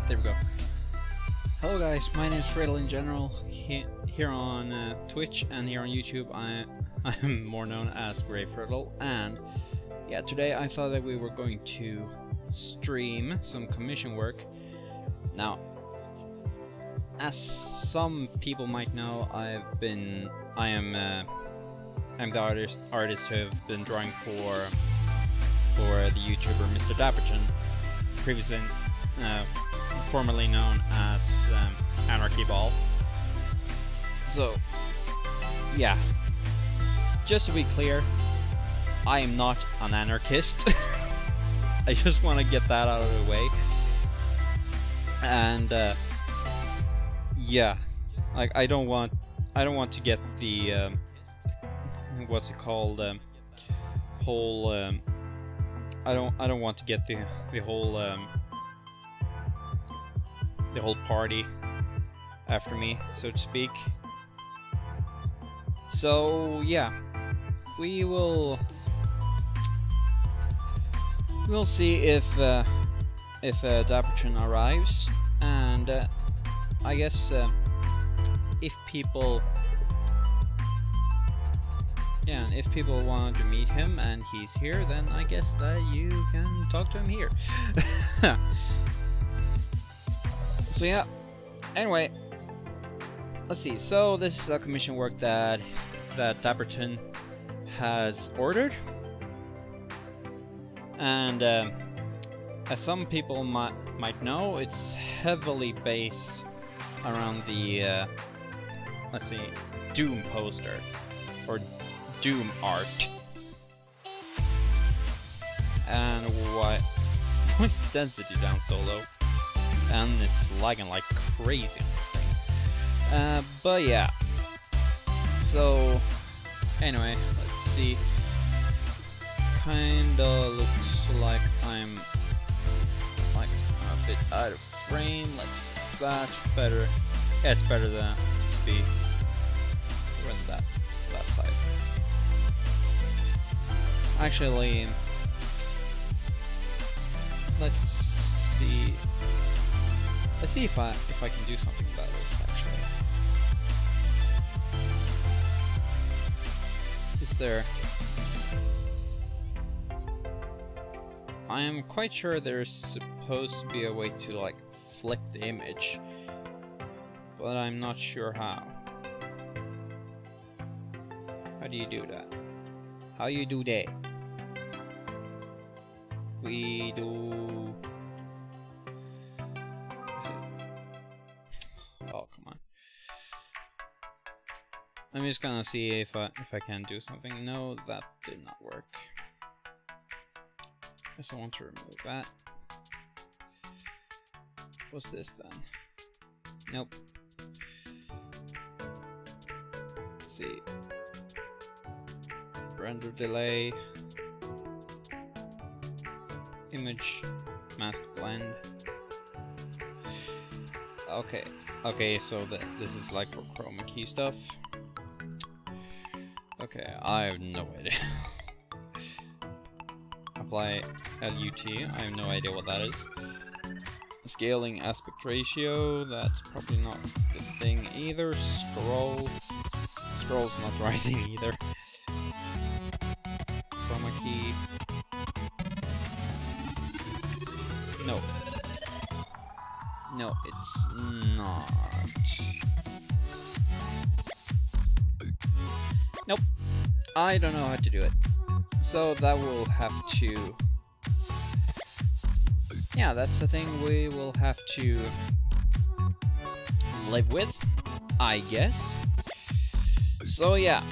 There we go. Hello guys, my name is Fridle in general, here on Twitch, and here on YouTube I'm more known as Grey Fridle, and yeah, today I thought that we were going to stream some commission work. Now, as some people might know, I am the artist who have been drawing for the YouTuber Mr. Dapperton, previously formerly known as Anarchy Ball. So, yeah, just to be clear, I am not an anarchist. I just want to get that out of the way. And yeah, like I don't want to get the what's it called, whole I don't want to get the whole party after me, so to speak. So yeah, we'll see if Dapperton arrives, and I guess if people want to meet him and he's here, then I guess that you can talk to him here. So yeah, anyway, let's see. So this is a commission work that Dapperton has ordered, and as some people might know, it's heavily based around the let's see, Doom poster or Doom art. And why is the density down so low? And it's lagging like crazy on this thing. But yeah. So anyway, let's see. Kinda looks like I'm a bit out of frame. Let's fix that. Better. Yeah, it's better than to be run that side. Actually, let's see. Let's see if I can do something about this. Actually, is there? I am quite sure there's supposed to be a way to like flip the image, but I'm not sure how. How do you do that? How you do that? We do. Oh, come on. I'm just gonna see if I can do something. No, that did not work. Guess I want to remove that. What's this then? Nope. Let's see. Render delay. Image mask blend. Okay, so this is like for chroma key stuff. Okay, I have no idea. Apply LUT, I have no idea what that is. Scaling aspect ratio, that's probably not the thing either. Scroll's not the right thing either. Chroma key. No, it's not. Nope. I don't know how to do it. So that will have to... Yeah, that's the thing we will have to live with, I guess. So yeah,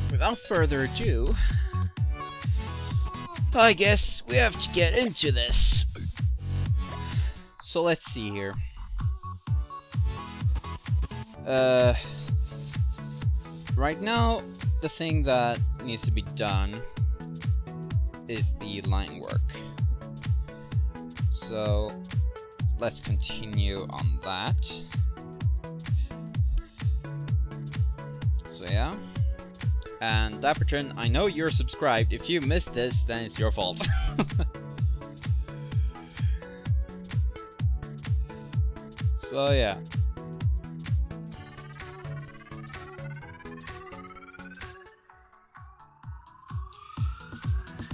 without further ado, I guess we have to get into this. So let's see here. Right now, the thing that needs to be done is the line work. So let's continue on that. So yeah. And Dapperton, I know you're subscribed. If you missed this, then it's your fault. So yeah.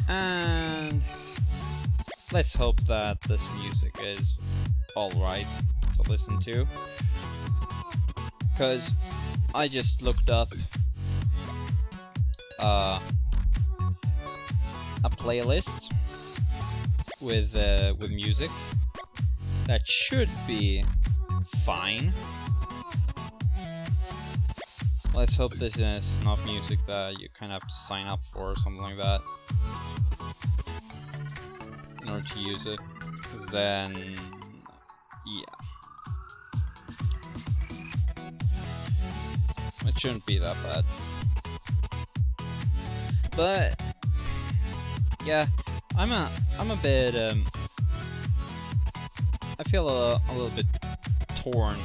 And let's hope that this music is alright to listen to, because I just looked up a playlist with music that should be fine. Let's hope this is not music that you kind of have to sign up for or something like that in order to use it, because then, yeah, it shouldn't be that bad. But yeah, I'm a bit I feel a little bit torn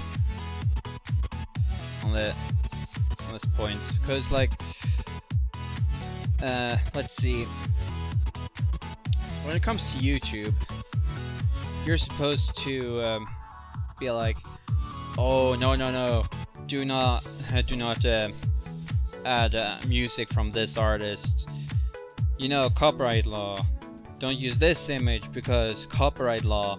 on this point, because like let's see, when it comes to YouTube, you're supposed to be like, oh no, do not add music from this artist, you know, copyright law, don't use this image because copyright law,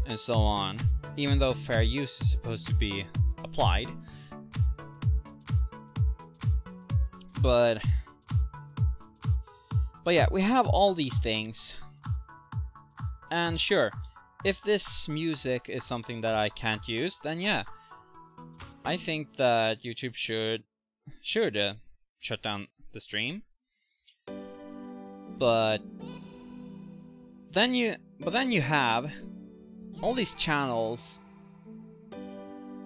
and so on, even though fair use is supposed to be applied. But yeah, we have all these things, and sure, if this music is something that I can't use, then yeah, I think that YouTube should shut down the stream. But then you have all these channels,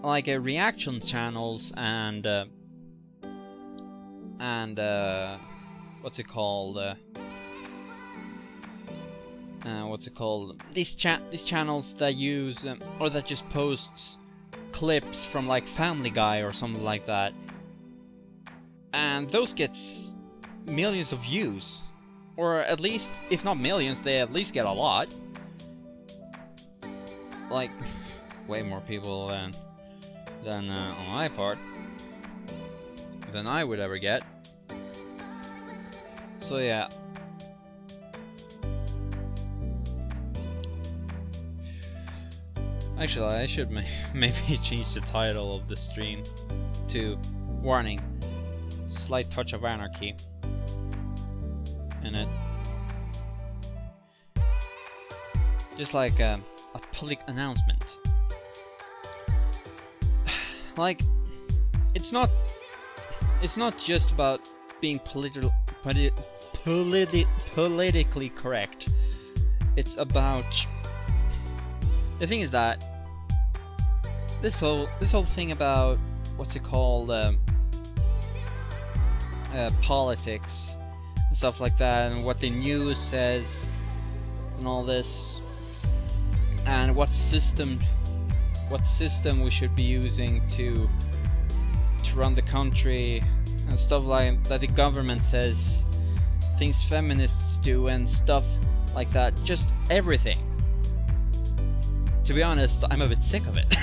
like reaction channels, and what's it called? These channels that use or that just posts clips from like Family Guy or something like that, and those gets millions of views, or at least, if not millions, they at least get a lot. Like, way more people than on my part, than I would ever get. So yeah. Actually, I should maybe change the title of the stream to "Warning: Slight touch of anarchy" in it. Just like a public announcement. Like, it's not just about being politically correct. It's about, the thing is that this whole thing about what's it called, politics and stuff like that, and what the news says and all this, and what system we should be using to run the country, and stuff like that the government says, things feminists do, and stuff like that. Just everything. To be honest, I'm a bit sick of it.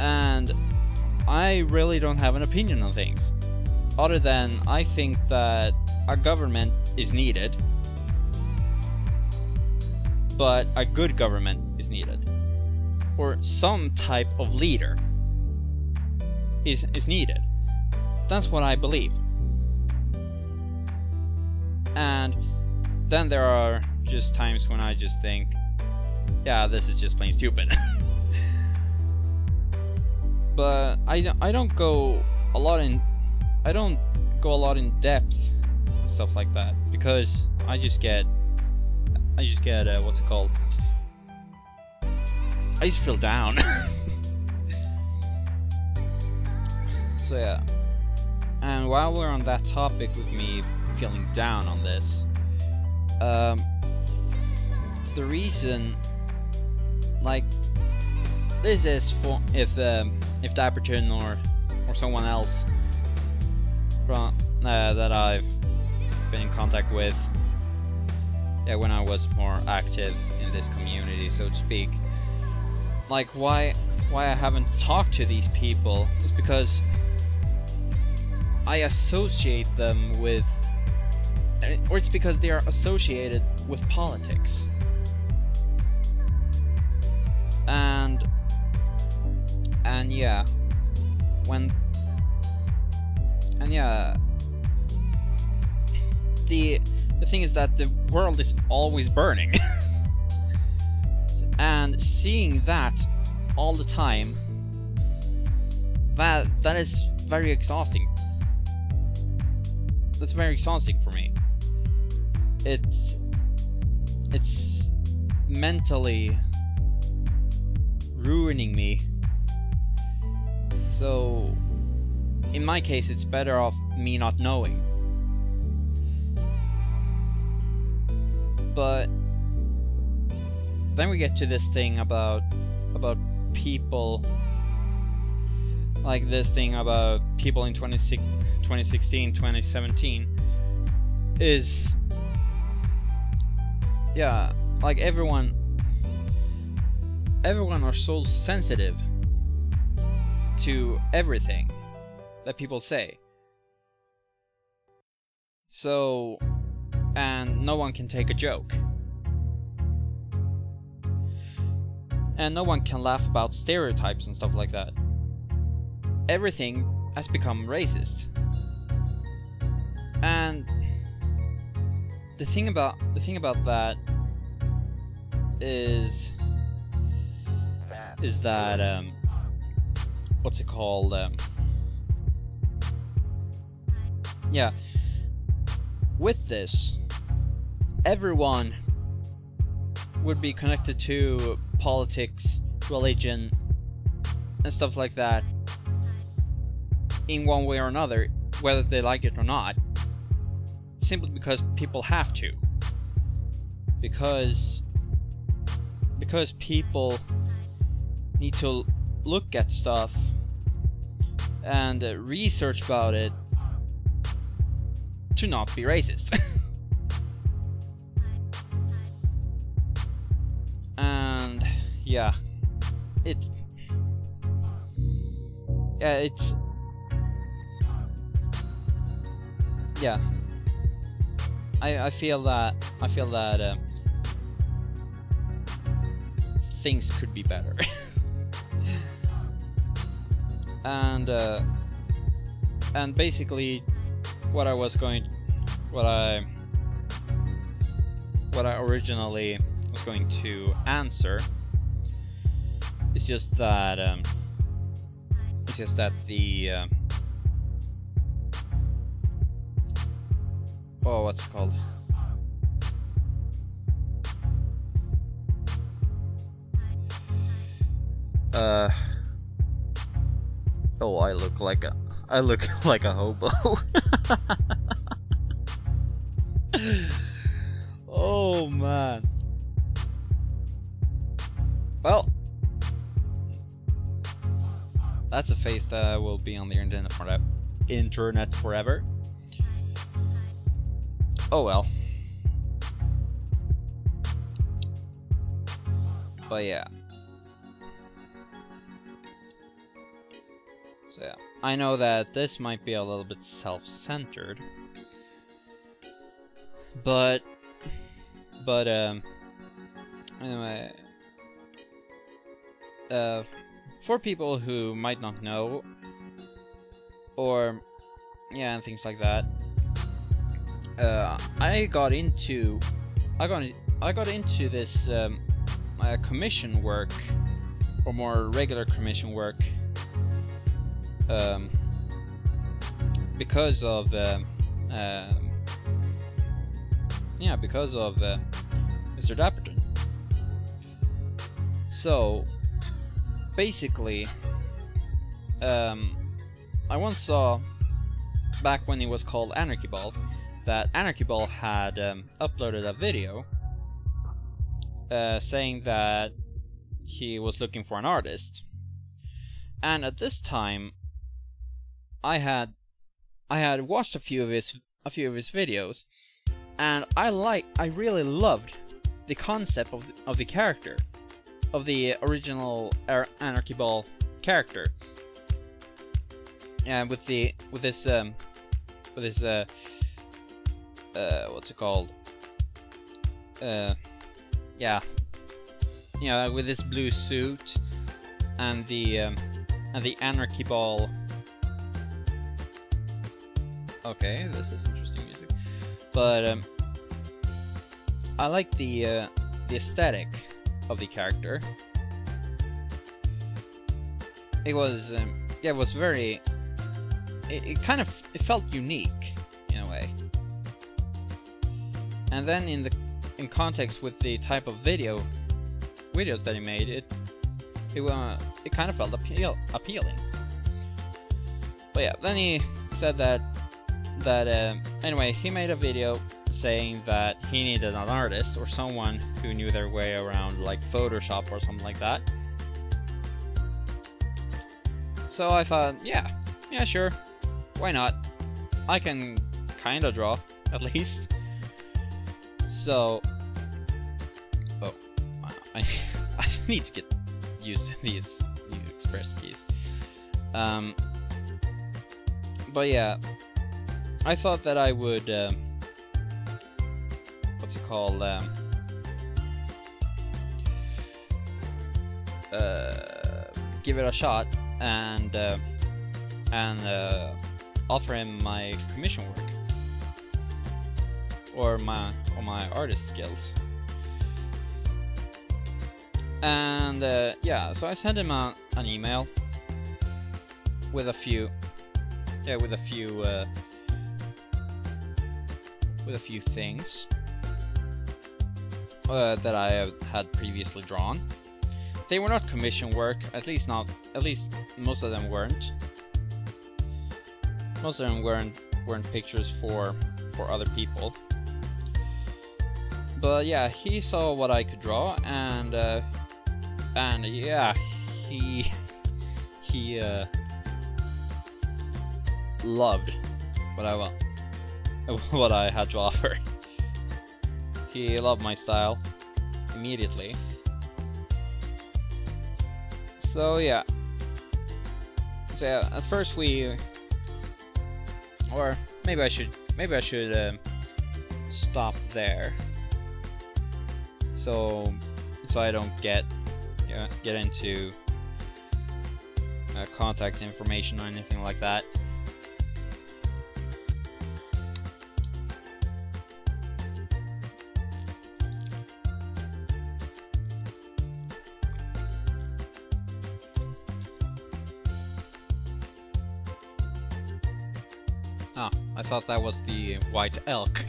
And I really don't have an opinion on things, other than I think that our government is needed, but a good government is needed, or some type of leader is needed. That's what I believe. And then there are just times when I just think, yeah, this is just plain stupid. But I don't go a lot in depth, stuff like that, because I just get what's it called? I just feel down. So yeah. And while we're on that topic with me feeling down on this, the reason, like, this is for if Dapperton or someone else from that I've been in contact with, yeah, when I was more active in this community, so to speak, like why I haven't talked to these people is because I associate them with, or it's because they are associated with politics. And yeah, the thing is that the world is always burning. And seeing that all the time, that is very exhausting. That's very exhausting for me. It's mentally ruining me. So in my case, it's better off me not knowing. But then we get to this thing about people, like this thing about people in 2016, 2017 is, yeah, like everyone are so sensitive to everything that people say. So, and no one can take a joke. And no one can laugh about stereotypes and stuff like that. Everything has become racist. And the thing about that is that what's it called? Yeah. With this, everyone would be connected to politics, religion, and stuff like that in one way or another, whether they like it or not, simply because people have to. Because people need to look at stuff and research about it to not be racist. And yeah, I feel that things could be better. And basically what I originally was going to answer is just that the what's it called? I look like a hobo. Oh man. Well, that's a face that will be on the internet forever. Oh well. But yeah. So yeah, I know that this might be a little bit self-centered, but anyway, for people who might not know, or yeah, and things like that, I got into this commission work, or more regular commission work, because of Mr. Dapperton. So basically, I once saw, back when it was called Anarchy Ball, that Anarchy Ball had uploaded a video saying that he was looking for an artist. And at this time, I had watched a few of his videos, and I really loved the concept of the character. of the original Anarchy Ball character, and with this what's it called? Yeah, you know, with this blue suit and the Anarchy Ball. Okay, this is interesting music, but I like the aesthetic of the character. It was yeah, it was very. It felt unique in a way, and then in context with the type of videos that he made, it kind of felt appealing. But yeah, then he said that anyway, he made a video saying that he needed an artist or someone who knew their way around like Photoshop or something like that. So I thought, yeah, sure, why not? I can kind of draw, at least. So, oh, I need to get used to these express keys. But yeah, I thought that I would, what's it called? Give it a shot and offer him my commission work or my artist skills. And yeah, so I sent him an email with a few things that I had previously drawn. They were not commission work, at least most of them weren't. Most of them weren't pictures for other people. But yeah, he saw what I could draw, and yeah, he loved what I had to offer. He loved my style immediately. So yeah, at first or maybe I should stop there, so I don't get into contact information or anything like that. Ah, I thought that was the white elk.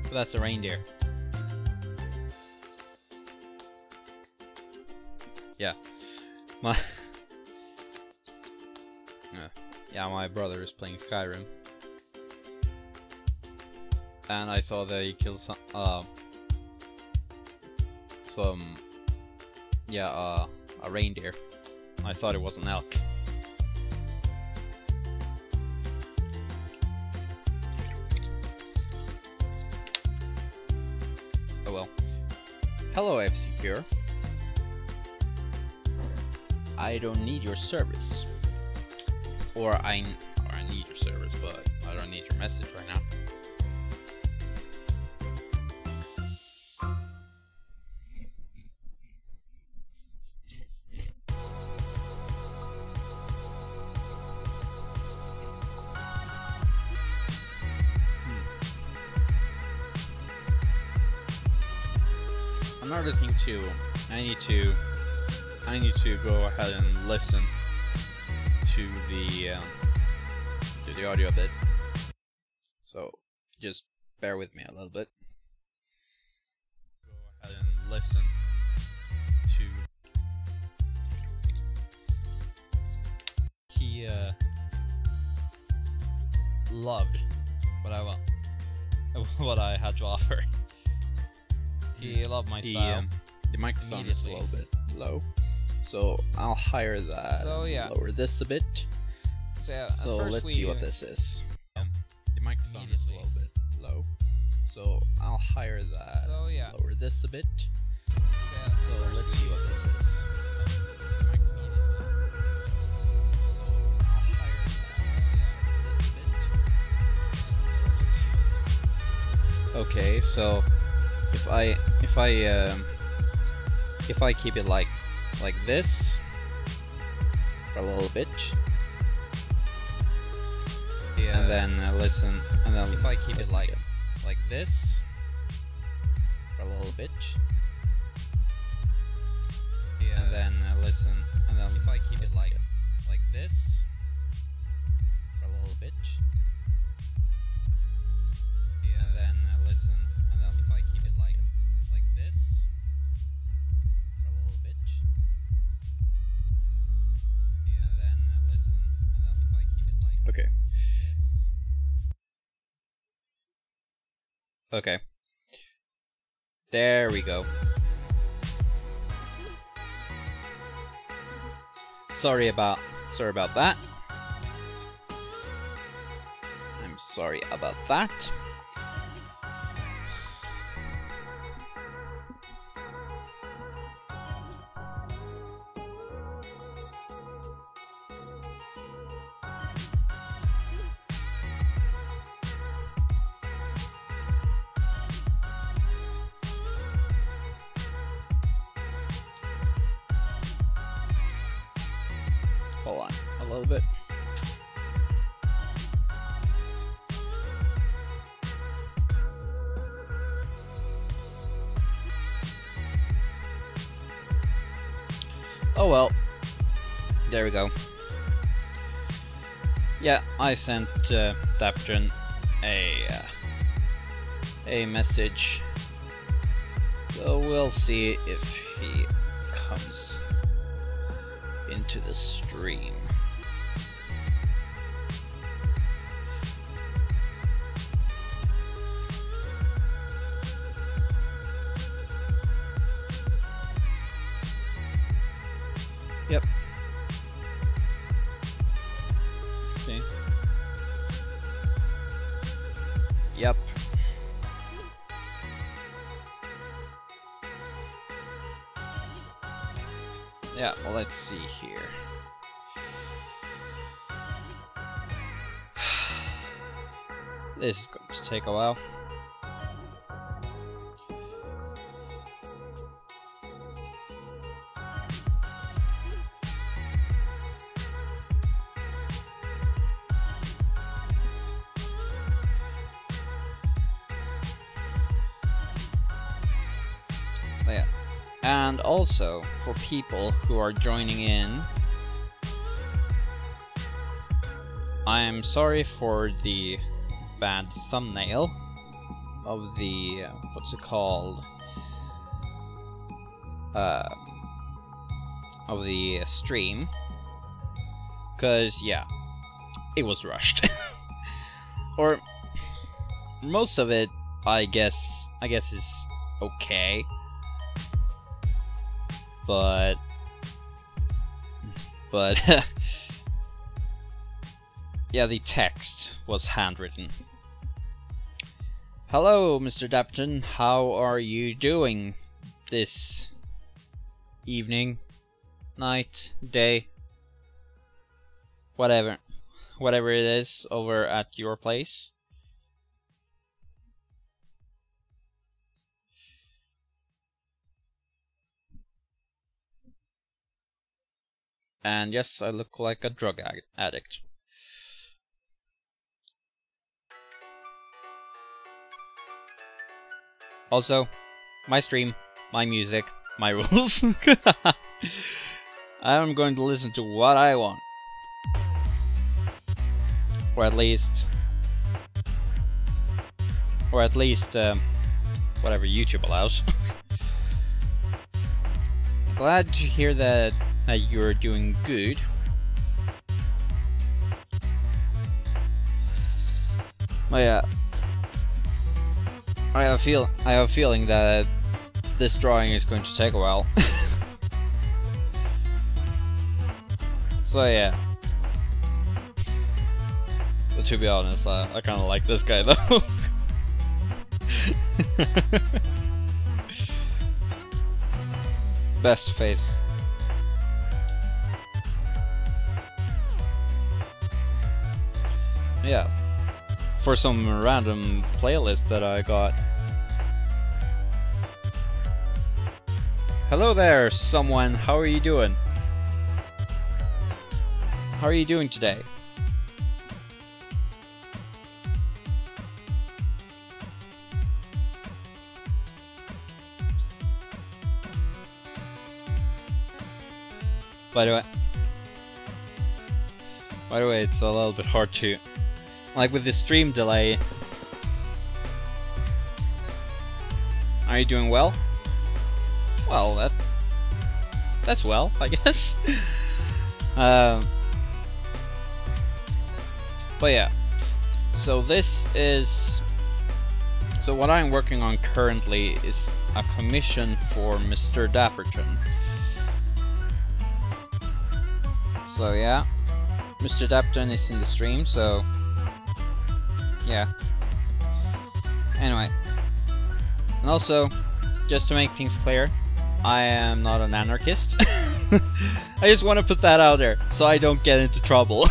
But that's a reindeer. Yeah, my brother is playing Skyrim, and I saw that he killed a reindeer. I thought it was an elk. Oh well. Hello, FC Pure. I don't need your service. Or I need your service, but I don't need your message right now. Another thing too, I need to go ahead and listen to the audio a bit. So just bear with me a little bit. Go ahead and listen to. He loved what I had to offer. He loved my style. The microphone is a little bit low, so I'll higher that. So yeah, lower this a bit. So let's see what this is. The microphone is a little bit low, so I'll higher that. So yeah, lower this a bit. So let's see what this is. Okay, so if I keep it like this for a little bit, yeah, and then listen, and then if I keep it like this for a little bit, yeah, and then listen, and then if I keep it like this for a little bit, yeah, and then listen, and then if I keep it like this for a little bit, yeah, and then listen, and then if I keep it like okay. Okay. There we go. Sorry about that. I'm sorry about that. Hold on a little bit. Oh well. There we go. Yeah, I sent Daptron a message. So we'll see if he comes into the stream. Yep. See? Yep. Yeah, well, let's see here. This is going to take a while. Yeah. And also, for people who are joining in, I am sorry for the bad thumbnail of the, what's it called? Of the stream. Cause, yeah, it was rushed. Or, most of it, I guess is okay. But yeah, the text was handwritten. Hello, Mr. Dapton. How are you doing this evening, night, day, whatever it is over at your place? And yes, I look like a drug addict. Also, my stream, my music, my rules. I'm going to listen to what I want. Or at least whatever YouTube allows. Glad to hear that you're doing good. Oh yeah, I have a feeling that this drawing is going to take a while. So yeah. But to be honest, I kind of like this guy though. best face. Yeah, for some random playlist that I got. Hello there, someone. How are you doing? How are you doing today? By the way, it's a little bit hard to, like with the stream delay. Are you doing well? Well, that's well, I guess. But yeah, so what I'm working on currently is a commission for Mr. Dapperton. So yeah, Mr. Dapperton is in the stream, so yeah. Anyway, and also, just to make things clear, I am not an anarchist. I just want to put that out there, so I don't get into trouble.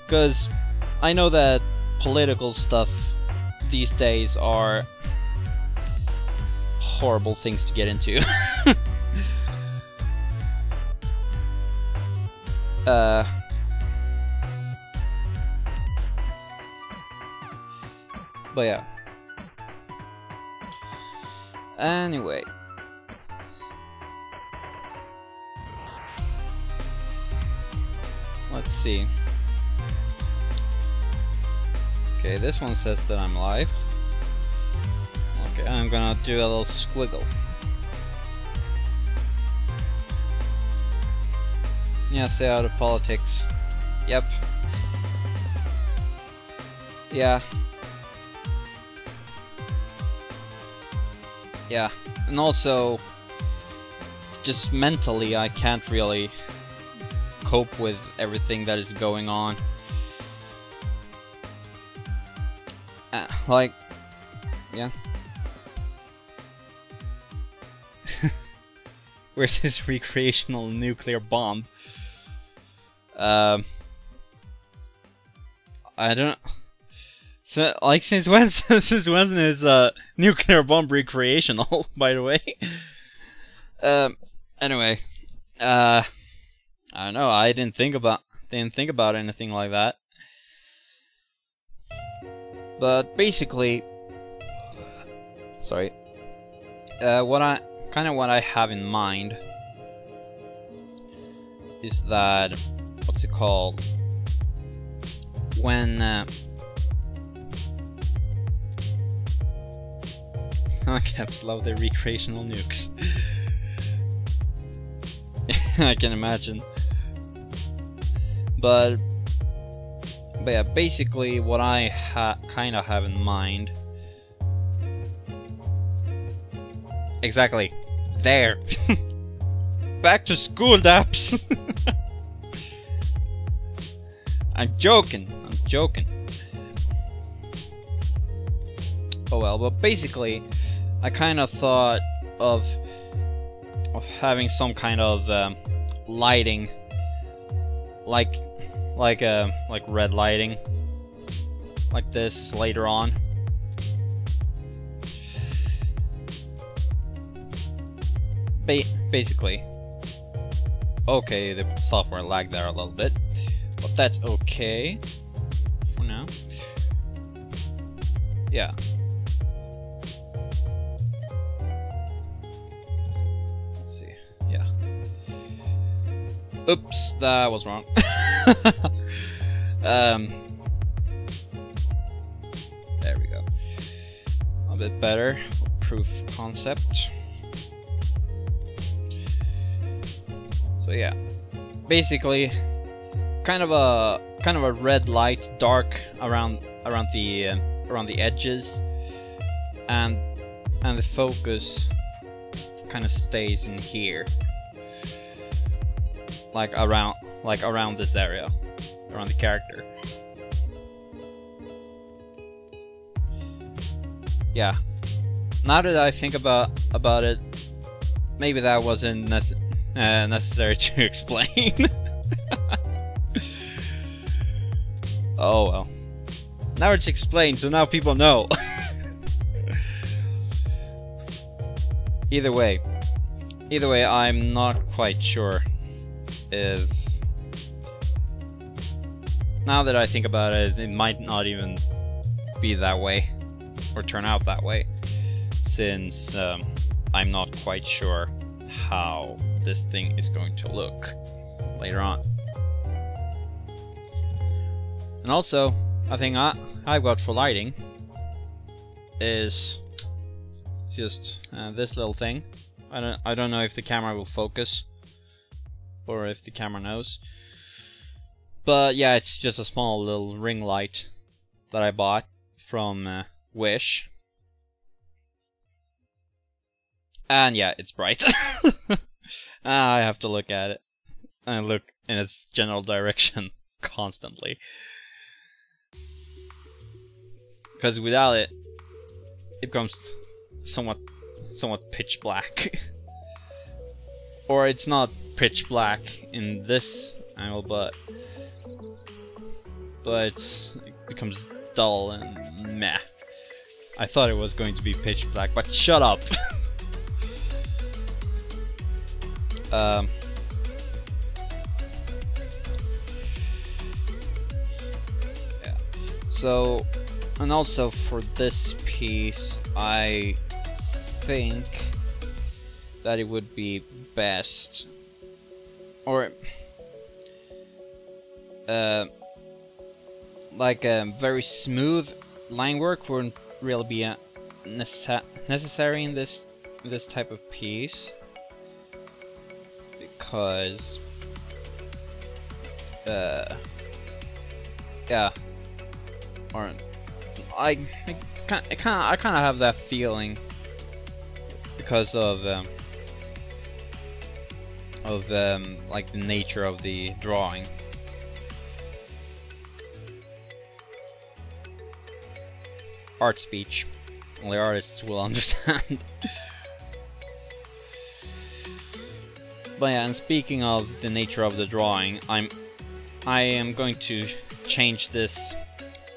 Because I know that political stuff these days are horrible things to get into. But yeah. Anyway. Let's see. Okay, this one says that I'm live. Okay, I'm gonna do a little squiggle. Yeah, stay out of politics. Yep. Yeah. Yeah, and also, just mentally, I can't really cope with everything that is going on. Like, yeah. Where's his recreational nuclear bomb? I don't. So, like, since when is nuclear bomb recreational? By the way. Anyway, I don't know. I didn't think about anything like that. But basically, sorry. What I have in mind is that, what's it called? When Caps love their recreational nukes. I can imagine. But yeah, basically what I kind of have in mind. Exactly. There. Back to school, Daps. I'm joking. Oh well, but basically, I kind of thought of having some kind of lighting, like red lighting, like this later on. Basically, okay, the software lagged there a little bit, but that's okay for now. Yeah. Oops, that was wrong. There we go. A bit better. Proof of concept. So yeah, basically, kind of a red light, dark around the edges, and the focus kind of stays in here. Like around this area, around the character. Yeah. Now that I think about it, maybe that wasn't necessary to explain. Oh well. Now it's explained, so now people know. Either way, I'm not quite sure if... Now that I think about it, it might not even be that way, or turn out that way, since I'm not quite sure how this thing is going to look later on. And also, a thing I've got for lighting is just this little thing. I don't know if the camera will focus or if the camera knows, but yeah, it's just a small little ring light that I bought from Wish, and yeah, it's bright. I have to look at it and look in its general direction constantly, because without it, it becomes somewhat pitch black. Or it's not pitch black in this angle, but it becomes dull and meh. I thought it was going to be pitch black, but shut up. Yeah. So, and also for this piece, I think that it would be best, or like a very smooth line work wouldn't really be necessary in this type of piece, because yeah, or I kind of have that feeling because of like the nature of the drawing. Art speech. Only artists will understand. But yeah, and speaking of the nature of the drawing, I am going to change this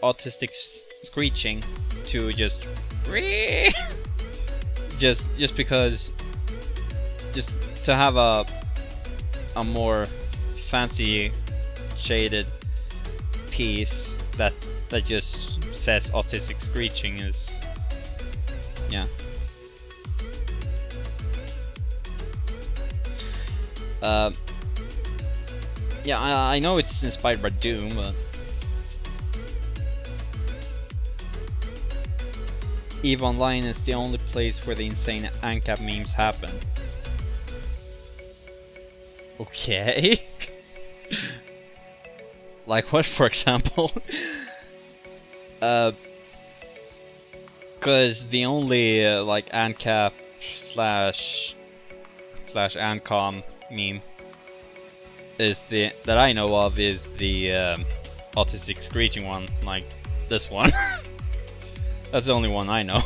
autistic screeching to just because, just to have a more fancy shaded piece that just says autistic screeching is, yeah. Yeah, I know it's inspired by Doom, but EVE Online is the only place where the insane ANCAP memes happen. Okay. Like what, for example? Cause the only like ANCAP slash ANCOM meme is that I know of is the autistic screeching one, like this one. That's the only one I know.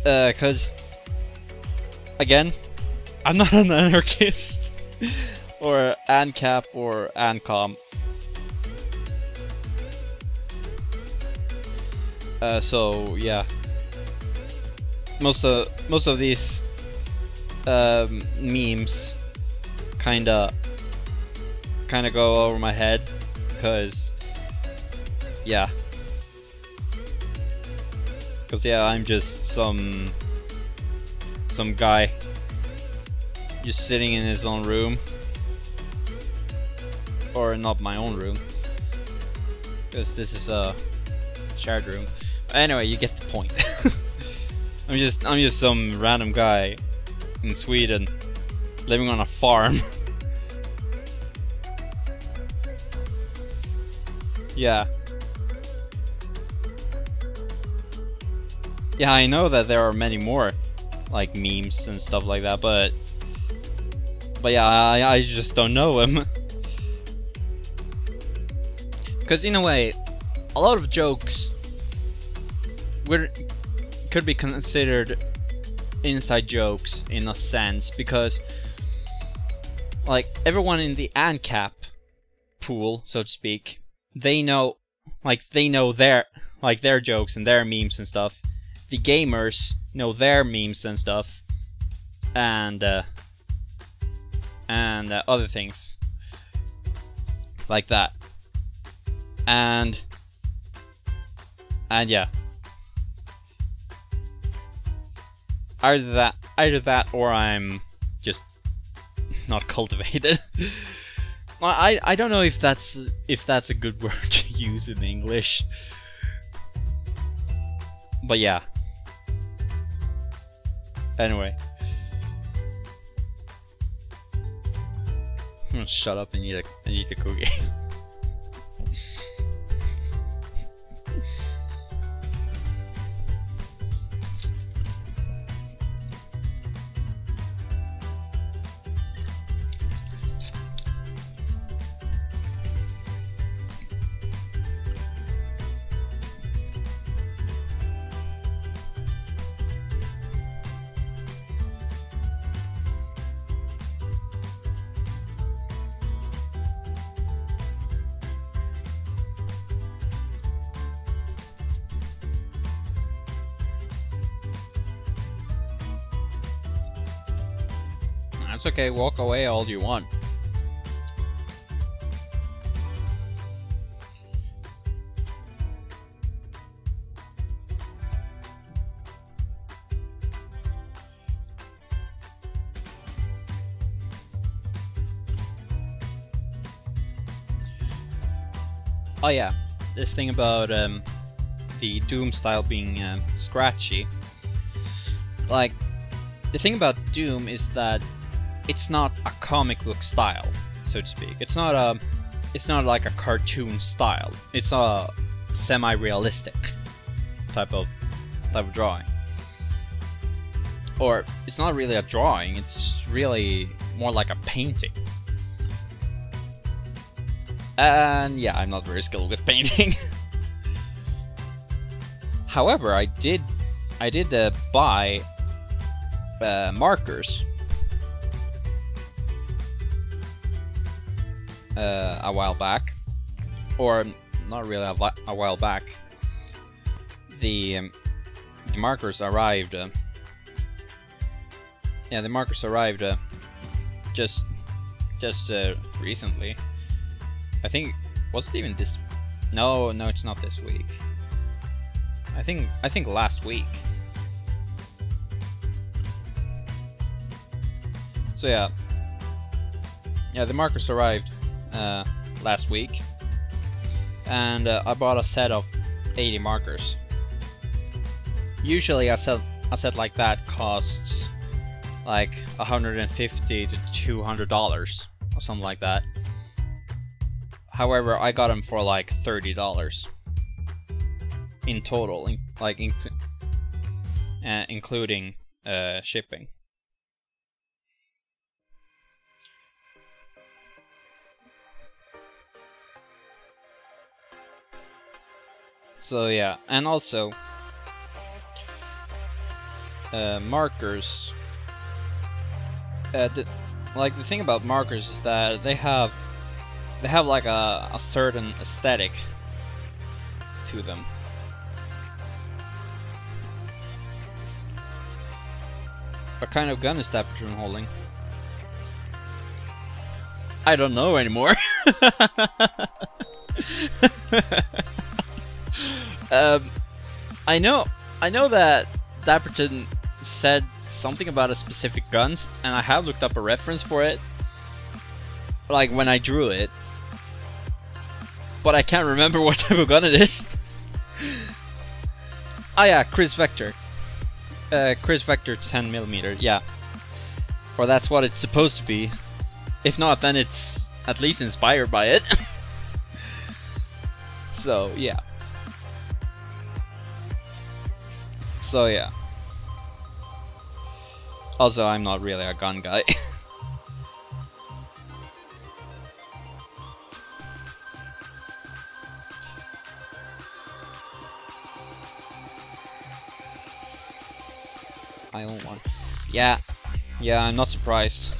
Cause again, I'm not an anarchist or ANCAP or ANCOM. So yeah, most of these memes kinda go over my head, because yeah, I'm just some guy just sitting in his own room, or not my own room, because this is a shared room. Anyway, you get the point. I'm just some random guy in Sweden living on a farm. Yeah. Yeah, I know that there are many more like memes and stuff like that, but yeah, I just don't know them. Because in a way, a lot of jokes could be considered inside jokes in a sense, because like everyone in the ANCAP pool, so to speak, they know their jokes and their memes and stuff. The gamers know their memes and stuff, and other things like that, and yeah, either that or I'm just not cultivated. I don't know if that's a good word to use in English, but yeah. Anyway, I'm gonna shut up and eat a cookie. That's okay, walk away all you want. Oh yeah, this thing about the Doom style being scratchy. Like, the thing about Doom is that it's not a comic book style, so to speak. It's not like a cartoon style. It's a semi-realistic type of drawing. Or it's not really a drawing, it's really more like a painting. And yeah, I'm not very skilled with painting. However, I did buy markers a while back, or not really a while back. The markers arrived. Yeah, the markers arrived just recently. I think, was it even this? No, it's not this week. I think last week. So yeah, the markers arrived last week, and I bought a set of 80 markers. Usually a set like that costs like $150 to $200 or something like that. However, I got them for like $30 in total, including shipping. So yeah, and also markers. The thing about markers is that they have like a certain aesthetic to them. What kind of gun is that Patron holding? I don't know anymore. I know that Dapperton said something about a specific guns, and I have looked up a reference for it, like when I drew it, but I can't remember what type of gun it is. Ah yeah, Chris Vector. Chris Vector 10mm, yeah. Or that's what it's supposed to be. If not, then it's at least inspired by it. So yeah. Also, I'm not really a gun guy. I own one. Yeah, I'm not surprised.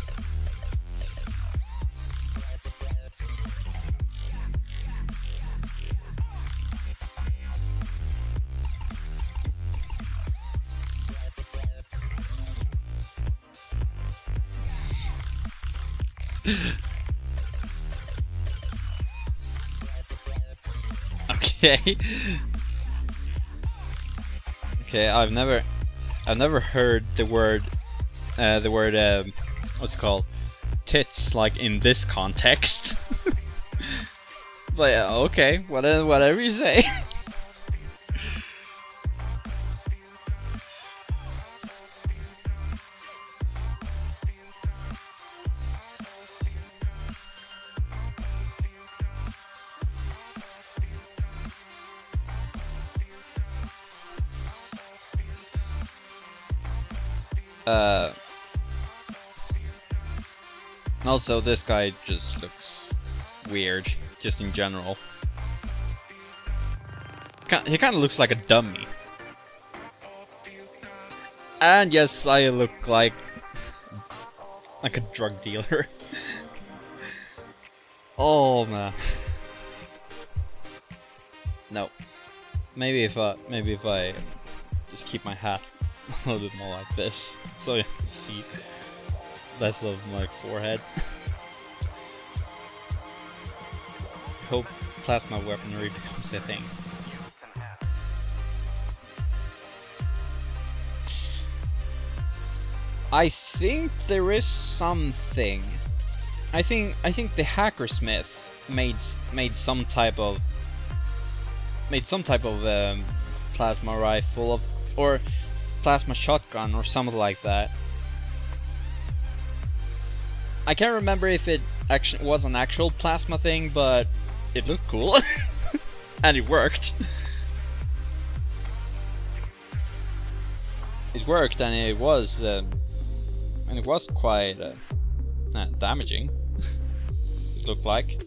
Okay. Okay, I've never heard the word what's it called, tits, like in this context. But yeah, okay, whatever you say. Also, this guy just looks weird, just in general. He kind of looks like a dummy. And yes, I look like a drug dealer. Oh man. No. Maybe if I just keep my hat a little bit more like this, so you can see less of my forehead. I hope plasma weaponry becomes a thing. I think there is something. I think the hackersmith made some type of plasma rifle or plasma shotgun or something like that. I can't remember if it actually was an actual plasma thing, but it looked cool. And it worked. It worked, and it was quite damaging. It looked like.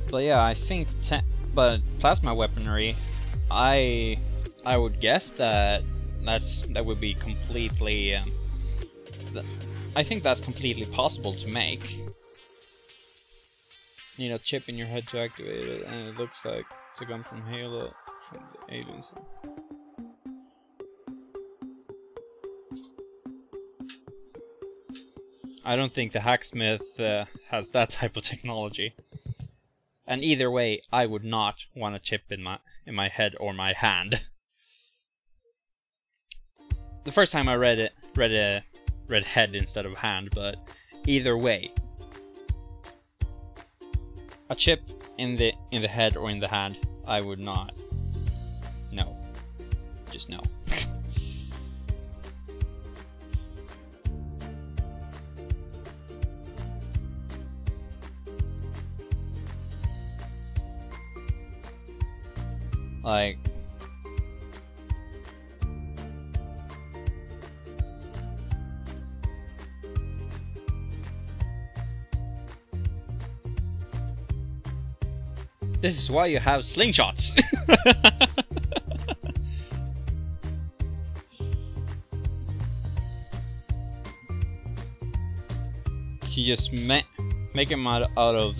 But yeah, I think but plasma weaponry, I would guess that would be completely I think that's completely possible to make. You know, chip in your head to activate it, and it looks like it's a gun from Halo, from the aliens. I don't think the hacksmith has that type of technology. And either way, I would not want a chip in my head or my hand. The first time I read it, read head instead of hand, but either way, a chip in the head or in the hand, I would not. No, just no. Like, this is why you have slingshots. You just make them out of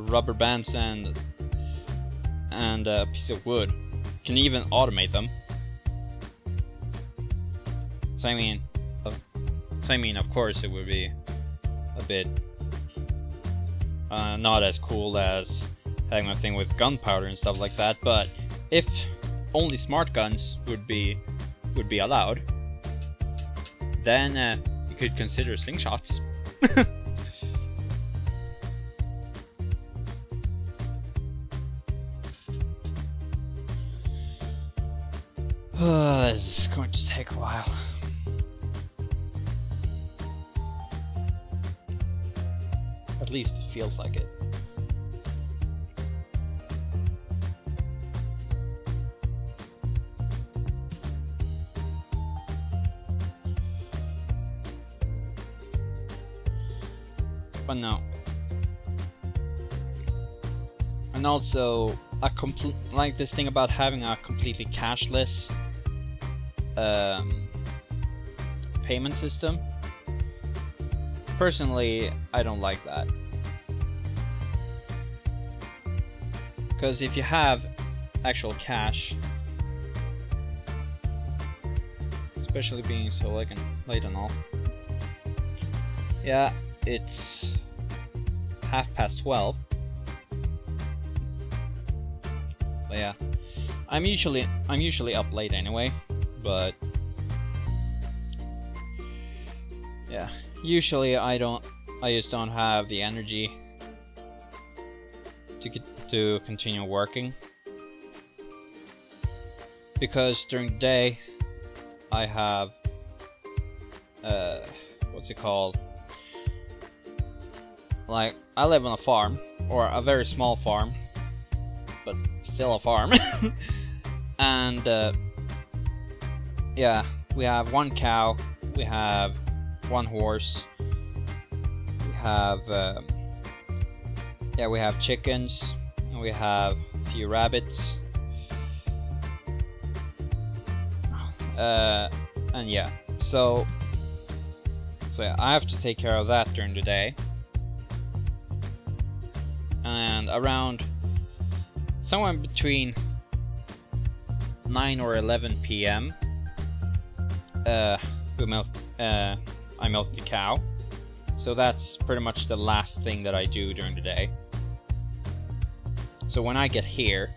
rubber bands and a piece of wood. Can even automate them. So I mean, of course, it would be a bit not as cool as having a thing with gunpowder and stuff like that. But if only smart guns would be allowed, then you could consider slingshots. This is going to take a while. At least it feels like it. But no. And also, like this thing about having a completely cashless payment system. Personally, I don't like that. Because if you have actual cash, especially being so late and all. Yeah, it's 12:30. But yeah, I'm usually up late anyway. But yeah, usually I just don't have the energy to continue working, because during the day I have what's it called? Like, I live on a farm, or a very small farm, but still a farm. And yeah, we have 1 cow, we have 1 horse, we have we have chickens, and we have a few rabbits, and yeah, so yeah, I have to take care of that during the day. And around somewhere between 9 or 11 p.m. I milk the cow. So that's pretty much the last thing that I do during the day. So when I get here,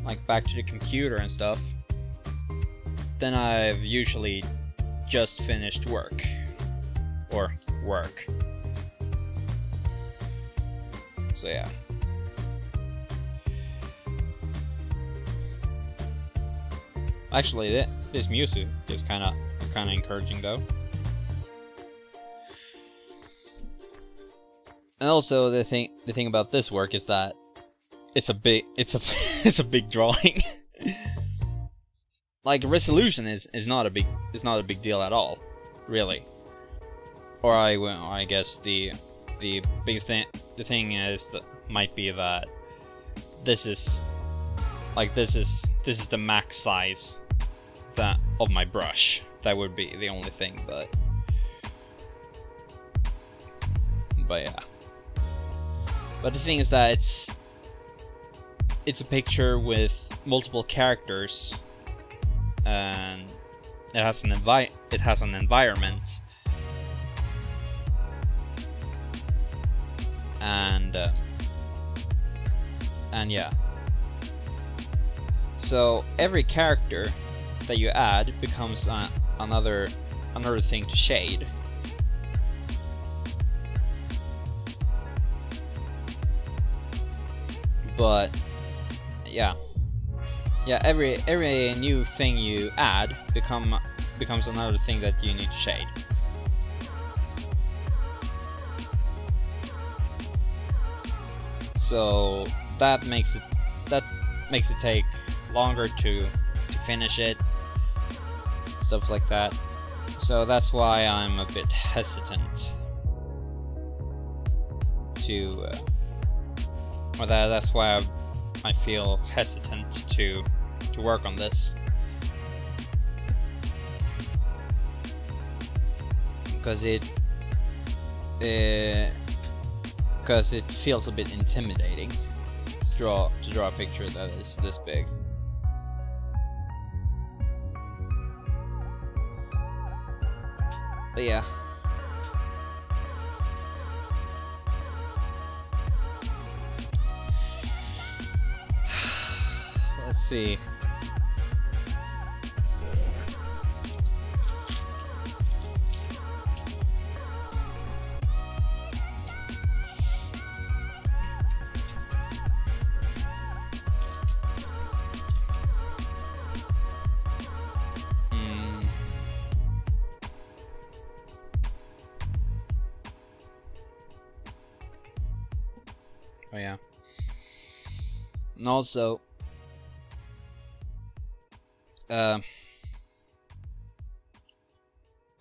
like back to the computer and stuff, then I've usually just finished work. Or work. So yeah. Actually, this music is kind of encouraging though. And also the thing about this work is that it's a big drawing. Like, resolution is not a big deal at all, really. Or I guess the biggest thing is that might be that this is the max size of my brush. That would be the only thing, but yeah. But the thing is that it's a picture with multiple characters, and it has an environment, and yeah. So every character that you add becomes another thing to shade. But yeah, every new thing you add becomes another thing that you need to shade. So that makes it take longer to finish it, stuff like that. So that's why I'm a bit hesitant to or that's why I feel hesitant to work on this, because it feels a bit intimidating to draw a picture that is this big. But yeah. Let's see. Oh yeah. And also,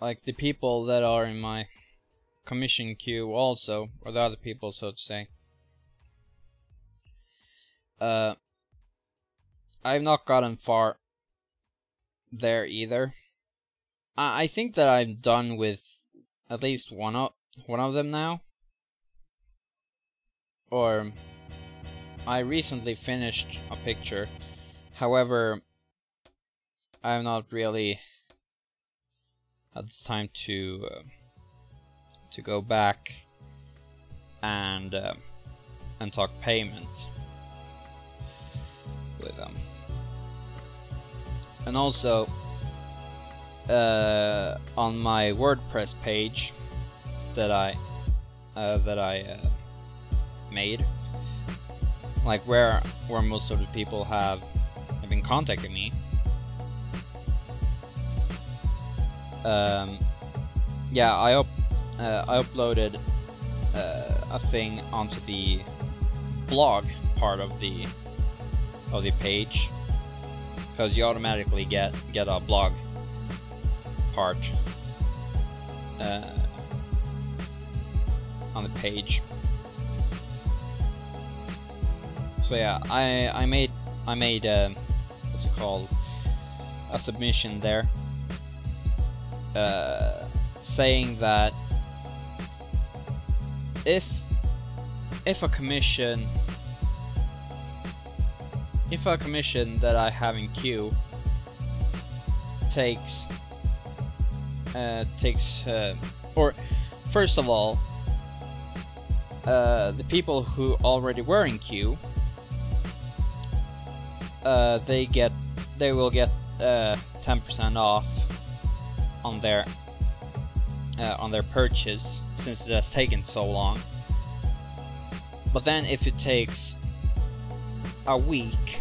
like the people that are in my commission queue also, or the other people, so to say. I've not gotten far there either. I think that I'm done with at least one of them now. Or I recently finished a picture. However, I have not really had time to go back and talk payment with them. And also, on my WordPress page that I made, like where most of the people have been contacting me, yeah, I uploaded a thing onto the blog part of the page, because you automatically get a blog part on the page. So yeah, I made what's it called, a submission there, saying that if a commission that I have in queue takes or first of all, the people who already were in queue, they will get 10% off on their purchase, since it has taken so long. But then if it takes a week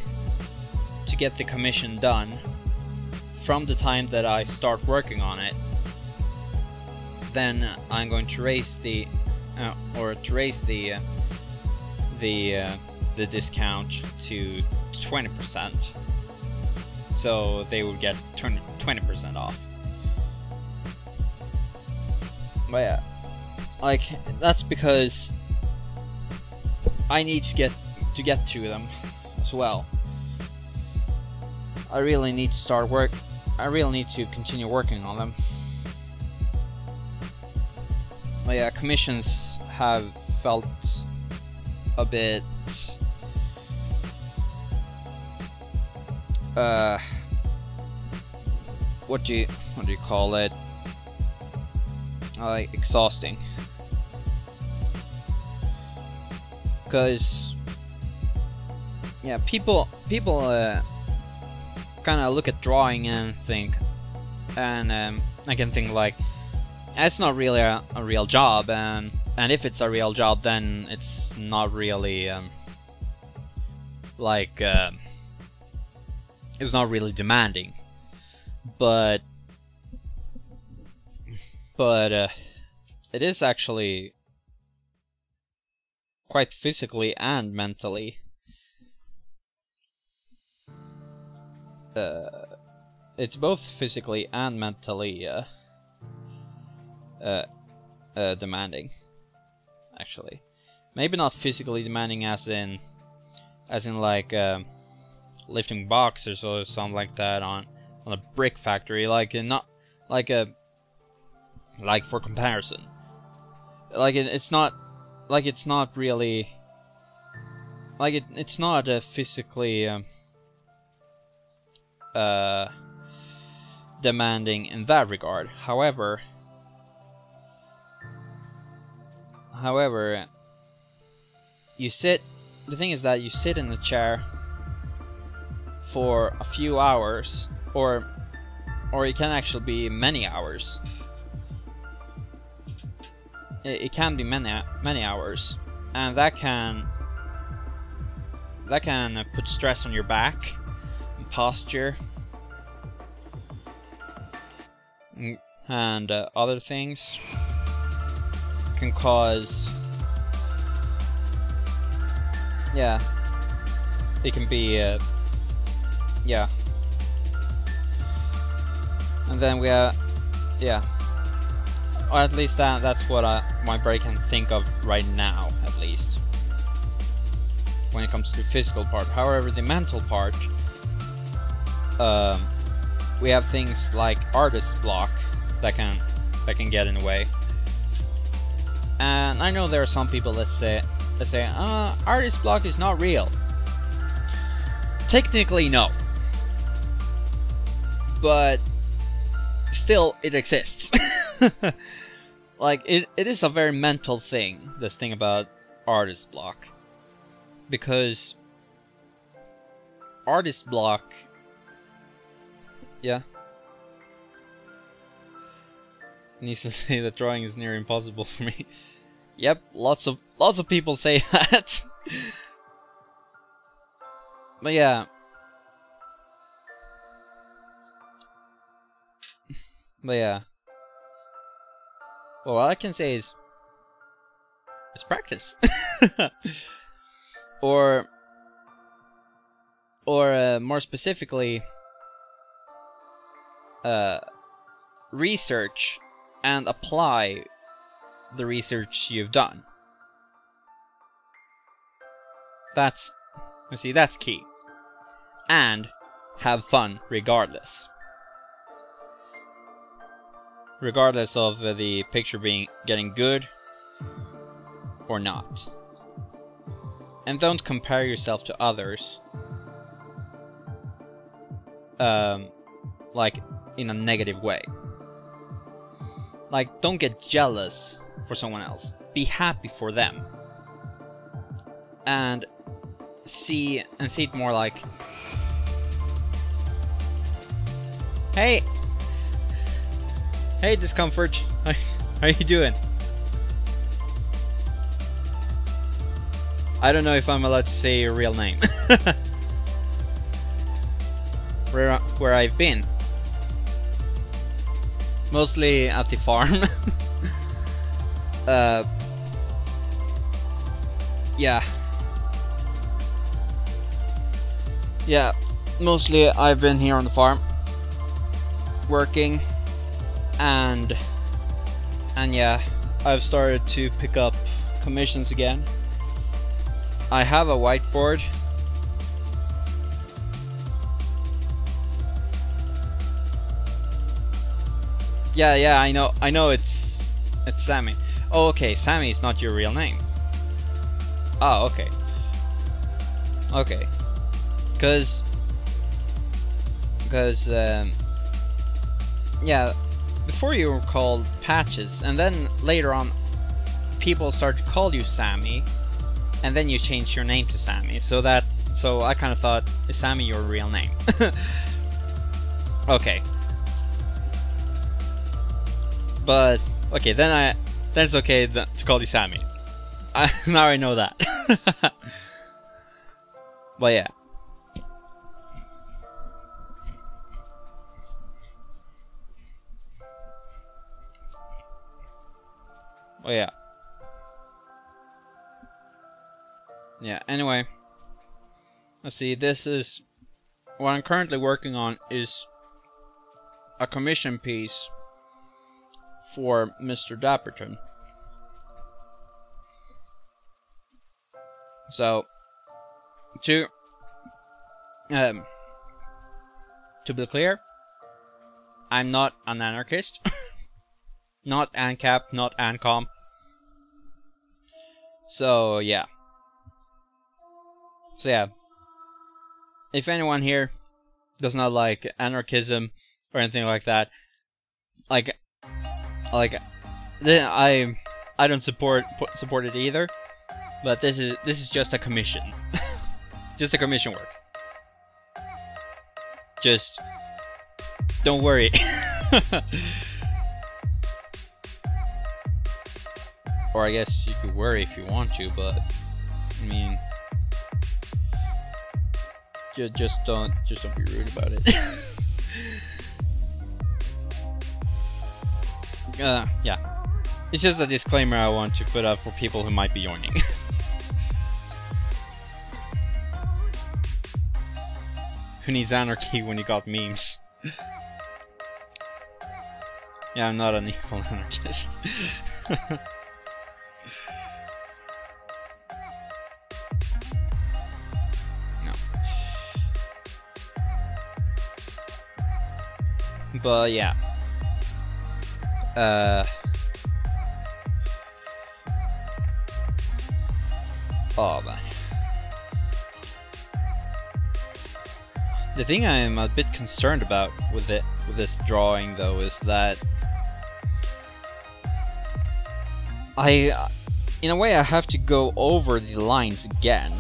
to get the commission done from the time that I start working on it, then I'm going to raise the discount to 20%, so they will get 20% off. But yeah, like, that's because I need to get to them as well. I really need to continue working on them. But yeah, commissions have felt a bit what do you call it? Like, exhausting. Because yeah, people kind of look at drawing and think, and I can think like, it's not really a real job, and if it's a real job, then it's not really it's not really demanding. But it is actually quite physically and mentally. It's both physically and mentally demanding, actually. Maybe not physically demanding as in like lifting boxes or something like that on a brick factory, like not like for comparison, like it's not really like it's not physically demanding in that regard. However, the thing is that you sit in the chair for a few hours, or it can actually be many hours. It can be many hours, and that can put stress on your back and posture and other things. Can cause, yeah, it can be yeah. And then we have, yeah, Or at least that's what my brain can think of right now, at least. When it comes to the physical part. However, the mental part, we have things like artist block that can get in the way. And I know there are some people that say artist block is not real. Technically, no. But still, it exists. Like, it is a very mental thing, this thing about artist block. Because artist block... Yeah? Needs to say that drawing is near impossible for me. Yep, lots of people say that. But yeah. But yeah. Well, what I can say is it's practice. or more specifically, research and apply the research you've done. That's key. And have fun regardless. Regardless of the picture getting good or not. And don't compare yourself to others. Like, in a negative way. Like, don't get jealous for someone else. Be happy for them. And see it more like, hey, Discomfort, how are you doing? I don't know if I'm allowed to say your real name. Where I've been. Mostly at the farm. Yeah. Yeah, mostly I've been here on the farm. Working. And yeah, I've started to pick up commissions again. I have a whiteboard. Yeah, I know it's Sammy. Oh, okay, Sammy is not your real name. Oh, okay. Okay. Cause yeah, before you were called Patches, and then later on people started to call you Sammy, and then you changed your name to Sammy. So I kind of thought, is Sammy your real name? Okay. But okay, then it's okay to call you Sammy. Now I know that. But yeah. Oh yeah. Yeah, anyway. Let's see, this is... What I'm currently working on is a commission piece for Mr. Dapperton. So, to be clear, I'm not an anarchist. Not ANCAP, not ANCOM. So yeah. If anyone here does not like anarchism or anything like that, then I don't support it either. But this is just a commission. Just a commission work. Just don't worry. Or I guess you could worry if you want to, but I mean, just don't be rude about it. Yeah, it's just a disclaimer I want to put up for people who might be joining. Who needs anarchy when you got memes? Yeah, I'm not an equal anarchist. No. But yeah. Oh man. The thing I'm a bit concerned about with this drawing though is that in a way I have to go over the lines again.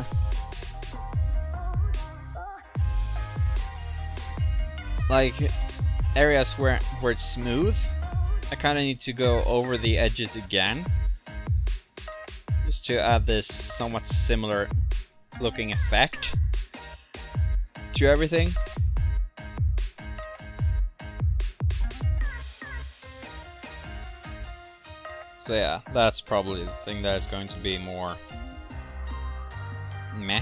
Like areas where it's smooth, I kind of need to go over the edges again, just to add this somewhat similar looking effect to everything. So yeah, that's probably the thing that is going to be more meh.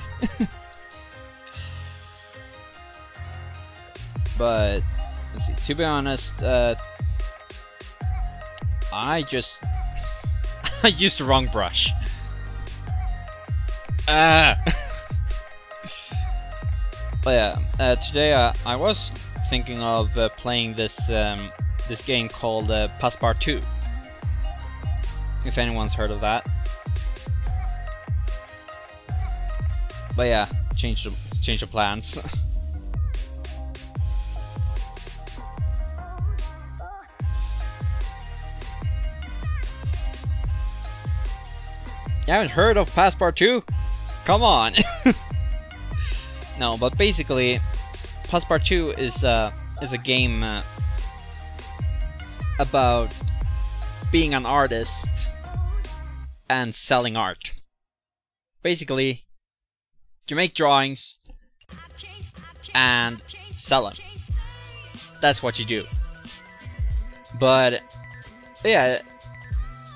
But let's see, to be honest, I just I used the wrong brush. But yeah, today I was thinking of playing this this game called Passepartout. If anyone's heard of that. But yeah, change the plans. You haven't heard of Passepartout? Come on! No, but basically, Passepartout is a game about being an artist and selling art. Basically, you make drawings and sell them. That's what you do. But yeah,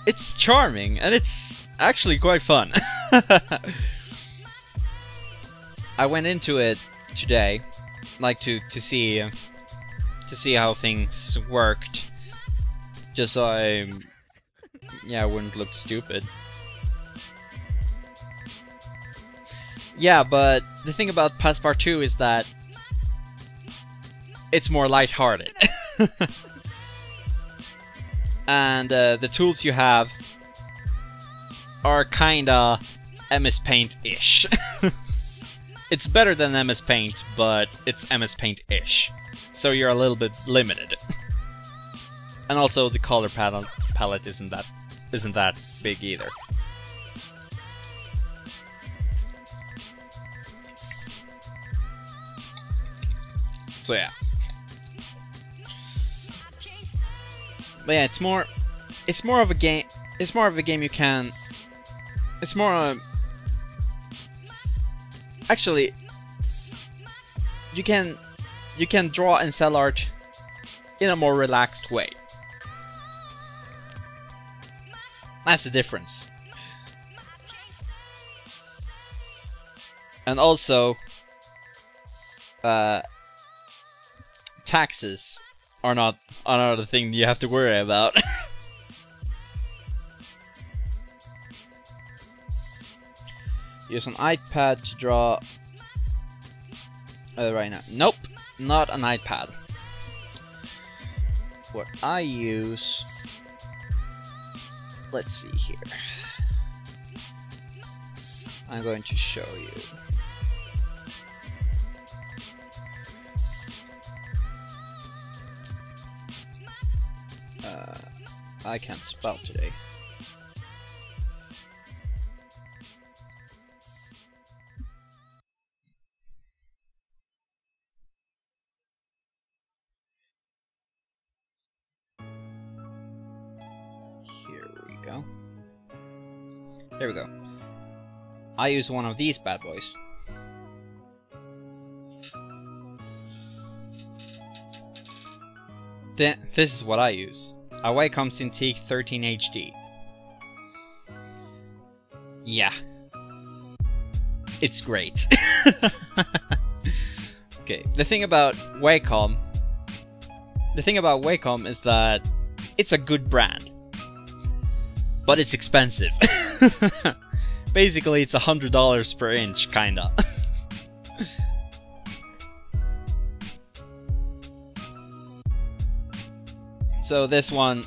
it's charming and it's actually quite fun. I went into it today, like to see how things worked, just so I wouldn't look stupid. Yeah, but the thing about Passepartout is that it's more lighthearted. And the tools you have are kinda MS Paint-ish. It's better than MS Paint, but it's MS Paint-ish. So you're a little bit limited. And also the color palette isn't that big either. So yeah. But yeah, it's more of a game. It's more of a game you can. It's more. Actually, you can draw and sell art in a more relaxed way. That's the difference. And also, taxes are not another thing you have to worry about. Use an iPad to draw right now. Nope, not an iPad. What I use... Let's see here. I'm going to show you. I can't spell today. Here we go. There we go. I use one of these bad boys. This is what I use. A Wacom Cintiq 13 HD. Yeah. It's great. Okay, the thing about Wacom is that it's a good brand, but it's expensive. Basically, it's $100 per inch, kinda. So this one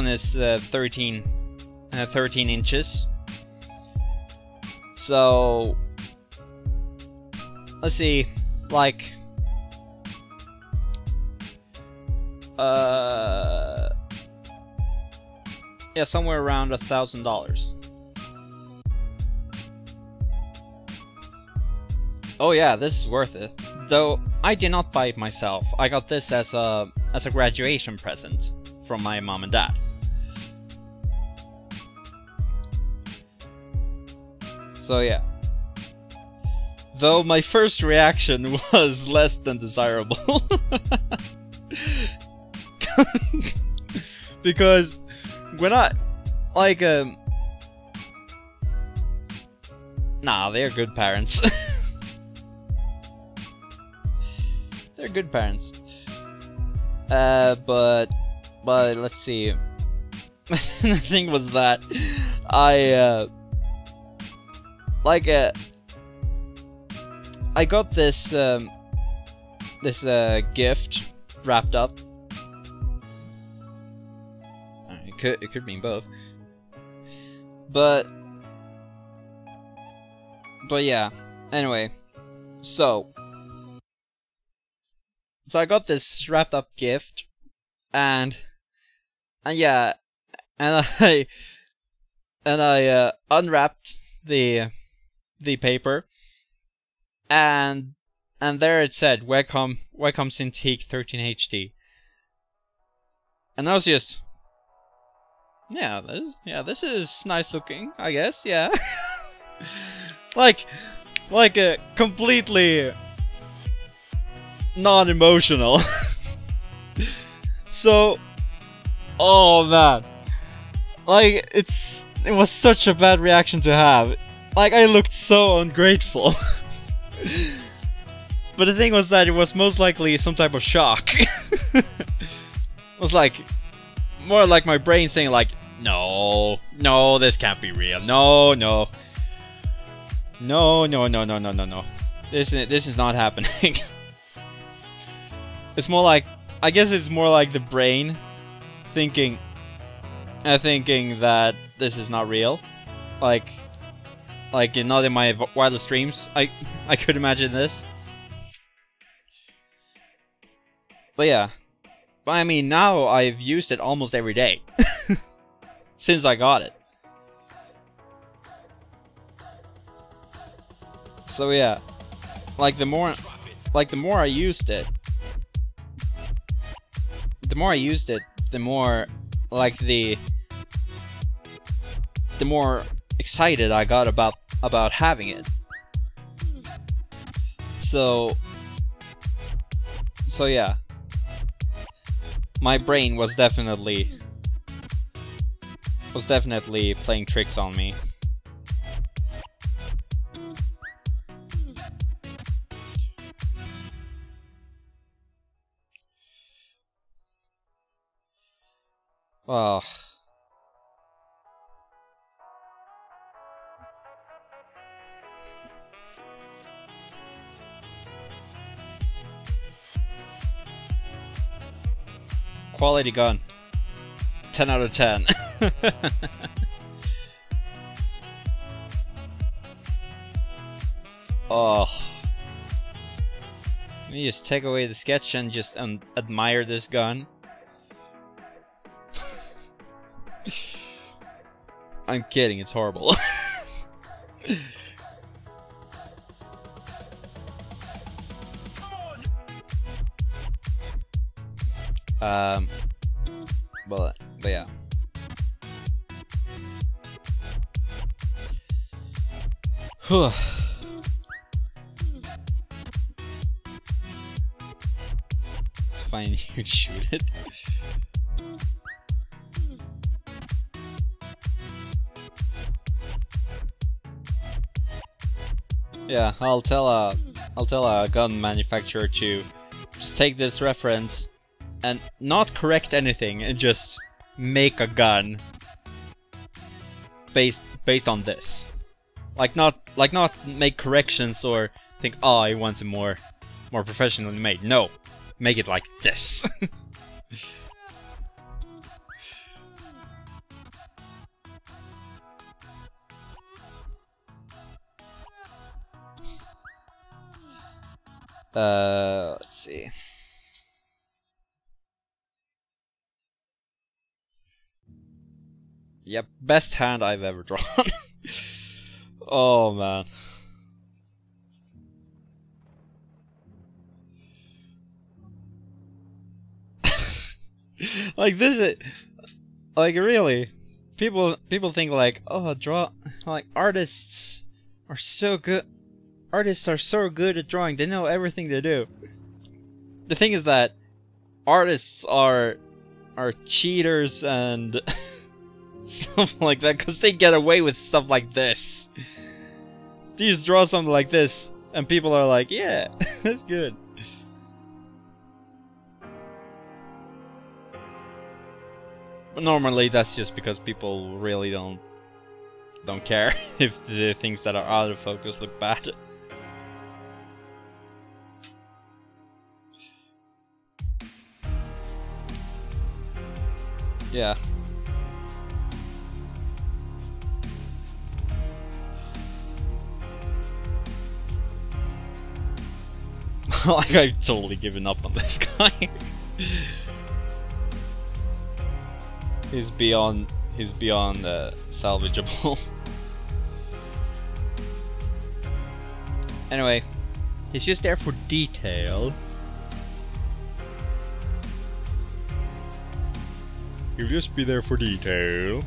is 13 inches. So let's see, like yeah, somewhere around $1,000. Oh yeah, this is worth it. Though I did not buy it myself. I got this as a graduation present from my mom and dad. So yeah. Though my first reaction was less than desirable. Because when I like nah, they're good parents. They're good parents. But let's see. The thing was that I got this gift wrapped up. It could mean both. But yeah. Anyway, so I got this wrapped up gift, and yeah, and I unwrapped the paper, and there it said, welcome Cintiq 13 HD. And I was just, yeah, this is nice looking, I guess, yeah. like a completely non-emotional. So, oh man, like it was such a bad reaction to have. Like, I looked so ungrateful. But the thing was that it was most likely some type of shock. It was like more like my brain saying like, no, this can't be real. No. This is not happening. It's more like, I guess it's more like the brain thinking that this is not real. Like not in my wildest dreams I could imagine this. But yeah. But I mean, now I've used it almost every day. Since I got it. So yeah. Like the more I used it, the more like the more excited I got about having it. So yeah. My brain was definitely playing tricks on me. Oh. Quality gun. 10 out of 10. Oh. Let me just take away the sketch and just admire this gun. I'm kidding, it's horrible. But yeah. Whew. It's fine, you can shoot it. Yeah, I'll tell a gun manufacturer to just take this reference and not correct anything and just make a gun based on this. Like not make corrections or think, oh, I want it more professionally made. No, make it like this. Let's see. Yep, best hand I've ever drawn. Oh man. Like this is like really people think like, oh, like artists are so good. Artists are so good at drawing. They know everything they do. The thing is that artists are cheaters and stuff like that because they get away with stuff like this. You just draw something like this and people are like, yeah, that's good. But normally that's just because people really don't care if the things that are out of focus look bad. Yeah. Like, I've totally given up on this guy. He's beyond salvageable. Anyway, he's just there for detail. He'll just be there for detail.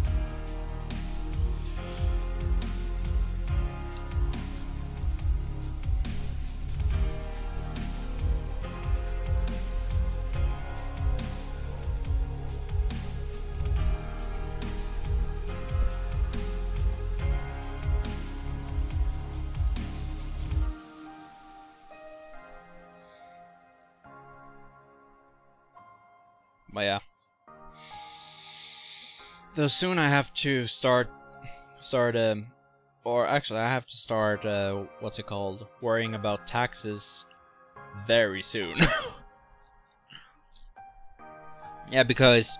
But yeah. Though soon I have to start, or actually I have to start, what's it called? Worrying about taxes very soon. Yeah, because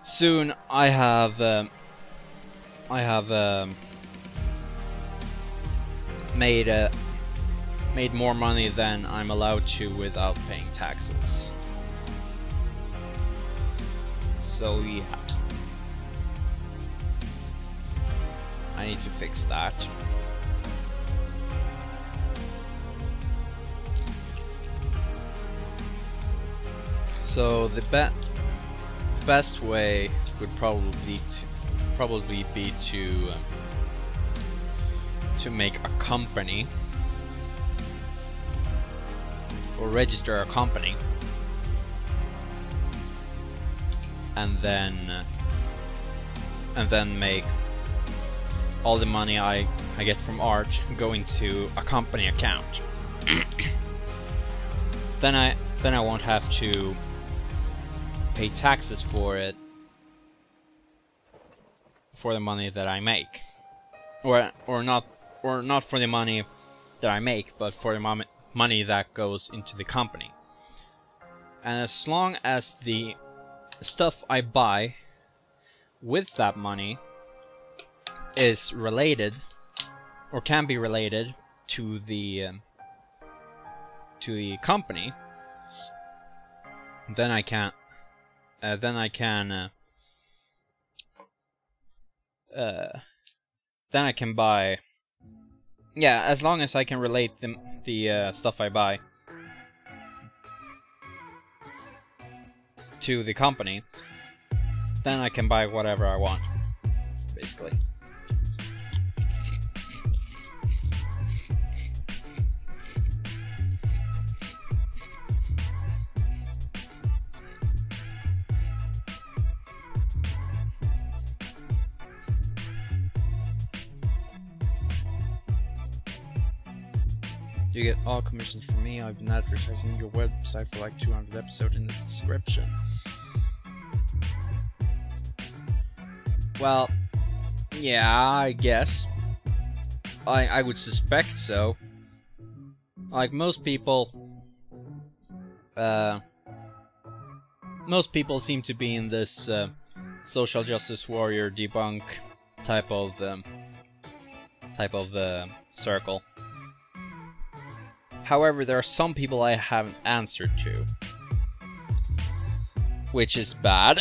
soon I have made more money than I'm allowed to without paying taxes. So yeah. I need to fix that. So the best way would probably be to make a company or register a company, and then make all the money I get from art go into a company account. Then I won't have to pay taxes for it, for the money that I make, or not for the money that I make, but for the money that goes into the company. And as long as the stuff I buy with that money is related, or can be related to the company, then I can buy. Yeah, as long as I can relate the stuff I buy to the company, then I can buy whatever I want, basically. You get all commissions from me. I've been advertising your website for like 200 episodes in the description. Well, yeah, I guess. I would suspect so. Like most people seem to be in this social justice warrior debunk type of circle. However, there are some people I haven't answered to, which is bad.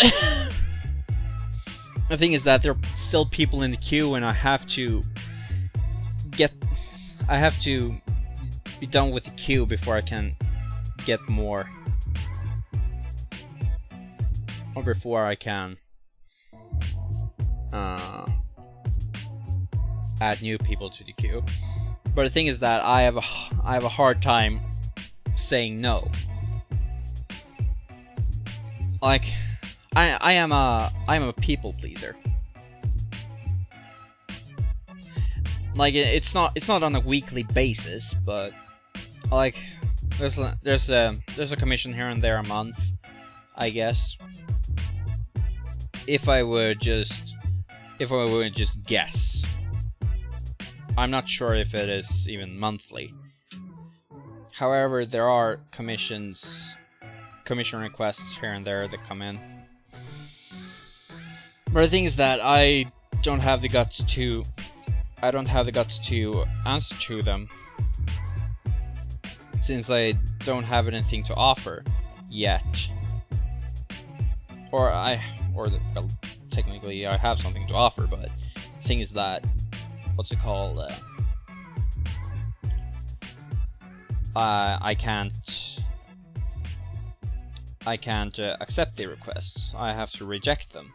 The thing is that there are still people in the queue, and I have to be done with the queue before I can get more, or before I can add new people to the queue. But the thing is that I have a hard time saying no. Like, I'm a people pleaser. Like, it's not on a weekly basis, but like there's a commission here and there a month, I guess. If I would just guess. I'm not sure if it is even monthly. However, there are commission requests here and there that come in. But the thing is that I don't have the guts to answer to them, since I don't have anything to offer yet. Well, technically I have something to offer, but the thing is that, what's it called? I can't accept the requests. I have to reject them.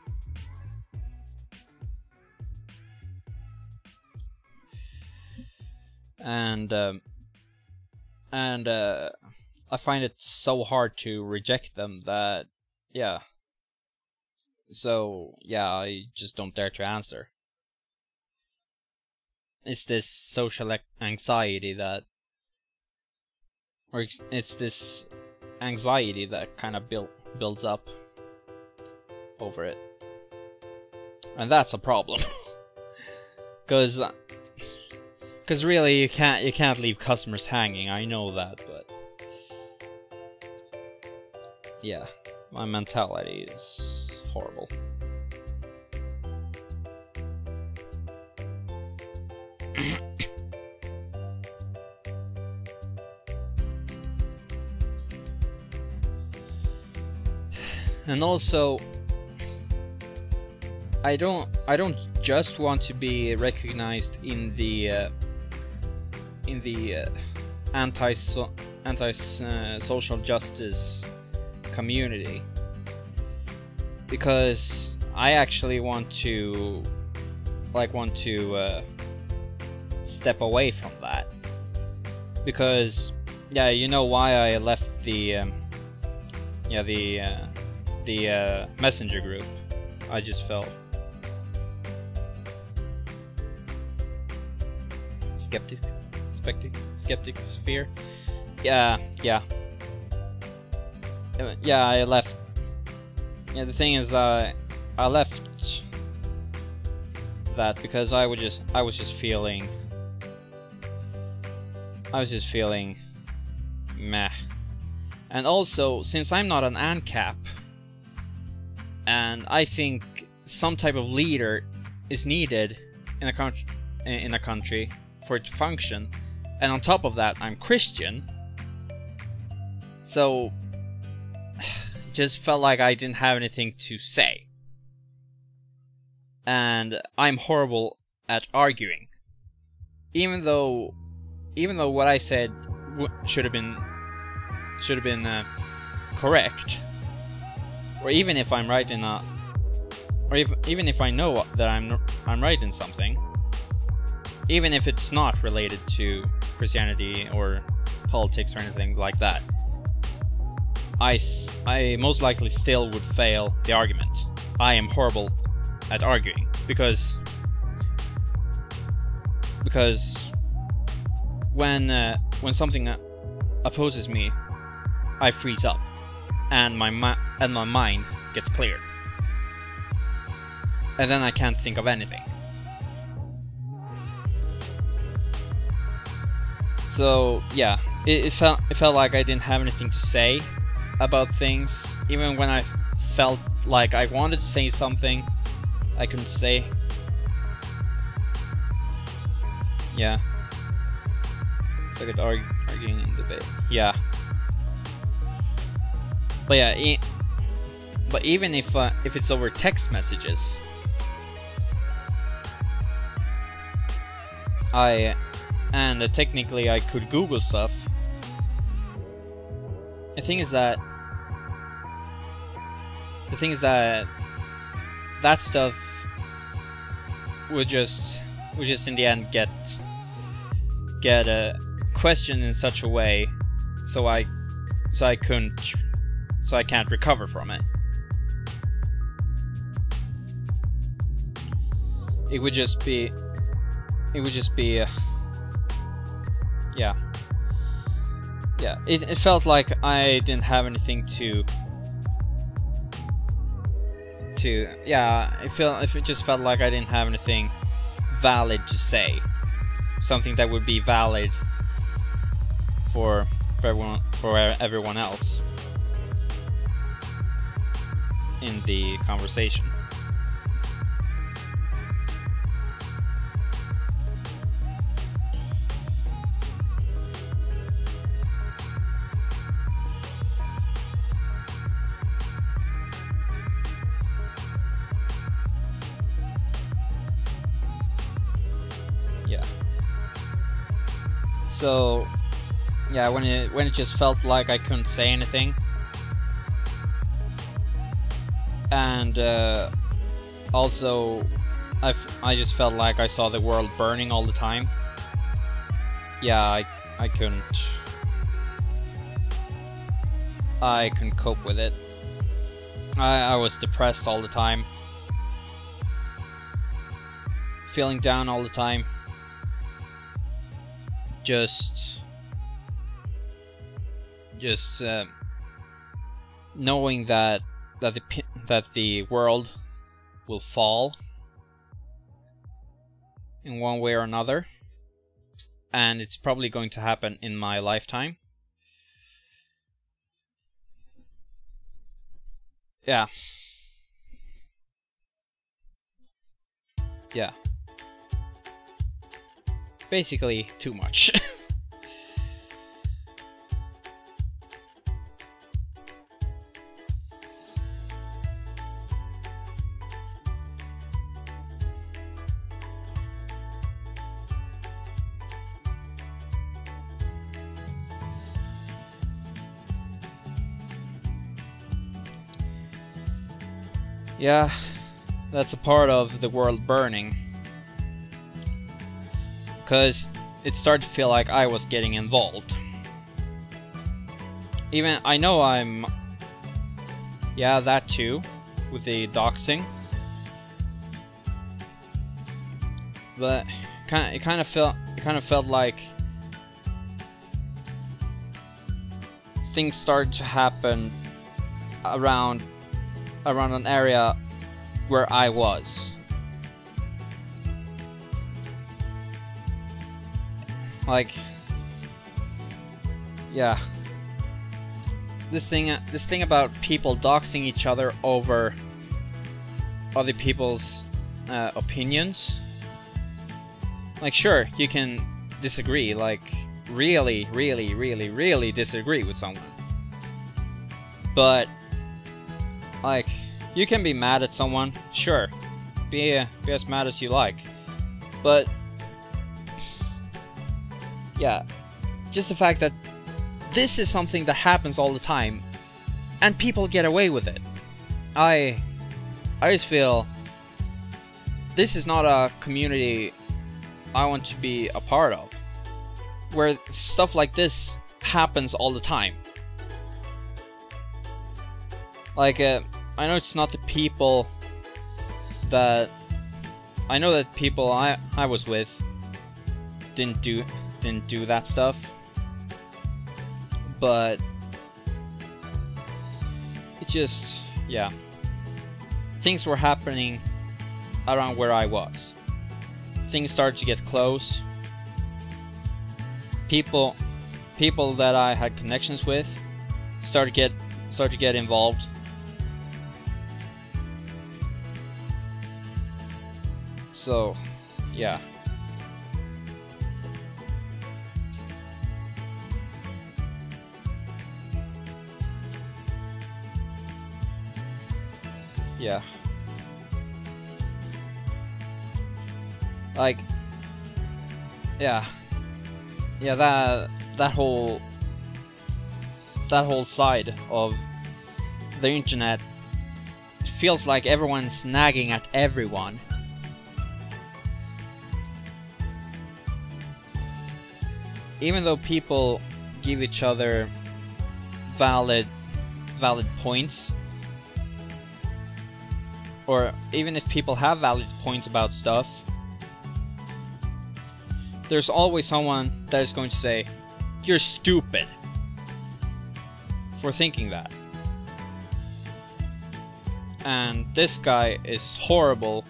And I find it so hard to reject them that, yeah. So, yeah, I just don't dare to answer. It's this social anxiety that... Or it's this anxiety that kind of builds up over it. And that's a problem. Because really you can't leave customers hanging, I know that, but... Yeah, my mentality is horrible. And also, I don't just want to be recognized in the anti-social justice community, because I actually want to step away from that, because yeah, you know why I left the messenger group. I just felt skeptic sphere. Yeah, I left. Yeah, the thing is, I left that because I was just feeling meh. And also, since I'm not an ANCAP, and I think some type of leader is needed in a country for it to function, and on top of that, I'm Christian, so it just felt like I didn't have anything to say. And I'm horrible at arguing, even though what I said should have been correct, or even if I'm right in a, or even if I know that I'm right in something, even if it's not related to Christianity or politics or anything like that, I most likely still would fail the argument. I am horrible at arguing because when something opposes me, I freeze up, and my mind gets cleared. and then I can't think of anything. So yeah, it felt like I didn't have anything to say about things, even when I felt like I wanted to say something, I couldn't say. Yeah. It's like an arguing in debate. Yeah. But yeah, but even if it's over text messages, technically I could Google stuff. The thing is that that stuff would just in the end get questioned in such a way so I can't recover from it. It would just be yeah. It felt like I didn't have anything to it just felt like I didn't have anything valid to say, something that would be valid for everyone else in the conversation. Yeah. So yeah, when it just felt like I couldn't say anything, and also I just felt like I saw the world burning all the time. Yeah, I couldn't cope with it. I was depressed all the time, feeling down all the time. Just knowing that the world will fall in one way or another, and it's probably going to happen in my lifetime. Yeah. Yeah. Basically, too much. Yeah, that's a part of the world burning. Because it started to feel like I was getting involved. Even, I know I'm... Yeah, that too, with the doxing. But it kind of felt like things started to happen around an area where I was. Like, yeah, this thing about people doxing each other over other people's opinions. Like, sure, you can disagree, like really disagree with someone, but like, you can be mad at someone, sure, be as mad as you like, but yeah, just the fact that this is something that happens all the time and people get away with it, I just feel this is not a community I want to be a part of, where stuff like this happens all the time. Like, I know it's not the people that... I know that people I was with didn't do that stuff, but it just, yeah, things were happening around where I was. Things started to get close. People that I had connections with started to get involved. So, yeah. Yeah. Like, yeah. Yeah, that whole side of the internet, it feels like everyone's nagging at everyone. Even though people give each other valid points, or even if people have valid points about stuff, there's always someone that is going to say, "You're stupid for thinking that." And this guy is horrible.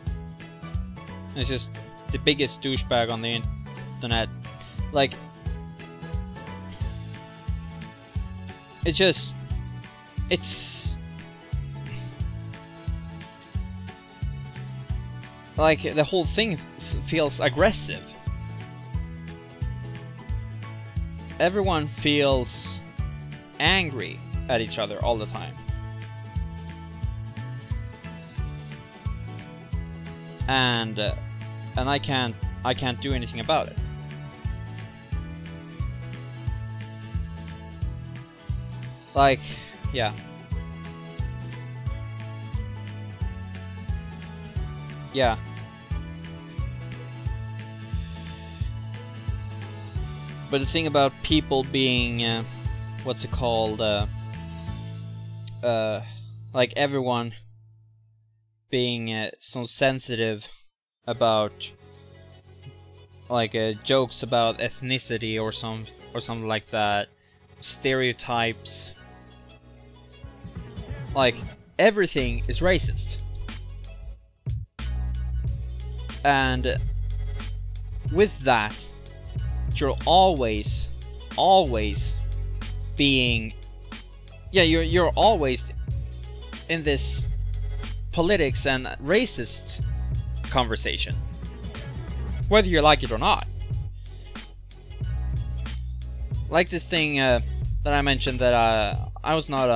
He's just the biggest douchebag on the internet. Like, it's like the whole thing feels aggressive. Everyone feels angry at each other all the time. And I can't do anything about it. Like, yeah. Yeah. But the thing about people being, what's it called, like everyone being so sensitive about, like, jokes about ethnicity or something like that, stereotypes, like everything is racist. And with that, you're always being, yeah, you're always in this politics and racist conversation, whether you like it or not. Like this thing that I mentioned, that I'm not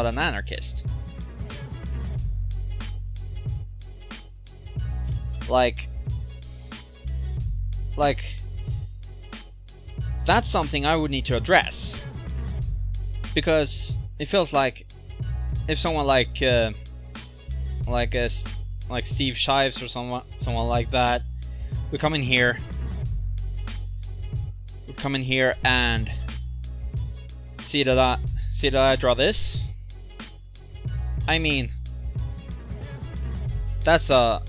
an anarchist. Like that's something I would need to address, because it feels like if someone like Steve Shives or someone like that would come in here and see that I draw this. I mean, that's a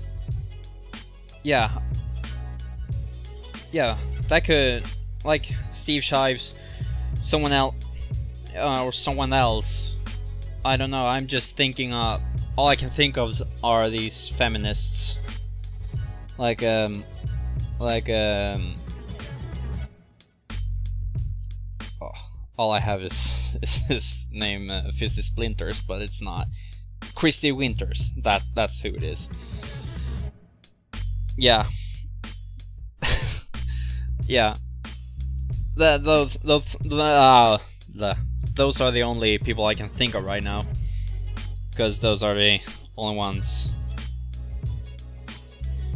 yeah, that could, like, Steve Shives, someone else, I don't know, I'm just thinking, all I can think of are these feminists, all I have is his name, Fisty Splinters, but it's not. Christy Winters, that's who it is. Yeah. Yeah. Those are the only people I can think of right now, because those are the only ones.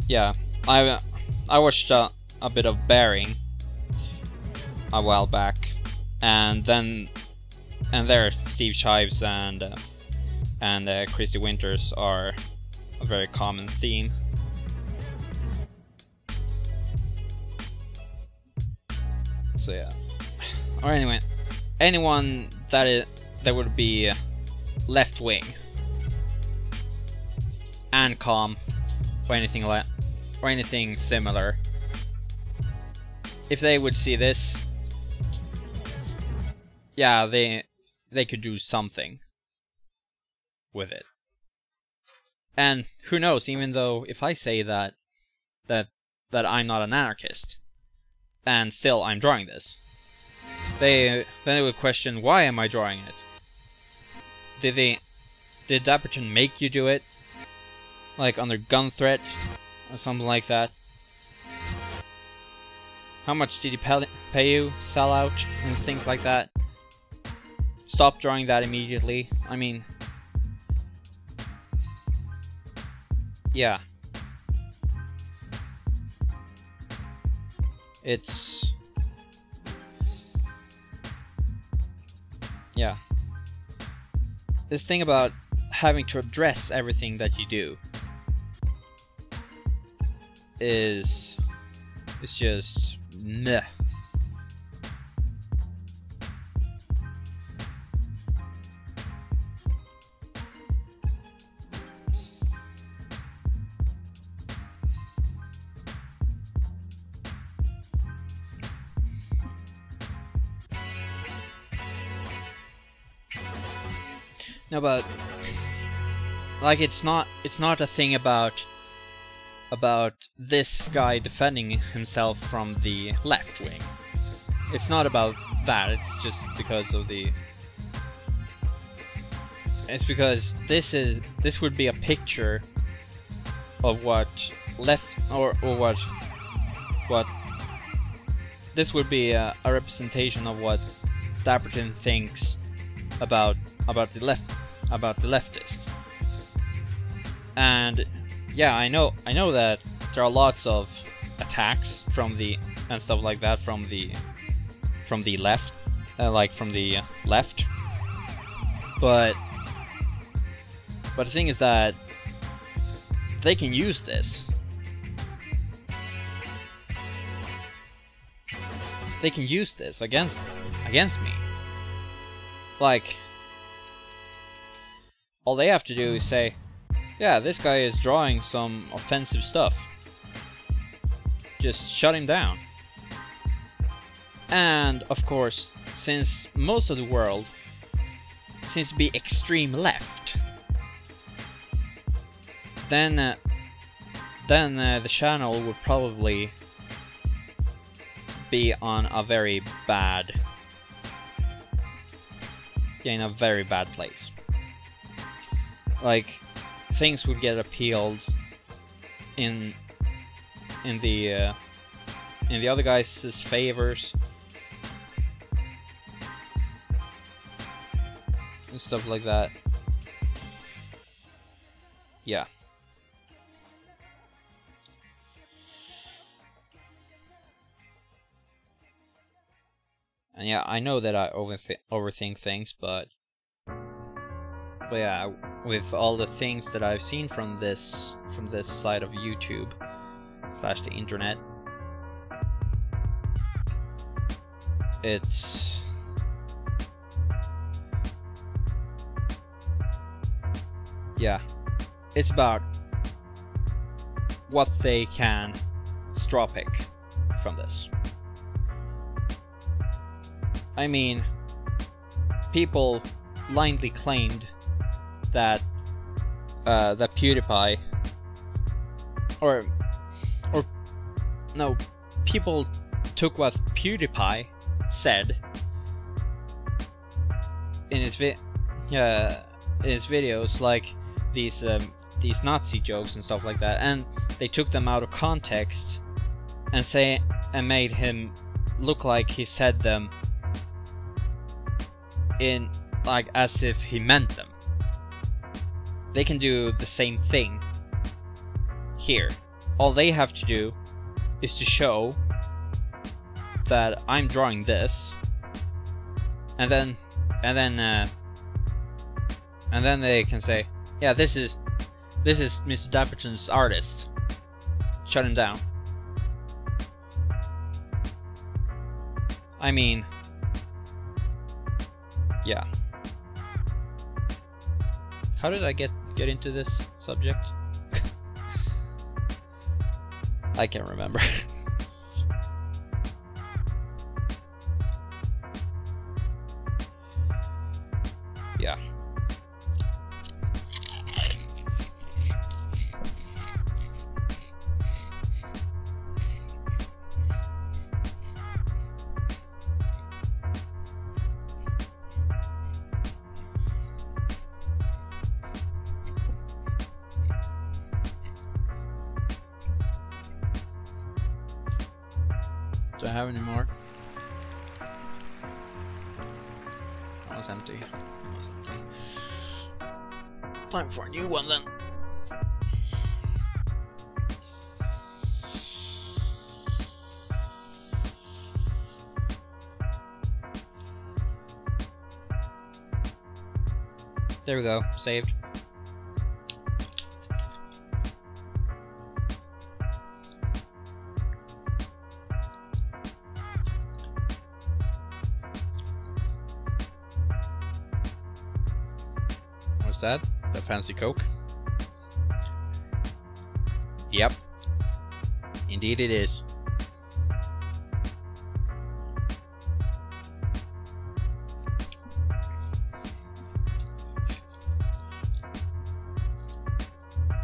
Yeah, I watched a bit of Bearing a while back, and there Steve Shives and Christy Winters are a very common theme. So yeah. Or anyway, anyone that would be left wing and calm, or anything similar, if they would see this, yeah, they could do something with it. And who knows? Even though if I say that I'm not an anarchist, and still I'm drawing this, then they would question, why am I drawing it? Did Dapperton make you do it? Like under gun threat or something like that? How much did he pay you? Sell out and things like that? Stop drawing that immediately. I mean, yeah. It's... yeah. This thing about having to address everything that you do is just meh. No, but like it's not a thing about this guy defending himself from the left wing. It's not about that. It's just because of the... it's because this would be a picture of what left or what this would be a representation of what Dapperton thinks about the leftists. And yeah, I know that there are lots of attacks from the and stuff like that from the left, like from the left. But the thing is that they can use this. They can use this against me. Like, all they have to do is say, yeah, this guy is drawing some offensive stuff. Just shut him down. And, of course, since most of the world seems to be extreme left, then the channel would probably be on a very bad... yeah, in a very bad place. Like, things would get appealed in the other guys' favors and stuff like that. Yeah. And yeah, I know that I overthink things, but yeah, with all the things that I've seen from this side of YouTube / the internet, it's about what they can straw pick from this. I mean, people blindly claimed that that PewDiePie, or no, people took what PewDiePie said in his videos, like these Nazi jokes and stuff like that, and they took them out of context and made him look like he said them in like as if he meant them. They can do the same thing here. All they have to do is to show that I'm drawing this, and then they can say, yeah, this is Mr. Dapperton's artist. Shut him down. I mean, yeah. How did I get into this subject? I can't remember. Yeah. Do I have any more? That was empty. That was empty. Time for a new one then. There we go, saved. What's that? The fancy Coke? Yep. Indeed it is.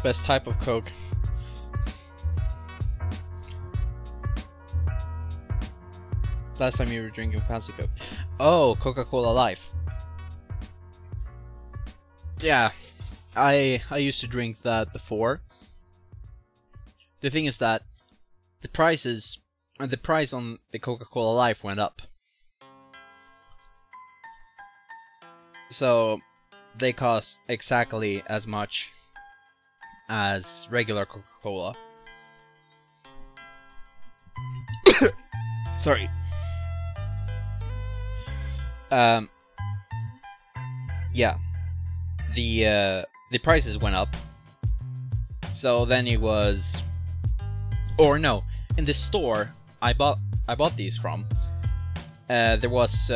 Best type of Coke. Last time you were drinking fancy Coke. Oh, Coca-Cola Life. Yeah, I used to drink that before. The thing is that the price on the Coca-Cola Life went up. So they cost exactly as much as regular Coca-Cola. Sorry. Yeah. The prices went up. So then it was, or no, in the store I bought these from. There was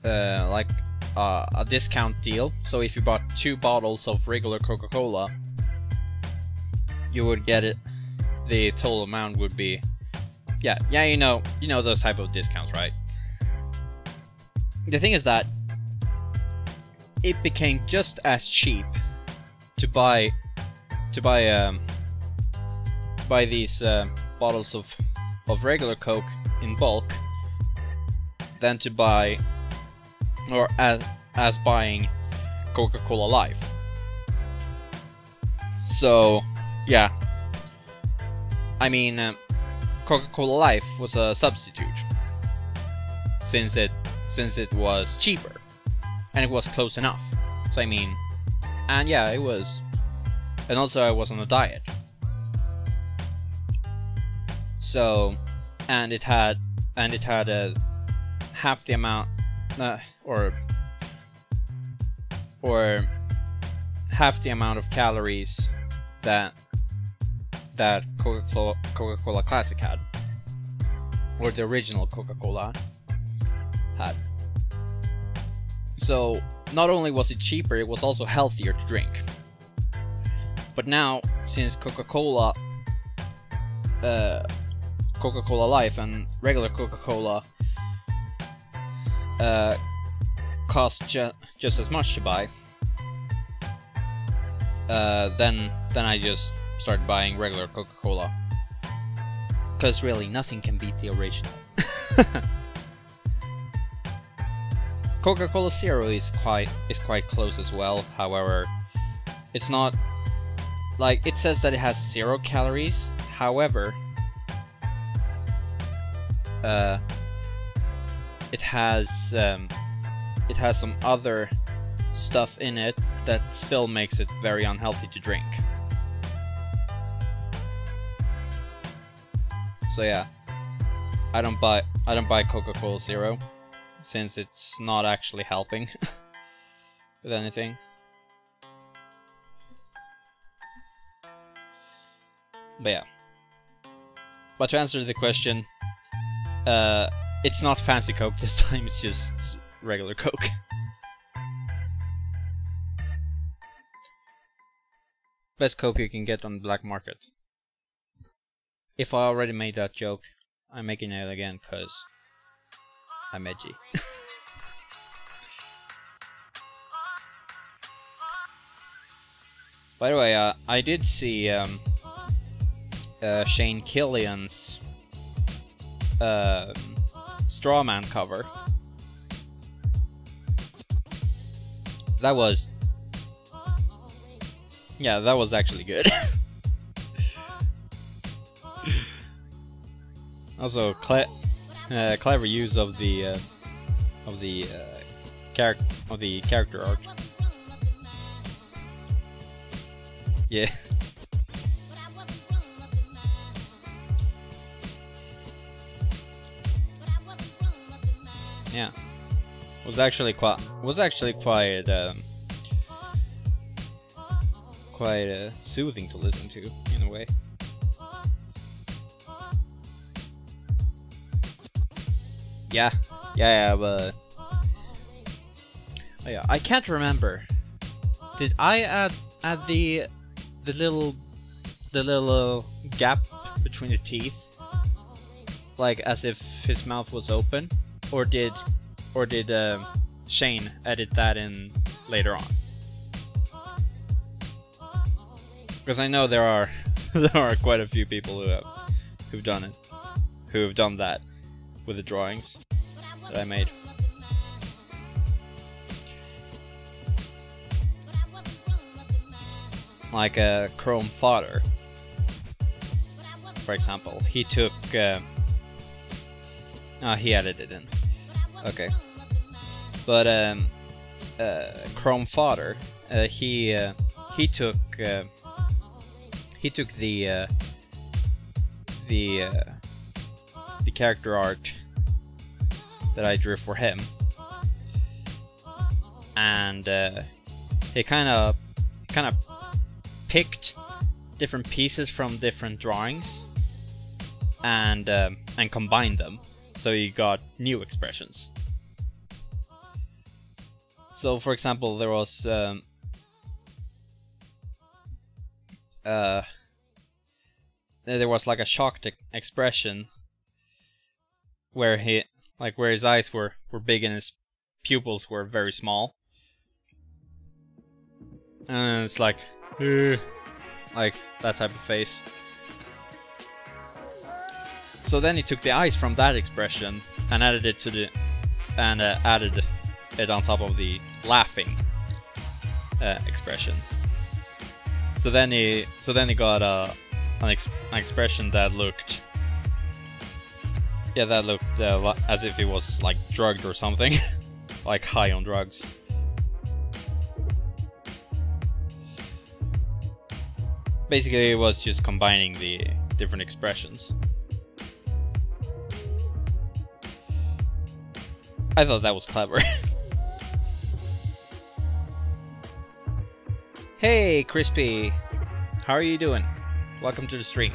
like a discount deal. So if you bought 2 bottles of regular Coca-Cola, you would get it. The total amount would be, yeah, you know those type of discounts, right? The thing is that it became just as cheap to buy these bottles of regular Coke in bulk than to buy, or as buying Coca-Cola Life. So yeah, I mean, Coca-Cola Life was a substitute since it was cheaper and it was close enough. So I mean, and yeah, it was, and also I was on a diet. So, and it had half the amount, or half the amount of calories that Coca-Cola Classic had, or the original Coca-Cola had. So not only was it cheaper, it was also healthier to drink. But now, since Coca-Cola Life and regular Coca-Cola cost just as much to buy, then I just started buying regular Coca-Cola, because really nothing can beat the original. Coca-Cola Zero is quite close as well. However, it's not, like, it says that it has 0 calories. However, it has some other stuff in it that still makes it very unhealthy to drink. So yeah, I don't buy Coca-Cola Zero, since it's not actually helping with anything. But yeah. But to answer the question, it's not fancy Coke this time, it's just regular Coke. Best Coke you can get on the black market. If I already made that joke, I'm making it again, cause I'm edgy. By the way, I did see Shane Killian's Strawman cover. That was actually good. Also, clever use of the character art. Yeah. Yeah. Was actually quite soothing to listen to in a way. Yeah, but oh yeah, I can't remember. Did I add the little gap between the teeth, like as if his mouth was open, or did Shane edit that in later on? Because I know there are quite a few people who've done that with the drawings that I made. Like Chrome Fodder, for example. He took he added it in. Okay. But Chrome Fodder, he took the character art that I drew for him, and he kind of picked different pieces from different drawings and combined them, so you got new expressions. So, for example, there was like a shocked expression where his eyes were big and his pupils were very small, and it's like that type of face. So then he took the eyes from that expression and added it added it on top of the laughing expression. So then he got an expression that looked as if he was like drugged or something, like high on drugs. Basically, it was just combining the different expressions. I thought that was clever. Hey, Crispy! How are you doing? Welcome to the stream.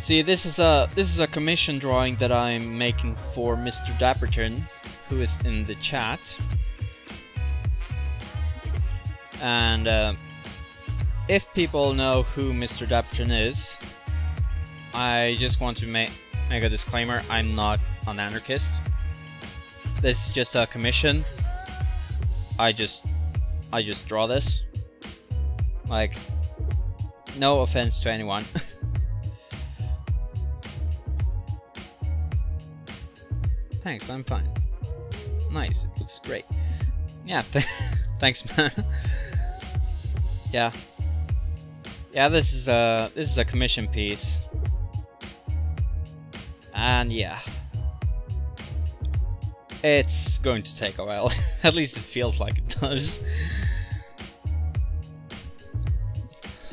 See, this is a commission drawing that I'm making for Mr. Dapperton, who is in the chat. And if people know who Mr. Dapperton is, I just want to make a disclaimer: I'm not an anarchist. This is just a commission. I just draw this. Like, no offense to anyone. Thanks, I'm fine. Nice, it looks great. Yeah, thanks, man. Yeah, this is a commission piece, and yeah, it's going to take a while. At least it feels like it does.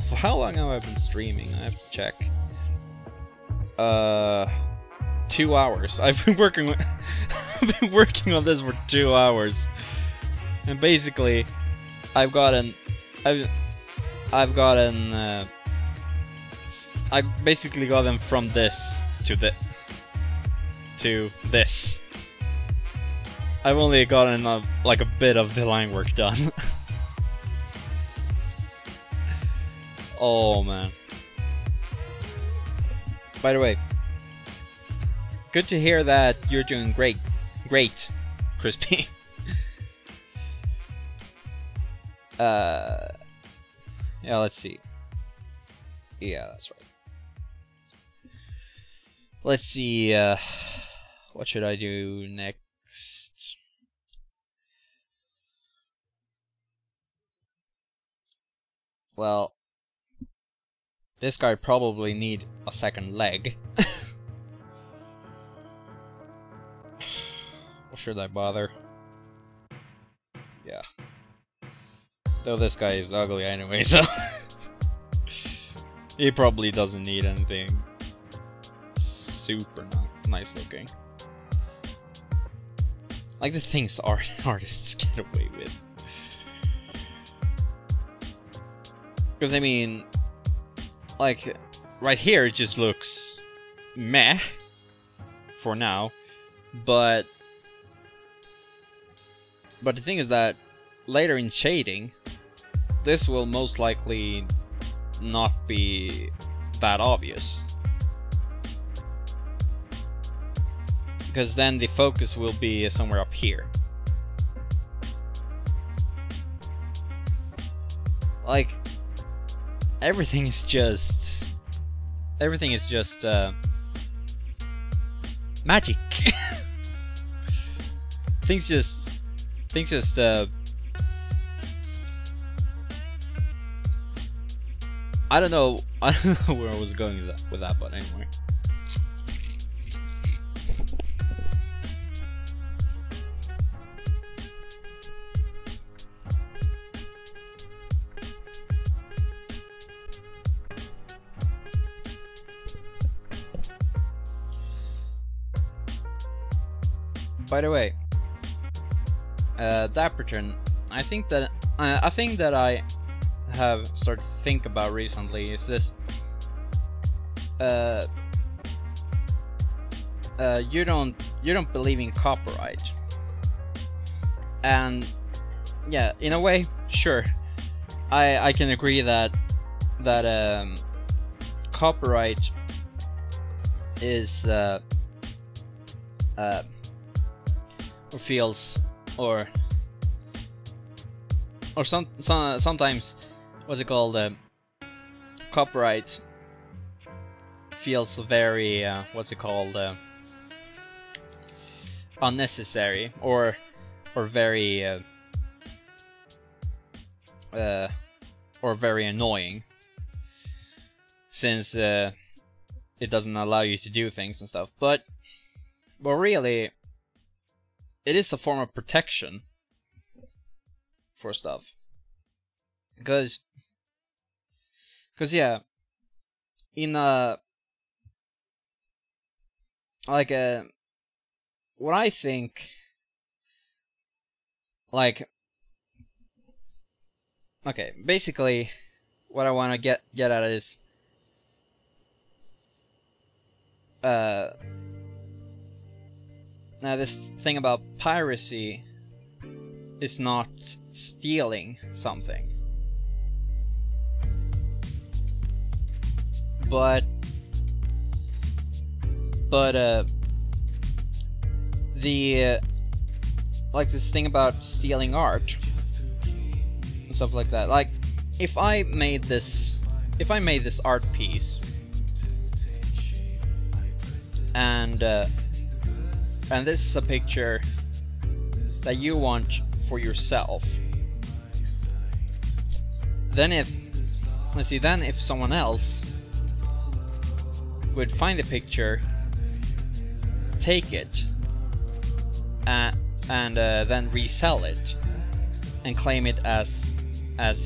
For how long have I been streaming? I have to check. 2 hours. I've been working on this for 2 hours, and basically, I basically got them from this to this. I've only gotten like a bit of the line work done. Oh man. By the way, good to hear that you're doing great, Crispy. Yeah, let's see. Yeah, that's right. Let's see, what should I do next? well, this guy probably need a second leg. Or should I bother? Yeah. Though this guy is ugly anyway, so he probably doesn't need anything super nice looking. Like the things artists get away with. Because I mean, like right here it just looks meh for now, but the thing is that later in shading, this will most likely not be that obvious. Because then the focus will be somewhere up here. Like, everything is just magic. Things just I don't know where I was going with that, but anyway. By the way, Dapperton, I think that I have started to think about recently is this. You don't believe in copyright, and yeah, in a way, sure, I can agree that copyright is or feels or sometimes what's it called, copyright feels very what's it called, unnecessary or very or very annoying, since it doesn't allow you to do things and stuff, but really it is a form of protection for stuff. Because yeah, in like what I think, like, okay, basically what I want to get at is now this thing about piracy is not stealing something, but the like this thing about stealing art and stuff like that. Like, if I made this art piece and this is a picture that you want for yourself, then if someone else would find the picture, take it, and then resell it and claim it as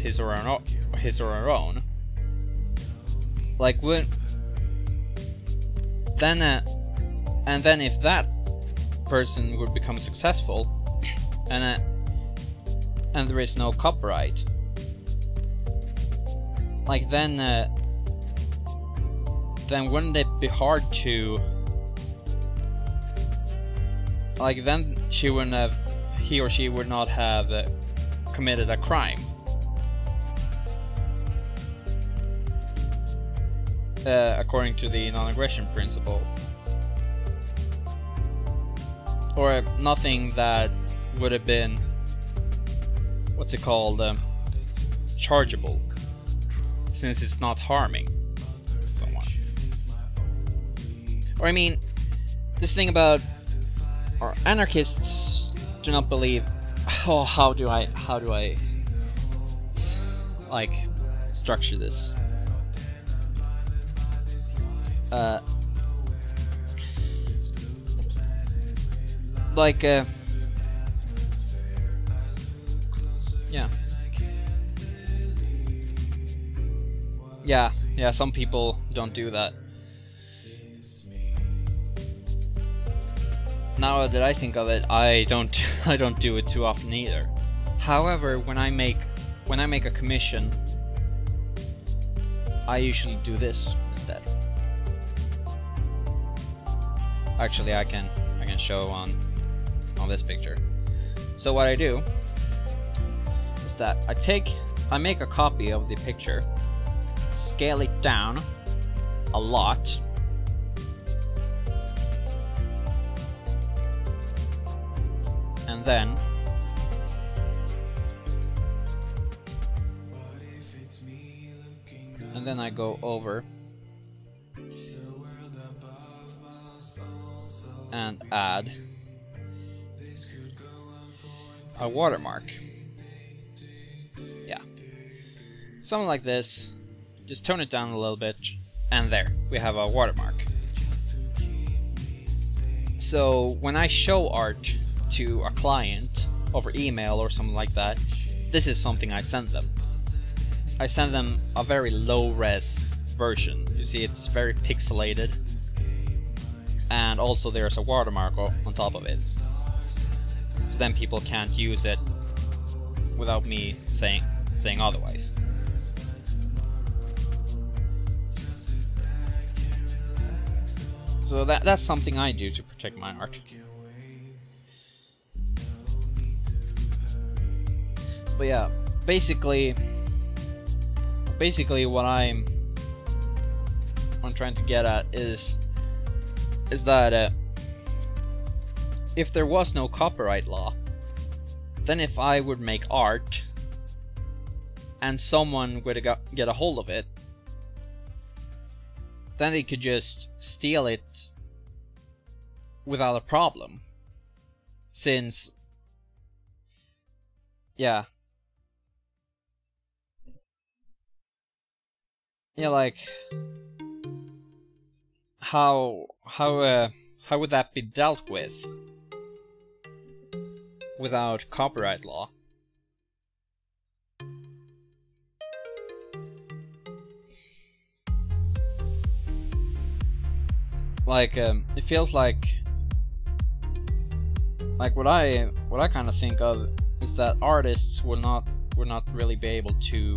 his or her own, like, when then and then if that person would become successful and there is no copyright, like, then wouldn't it be hard to, like, then he or she would not have committed a crime, according to the non-aggression principle, or nothing that would have been, what's it called, chargeable, since it's not harming someone. Or, I mean, this thing about, or anarchists do not believe, how do I like structure this. Like yeah, some people don't do that. Now that I think of it, I don't do it too often either. However, when I make a commission, I usually do this instead. Actually, I can show on this picture. So what I do is that I make a copy of the picture, scale it down a lot, and then I go over and add a watermark. Yeah, something like this. Just tone it down a little bit, and there we have a watermark. So when I show art to a client over email or something like that, this is something I send them. I send them a very low-res version. You see, it's very pixelated, and also there's a watermark on top of it. So then people can't use it without me saying otherwise. So that's something I do to protect my art. But yeah, basically what I'm trying to get at is that if there was no copyright law, then if I would make art and someone would get a hold of it, then they could just steal it without a problem. Since, yeah, like how would that be dealt with without copyright law? Like it feels like what I kind of think of is that artists would not really be able to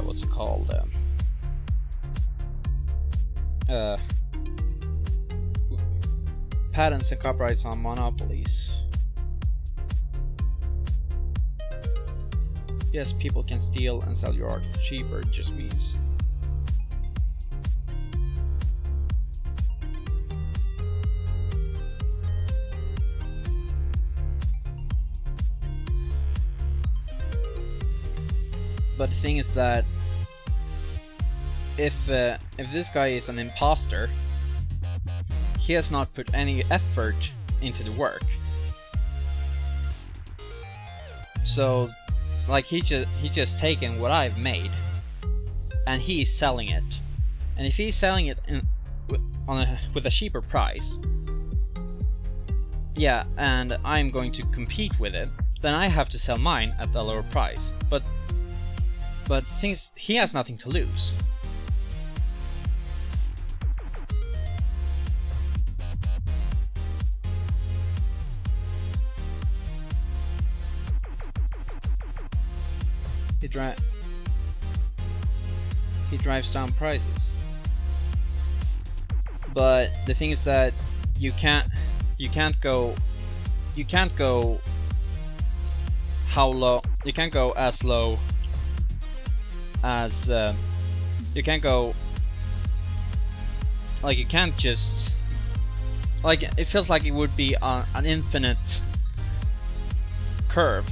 what's it called, patents and copyrights on monopolies. Yes, people can steal and sell your art cheaper, it just means. But the thing is that if this guy is an imposter, he has not put any effort into the work. So, like, he just taken what I've made and he's selling it. And if he's selling it with a cheaper price, yeah, and I'm going to compete with it, then I have to sell mine at a lower price. But the thing is, he has nothing to lose. He drives down prices. But the thing is that you can't go how low, you can't go as low as you can't go, like, you can't just, like, it feels like it would be an infinite curve.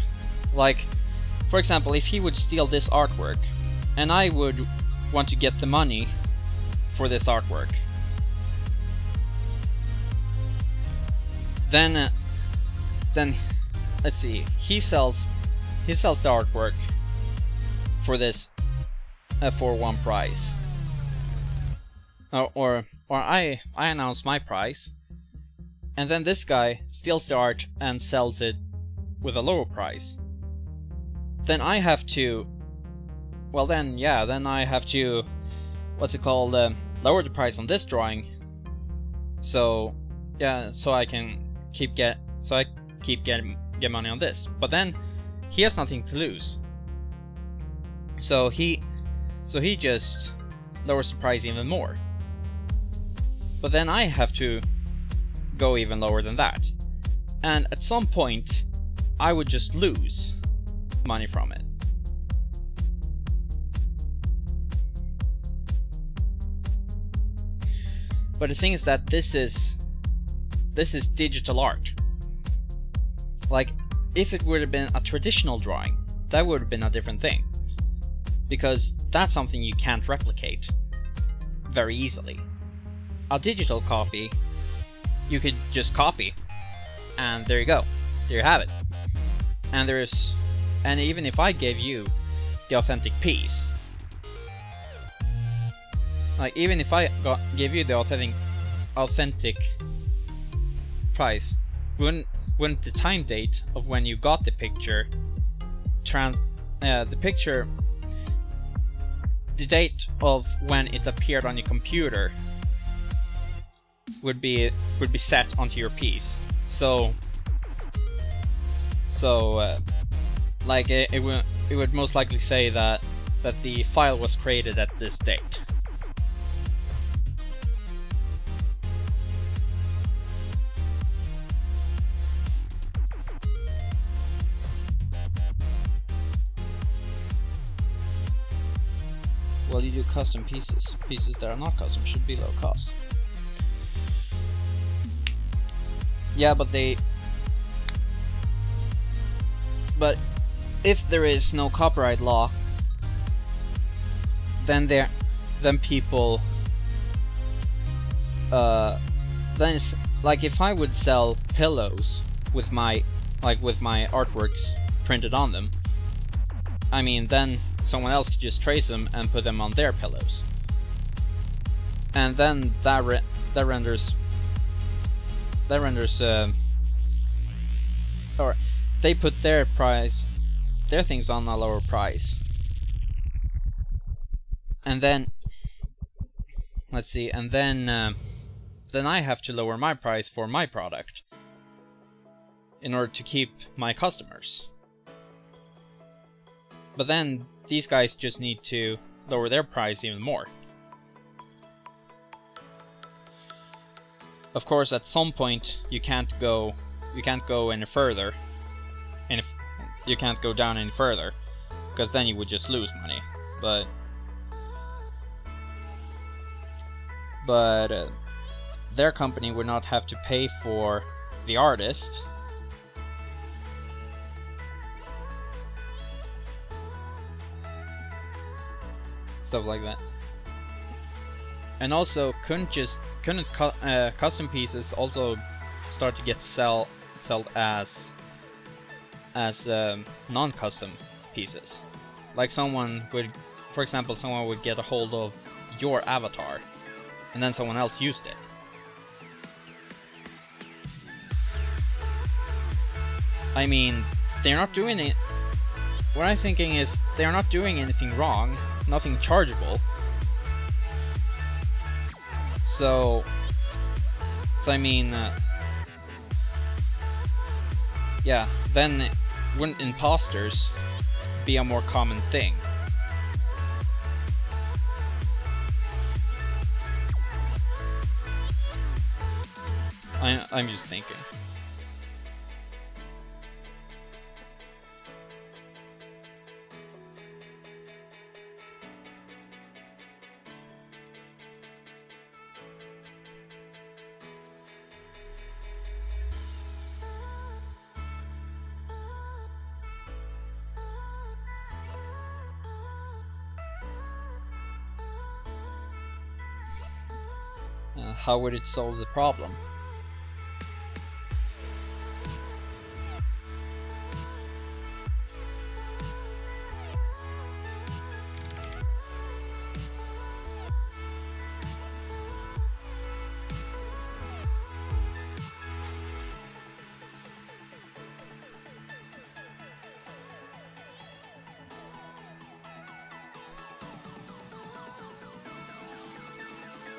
Like, for example, if he would steal this artwork and I would want to get the money for this artwork, then let's see, he sells he sells the artwork for this for one price. Or I announce my price, and then this guy steals the art and sells it with a lower price. Then I have to, well then, yeah, then I have to, what's it called, lower the price on this drawing. So, yeah, so I can keep getting money on this. But then he has nothing to lose. So he just lowers the price even more. But then I have to go even lower than that. And at some point, I would just lose money from it. But the thing is that this is digital art. Like, if it would have been a traditional drawing, that would have been a different thing. Because that's something you can't replicate very easily. A digital copy, you could just copy, and there you go. There you have it. And even if I gave you the authentic piece, like even if I gave you the authentic price, wouldn't the time date of when you got the picture the date of when it appeared on your computer would be set onto your piece. So like it would most likely say that the file was created at this date. Well, you do custom pieces. Pieces that are not custom should be low cost. Yeah, but if there is no copyright law, then people then it's like if I would sell pillows with my artworks printed on them, I mean, then someone else could just trace them and put them on their pillows, and then that renders or they put their things on a lower price, and then let's see, and then I have to lower my price for my product in order to keep my customers. But then these guys just need to lower their price even more. Of course, at some point you can't go any further, and if you can't go down any further, because then you would just lose money. But their company would not have to pay for the artist. Stuff like that. And also, couldn't custom pieces also start to get sold as non-custom pieces? Like someone would, for example, someone would get a hold of your avatar, and then someone else used it. I mean, they're not doing it. What I'm thinking is they're not doing anything wrong, nothing chargeable. So I mean, yeah, then wouldn't imposters be a more common thing? I'm just thinking. How would it solve the problem?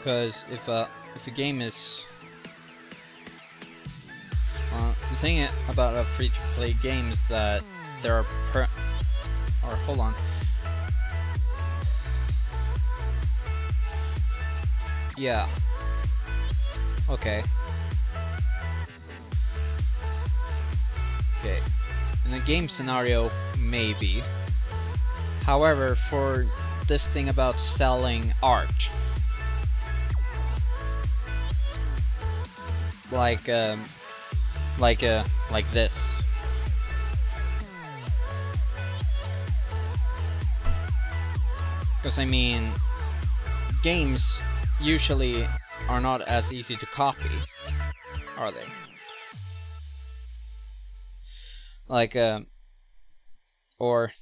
Because if a game is the thing about a free-to-play game is that there are hold on. Yeah. Okay. Okay. In a game scenario, maybe. However, for this thing about selling art, like this. Because I mean, games usually are not as easy to copy, are they? Like, or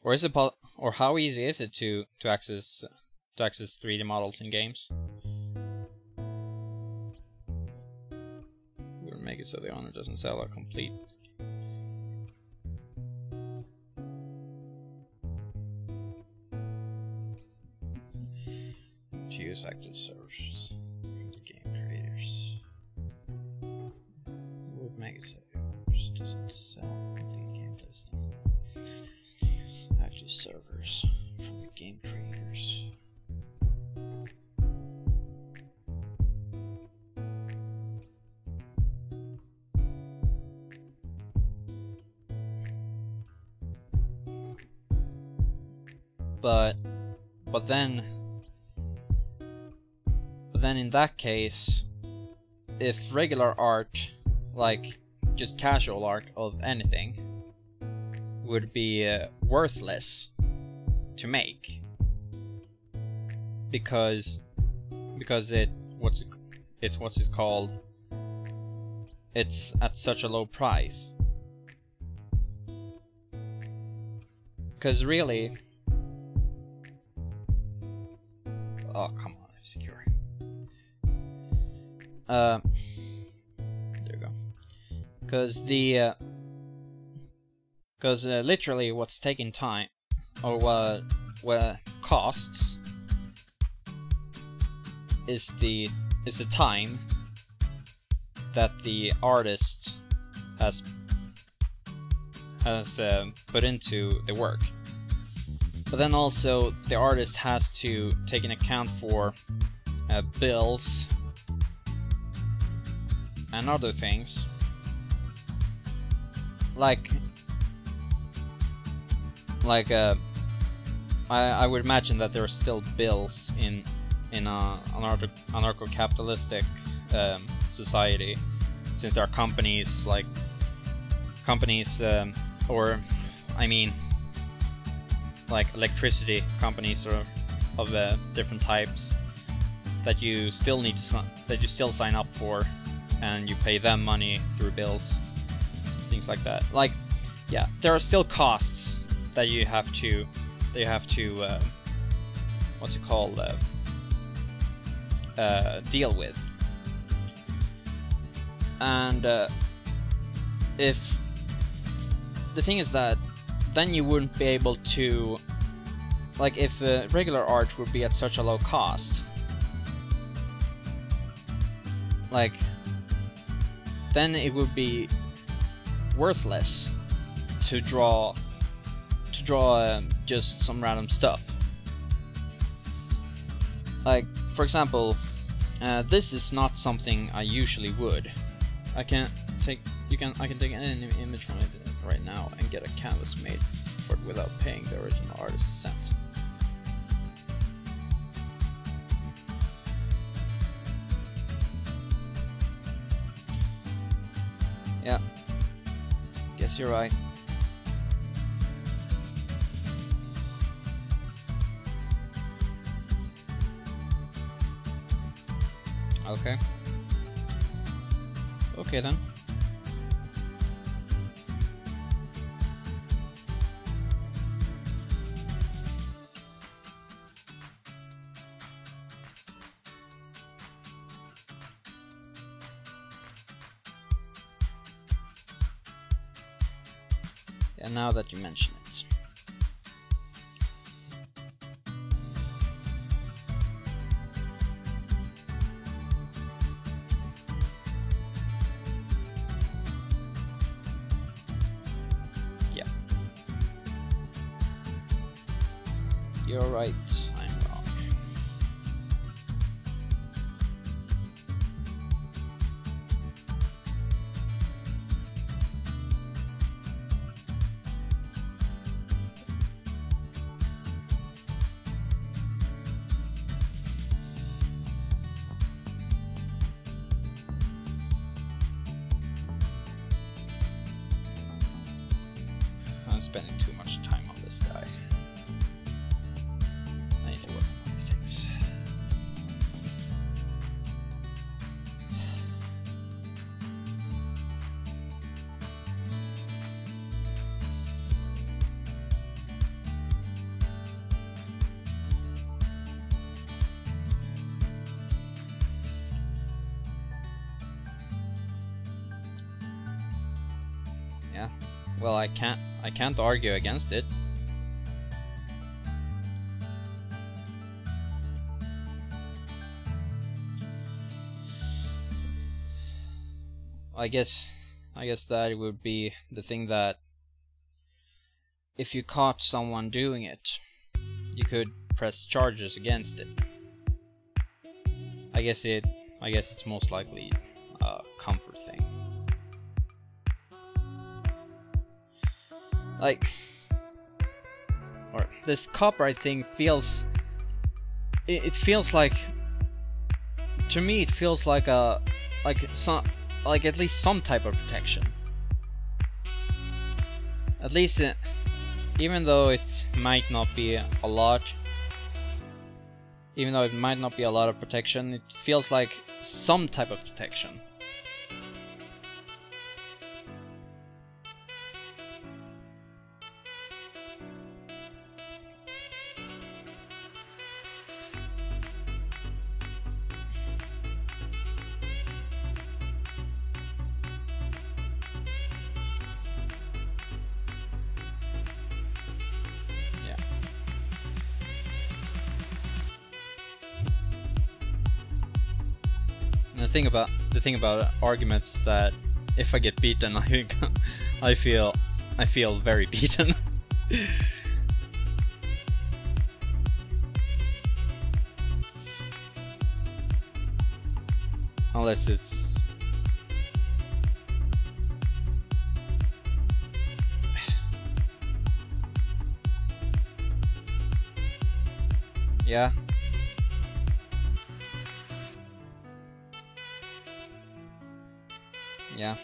is it or how easy is it to access 3D models in games? We'll make it so the owner doesn't sell a complete. To use active servers from the game creators. Would make it so the owner doesn't sell complete game testing. Active servers from the game creators. But then in that case, if regular art, like just casual art of anything, would be worthless to make, because it's at such a low price. Because really, oh come on, F-secure. There you go. Because literally what's taking time, or what costs, is the time that the artist has put into the work. But then also the artist has to take into account for bills and other things, like I would imagine that there are still bills in anarcho-capitalistic society, since there are companies or I mean like electricity companies or of different types that you still need to sign up for, and you pay them money through bills, things like that. Like, yeah, there are still costs that you have to what's it called, deal with. And if the thing is that then you wouldn't be able to, like, if regular art would be at such a low cost, like, then it would be worthless to draw just some random stuff. Like, for example, this is not something I usually would. I can take any image from it right now and get a canvas made for it without paying the original artist a cent. Yeah, guess you're right. Okay. Okay then. And now that you mention it. You're right, I'm wrong. I'm spending too much time on this guy. I need to work on other things. Yeah. Well, I can't argue against it. I guess that would be the thing, that if you caught someone doing it, you could press charges against it. I guess it's most likely a comfort thing. Like, or this copyright thing feels, it feels like, to me it feels like at least some type of protection. At least even though it might not be a lot, of protection, it feels like some type of protection. The thing about arguments is that if I get beaten, I feel very beaten. Unless it's yeah. Yeah.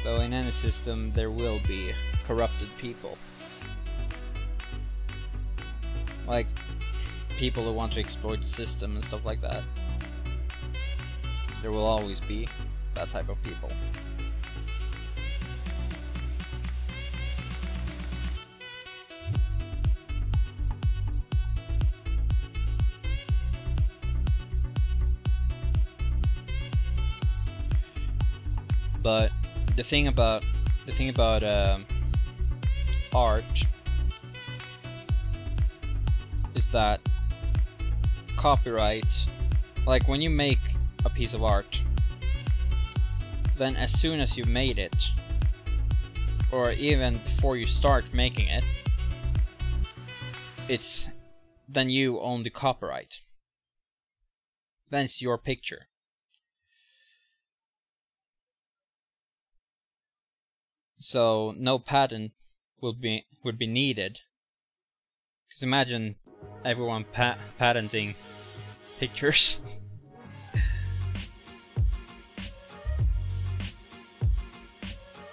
Though in any system there will be corrupted people. Like people who want to exploit the system and stuff like that. There will always be that type of people. But the thing about art is that copyright, like when you make a piece of art, then as soon as you made it, or even before you start making it, then you own the copyright. Then it's your picture. So no patent would be needed. Because imagine everyone patenting pictures.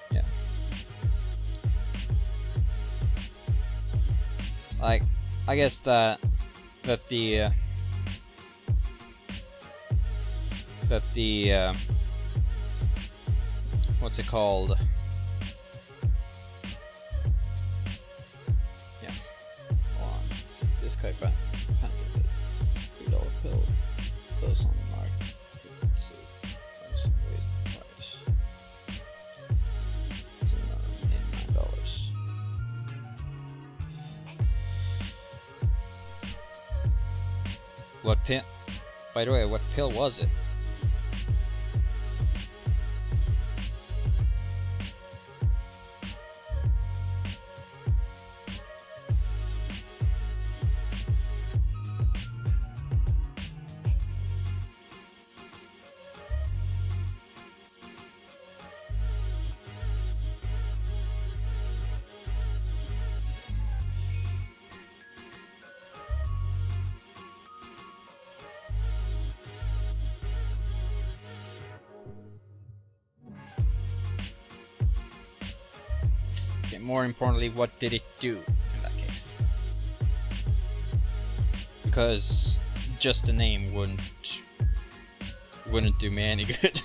Yeah. Like, I guess that the what's it called? This type of $3 pill goes on the market. Let's see. Waste What pill? By the way, what pill was it? More importantly, what did it do in that case? Because just the name wouldn't do me any good.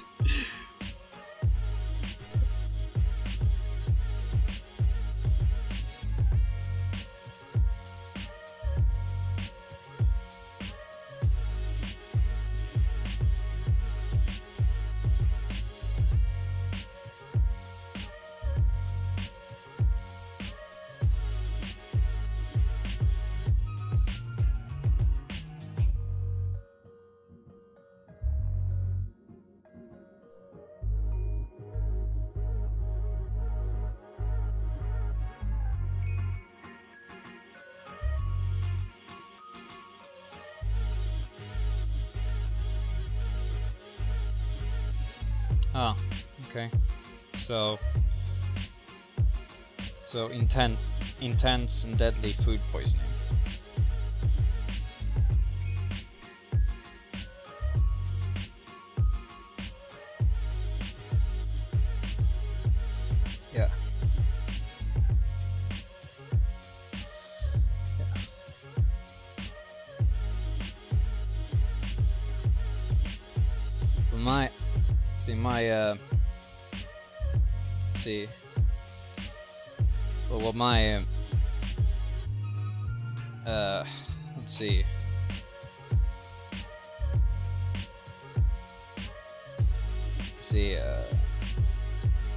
Oh, okay. So intense and deadly food poisoning. Yeah. Let's see.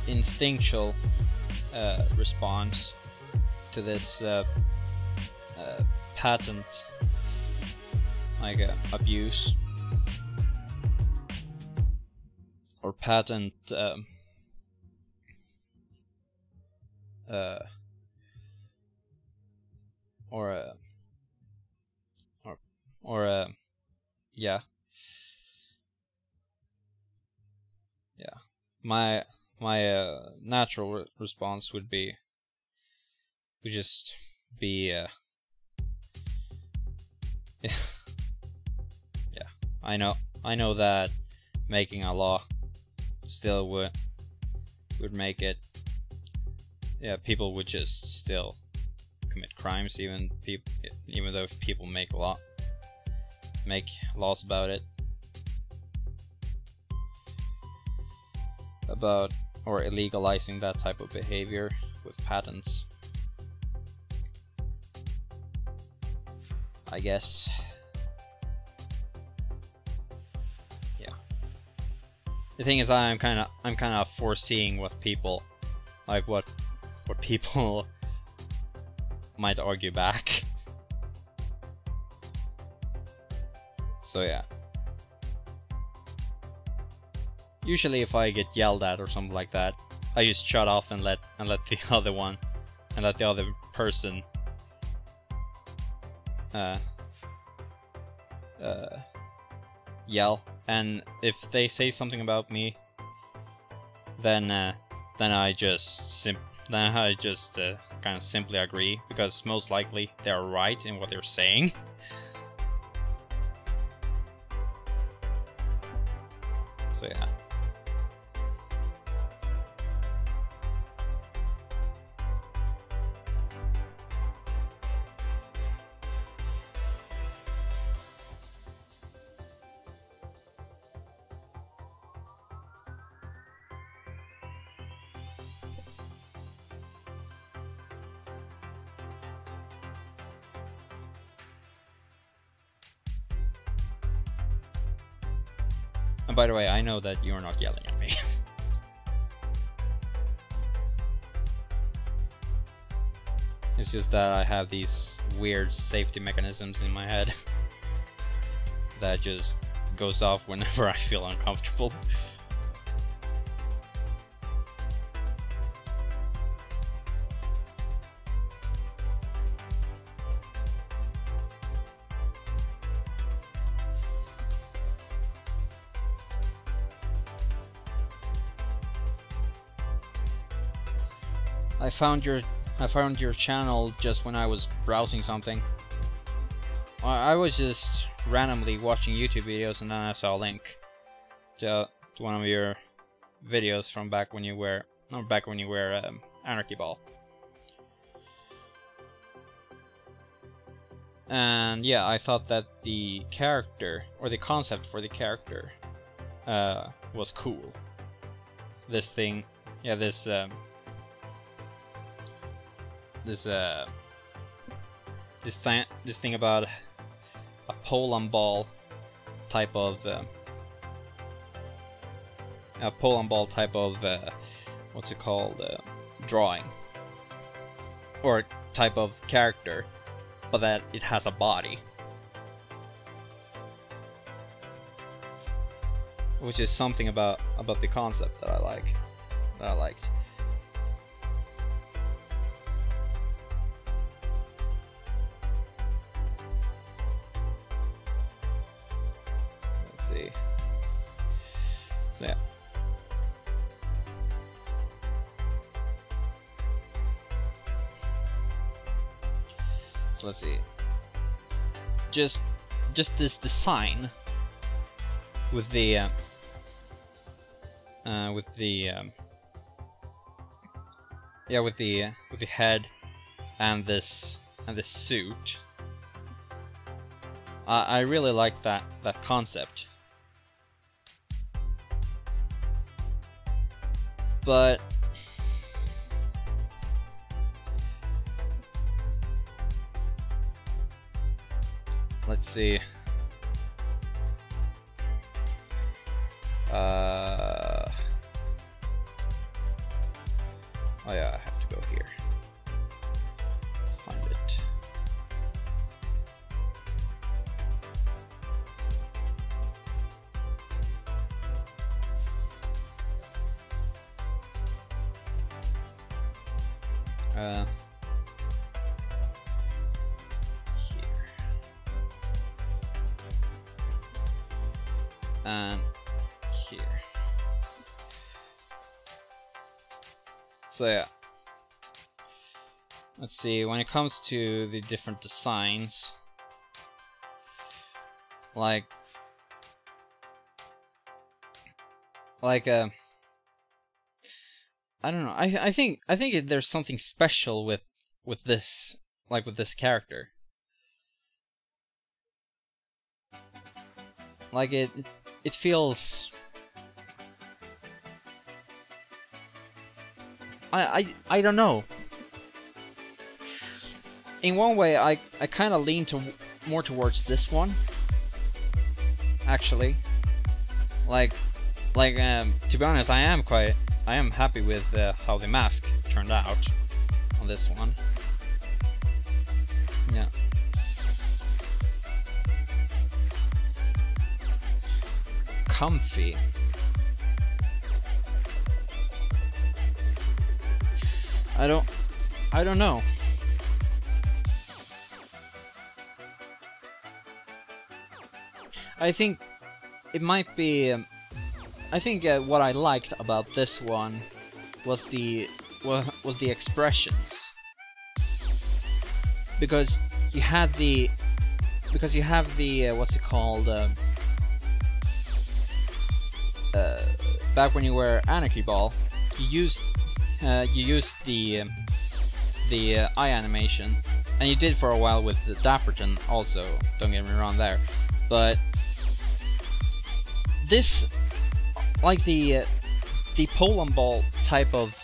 Instinctual response to this patent abuse or patent yeah. My natural response would just be yeah. I know that making a law still would make it, people would just still commit crimes, even though if people make laws about it, or illegalizing that type of behavior with patents, I guess. Yeah. The thing is, I'm kind of foreseeing what people what people might argue back. So yeah. Usually if I get yelled at or something like that, I just shut off and let the other person yell. And if they say something about me, then I just kind of simply agree, because most likely they're right in what they're saying. So yeah. And by the way, I know that you're not yelling at me. It's just that I have these weird safety mechanisms in my head. that just goes off whenever I feel uncomfortable. I found your channel just when I was browsing something. I was just randomly watching YouTube videos, and then I saw a link to one of your videos from back when you were Anarchy Ball. And yeah, I thought that the character, or the concept for the character, was cool. This thing, yeah, this thing about a pole-on ball type of what's it called, drawing, or type of character, but that it has a body, which is something about the concept that I liked. See. So yeah. So let's see. Just this design with the head and this suit. I really like that concept. But let's see. Oh yeah, I have to go here to find it. Here. And here. So yeah. Let's see, when it comes to the different designs, like I don't know. I think there's something special with this, like with this character. Like it feels. I don't know. In one way, I kind of lean more towards this one. Actually, like to be honest, I am happy with how the mask turned out on this one. Yeah. Comfy. I don't know. I think it might be. I think what I liked about this one was the expressions, because you have the what's it called, back when you were Anarchy Ball, you used the eye animation, and you did for a while with the Dapperton also, don't get me wrong there, but this, like the pole-on ball type of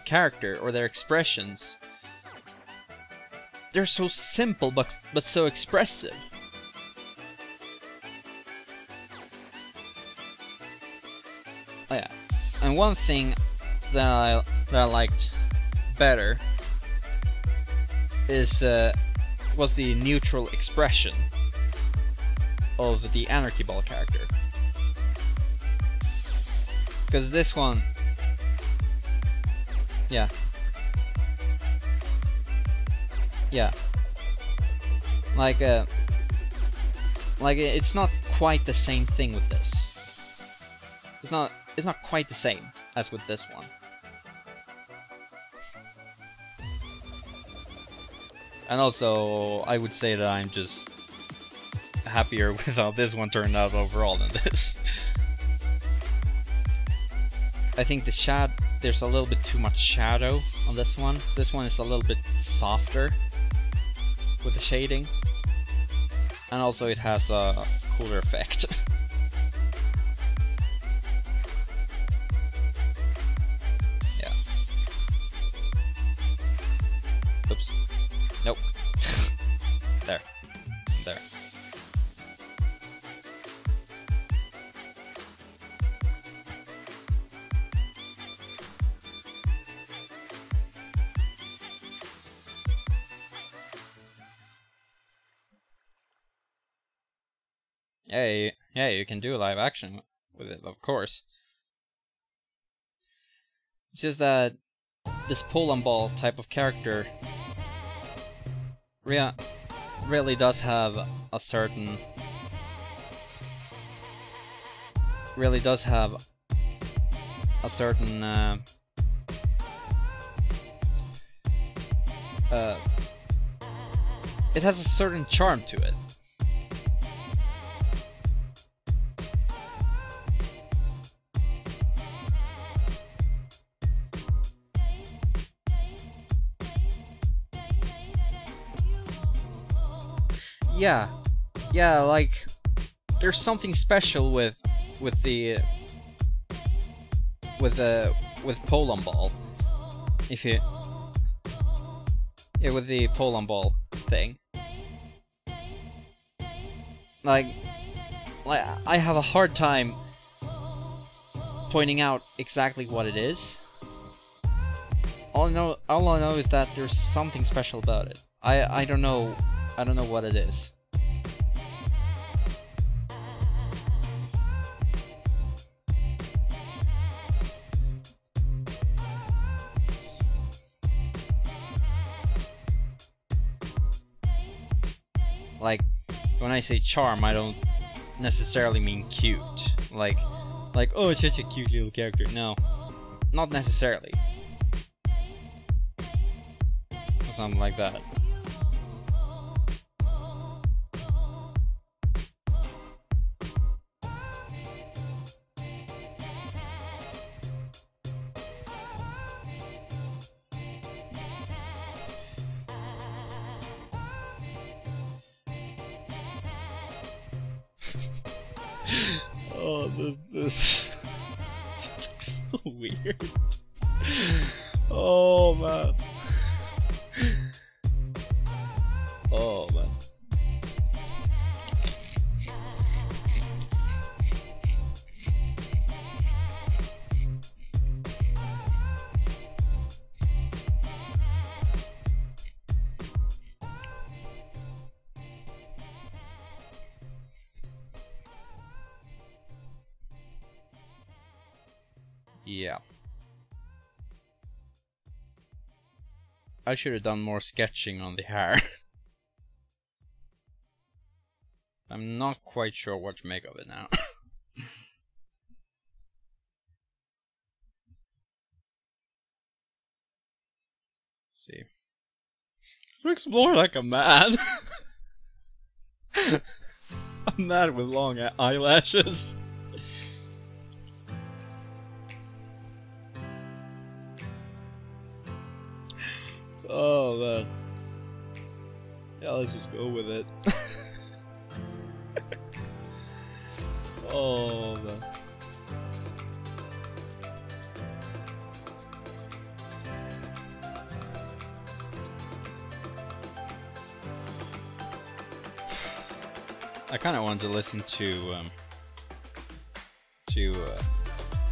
character, or their expressions, they're so simple but so expressive. Oh yeah, and one thing that I liked better is was the neutral expression. of the Anarchy Ball character. Because this one, yeah, like it's not quite the same thing with this. It's not quite the same as with this one. And also, I would say that I'm just happier with how this one turned out overall than this. I think there's a little bit too much shadow on this one. This one is a little bit softer with the shading. And also it has a cooler effect. Yeah. Oops. Nope. There. There. Yeah, you can do live action with it, of course. It's just that this pull and ball type of character really does have a certain it has a certain charm to it. Yeah, like there's something special with pole and ball. If you with the pole and ball thing. Like I have a hard time pointing out exactly what it is. All I know is that there's something special about it. I don't know what it is. Like, when I say charm, I don't necessarily mean cute. Like, oh, it's such a cute little character. No, not necessarily. Or something like that. Oh, this looks so weird. Oh man. Oh man. Yeah. I should have done more sketching on the hair. I'm not quite sure what to make of it now. See. Looks more like a man. A man with long eyelashes. Oh man. Yeah, let's just go with it. Oh man. I kind of wanted to listen to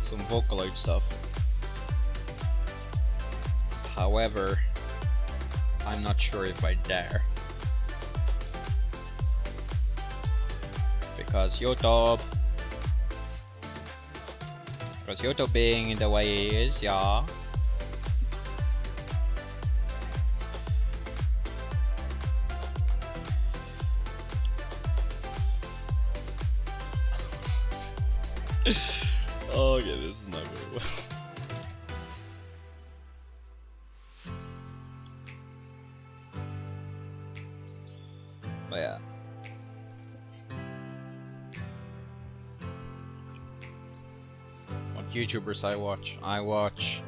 some Vocaloid stuff. However, I'm not sure if I dare. Cause YouTube. Cause YouTube being the way it is, yeah. Oh, okay, this is not very well. But yeah. What YouTubers I watch? I watch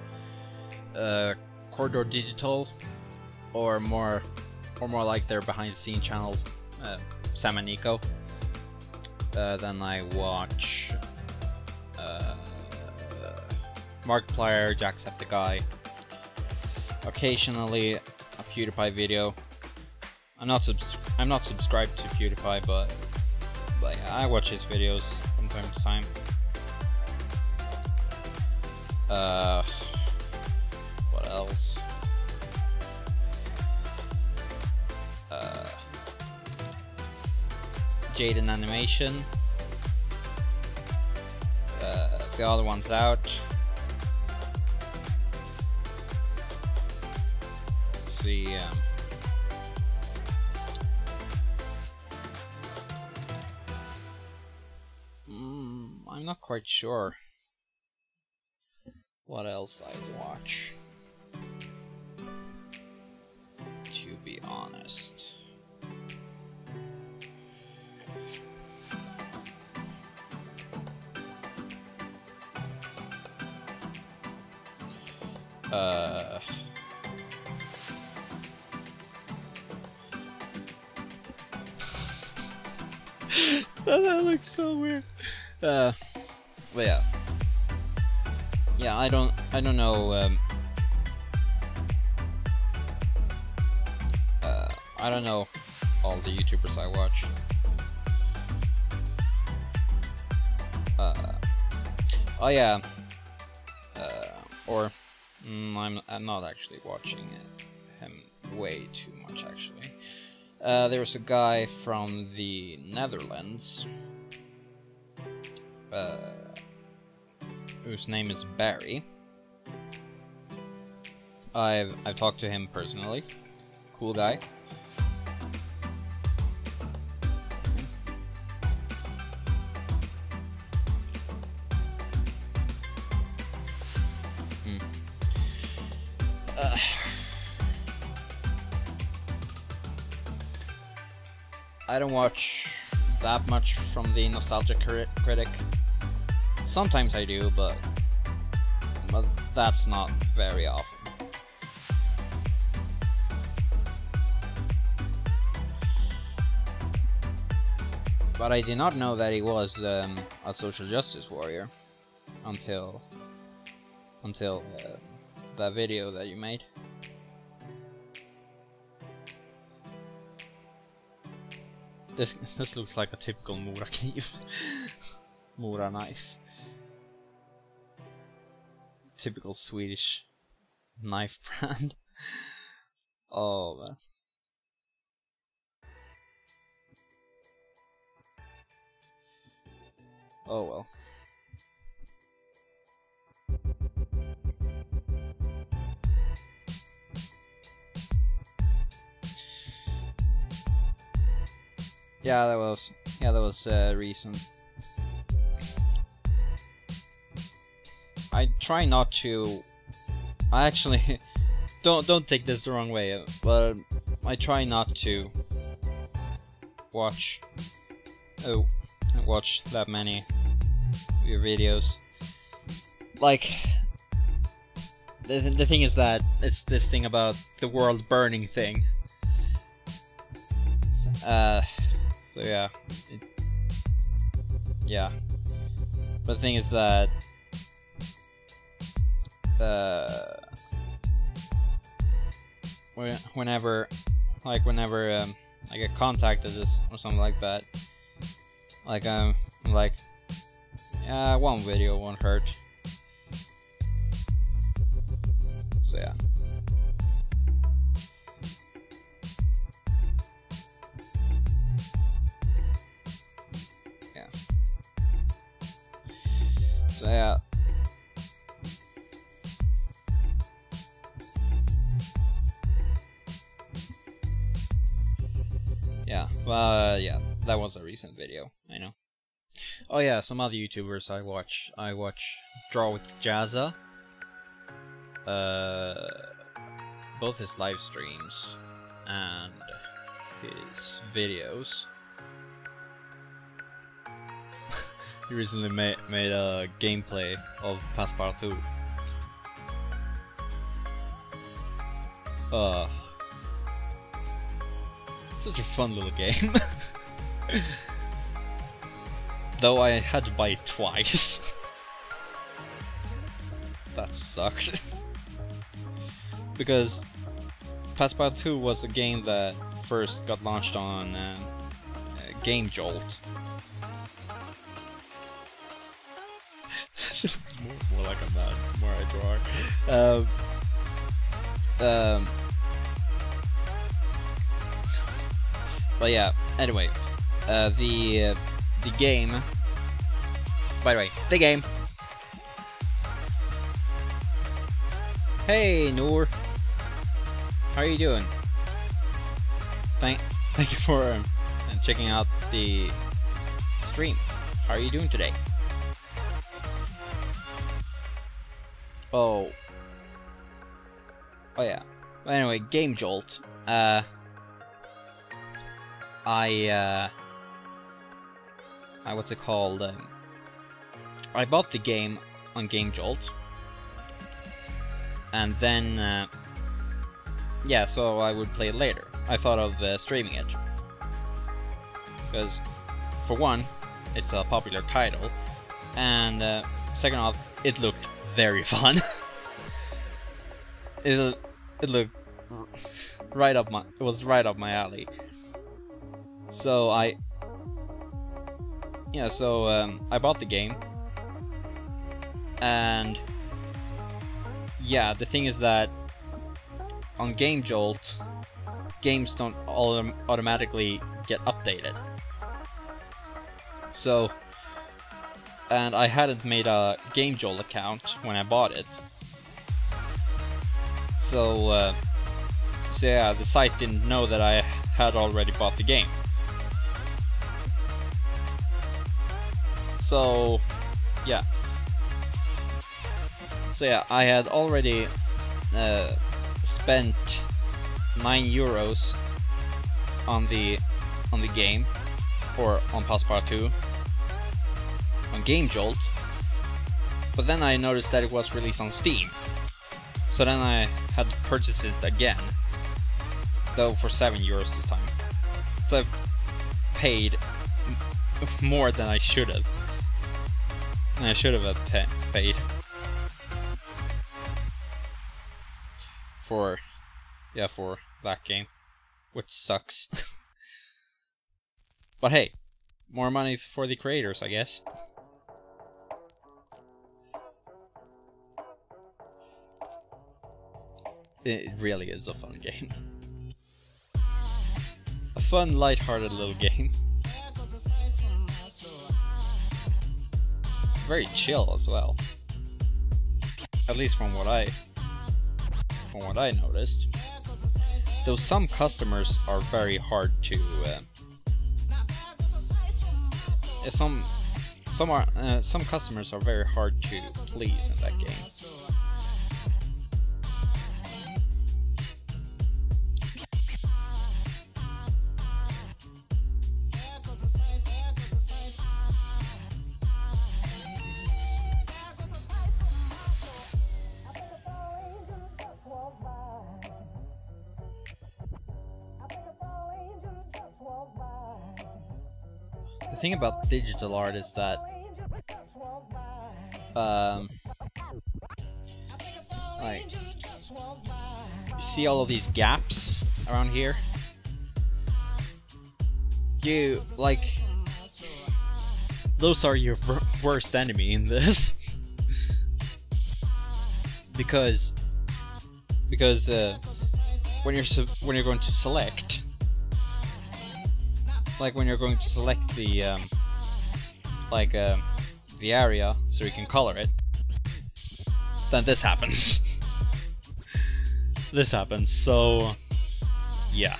Corridor Digital, or more like their behind the scenes channel, Sam and Nico. Then I watch Markiplier, Jacksepticeye, occasionally a PewDiePie video. I'm not subscribed to PewDiePie, but yeah, I watch his videos from time to time. What else? Jaden Animation. The other one's out. Let's see. I'm not quite sure what else I watch, to be honest. That looks so weird. But yeah, I don't know. I don't know all the YouTubers I watch. Oh yeah. I'm not actually watching him way too much actually. There's a guy from the Netherlands whose name is Barry. I've talked to him personally. Cool guy. I don't watch that much from the Nostalgia Critic. Sometimes I do, but that's not very often. But I did not know that he was a social justice warrior until that video that you made. This looks like a typical Mora knife. Mora knife. Typical Swedish knife brand. Oh man. Oh well. Yeah, that was recent. I try not to. I actually don't take this the wrong way, but I try not to watch that many of your videos. Like the thing is that it's this thing about the world burning thing. So yeah, yeah. But the thing is that whenever I get contacted or something like that, like I'm like, yeah, one video won't hurt. So yeah. Yeah. So yeah. Yeah, that was a recent video, I know. Oh yeah, some other YouTubers I watch Draw with Jazza. Both his live streams and his videos. He recently made a gameplay of Passepartout. Such a fun little game. Though I had to buy it twice. That sucked. Because Passepartout was a game that first got launched on Game Jolt. more like I'm not, the more I draw. But yeah, anyway, the game. By the way, the game. Hey, Noor. How are you doing? Thank you for checking out the stream. How are you doing today? Oh yeah. Anyway, Game Jolt. What's it called? I bought the game on Game Jolt, and then yeah, so I would play it later. I thought of streaming it because, for one, it's a popular title, and second off, it looked very fun. it looked right up my. It was right up my alley. So I bought the game, and yeah, the thing is that on Game Jolt, games don't automatically get updated. So, and I hadn't made a Game Jolt account when I bought it. So yeah, the site didn't know that I had already bought the game. So yeah, I had already spent €9 on the game, or on Passepartout, on Game Jolt. But then I noticed that it was released on Steam, so then I had to purchase it again, though for €7 this time. So I've paid more than I should have. And I should have paid for that game, which sucks. But hey, more money for the creators, I guess. It really is a fun game. A fun, light-hearted little game. Very chill as well. At least from what I noticed. Though some customers are very hard to some customers are very hard to please in that game. The thing about digital art is that like, you see all of these gaps around here? Those are your worst enemy in this. because when you're going to select, like when you're going to select the the area so you can color it, then this happens. This happens, so yeah.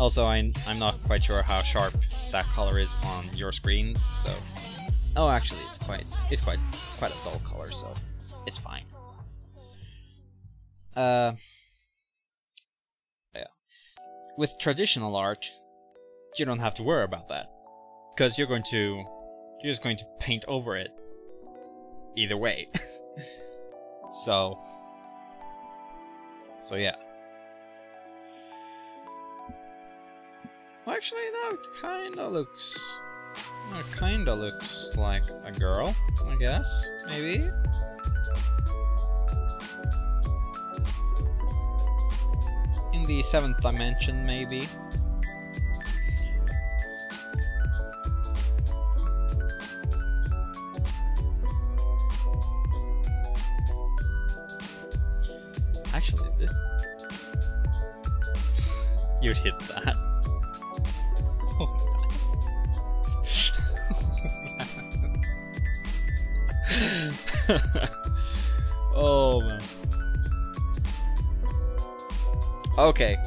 Also, I'm not quite sure how sharp that color is on your screen, so... Oh, actually, it's quite a dull color, so it's fine. Yeah. With traditional art, you don't have to worry about that, because you're just going to paint over it either way. So yeah. Well, actually, no, it kinda looks like a girl, I guess, maybe? In the 7th dimension, maybe? Actually, you'd hit that. Oh man. Okay.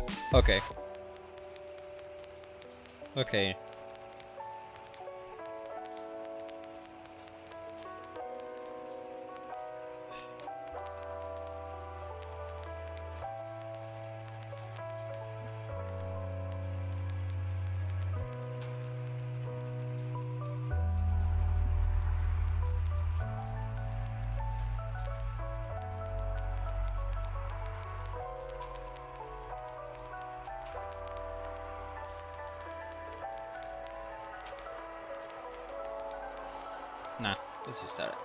Nah, let's just start it.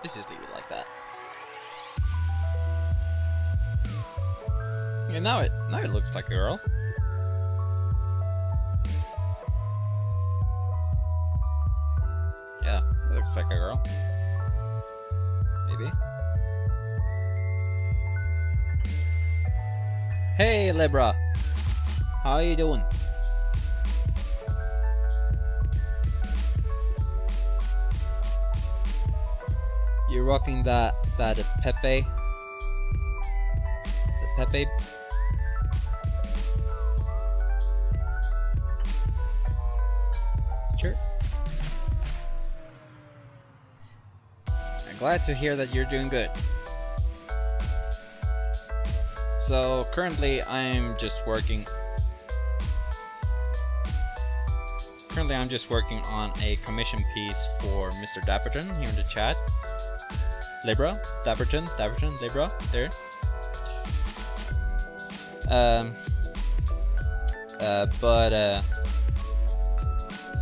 Let's just leave it like that. Yeah, now it looks like a girl. Yeah, it looks like a girl. Maybe. Hey, Libra. How are you doing? You're rocking that Pepe. The Pepe. Sure. I'm glad to hear that you're doing good. So currently I'm just working on a commission piece for Mr. Dapperton here in the chat. Libra, Dapperton, Libra, there.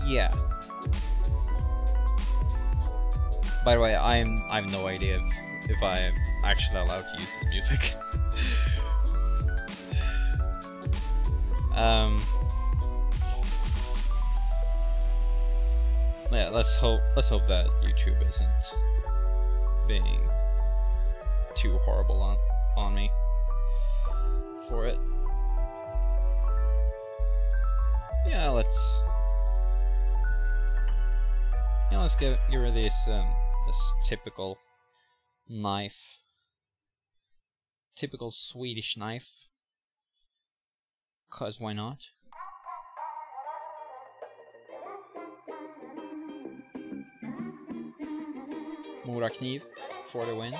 Yeah. By the way, I have no idea if I am actually allowed to use this music. Yeah, let's hope that YouTube isn't being too horrible on me for it. Yeah, let's give her this typical knife, typical Swedish knife. 'Cause why not? Morakniv for the win.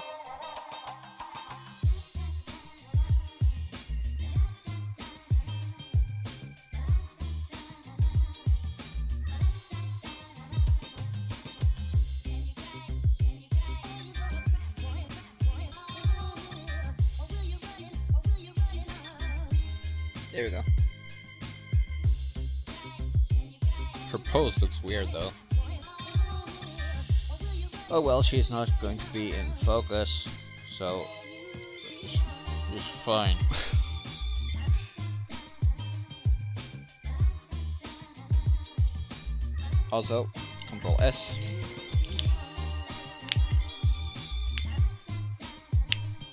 There we go. Her pose looks weird though. Oh well, she's not going to be in focus, so it's fine. Also, Control S.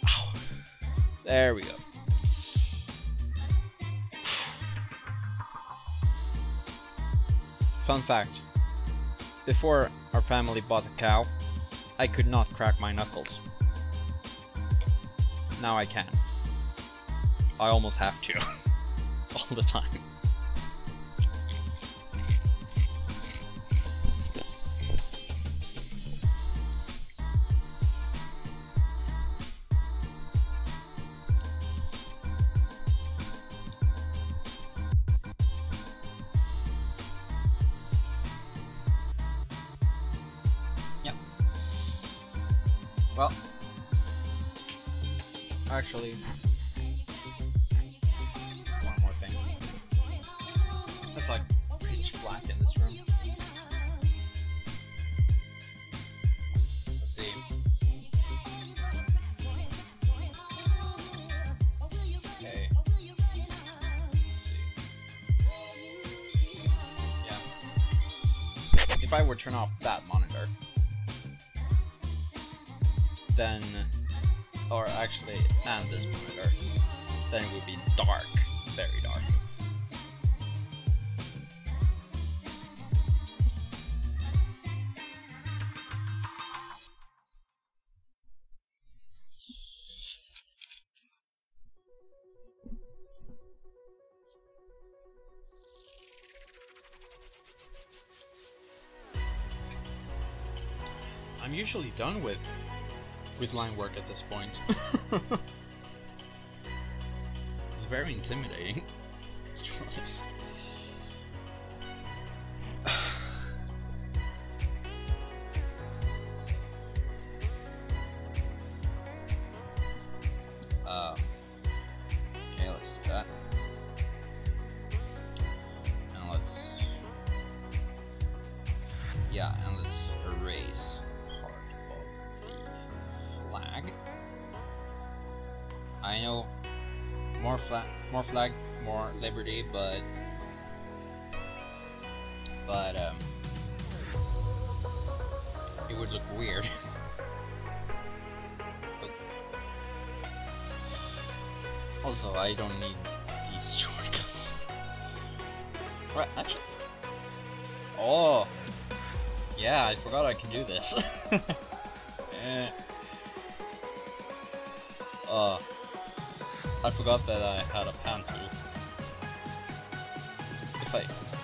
Ow. There we go. Fun fact, before our family bought a cow, I could not crack my knuckles. Now I can. I almost have to. All the time. Yep. Well, actually, one more thing. It's like pitch black in this room. Let's see. Okay. Let's see. Yeah. If I were to turn off that monitor, then, or actually, and this monitor, then it would be dark, very dark. I'm usually done with line work at this point. It's very intimidating. Okay, let's do that. And let's, yeah, and let's erase part of the flag. I know more flag, more liberty, but it would look weird. But also, I don't need these shortcuts. Right, actually. Oh, yeah, I forgot I can do this. I forgot that I had a pan tool.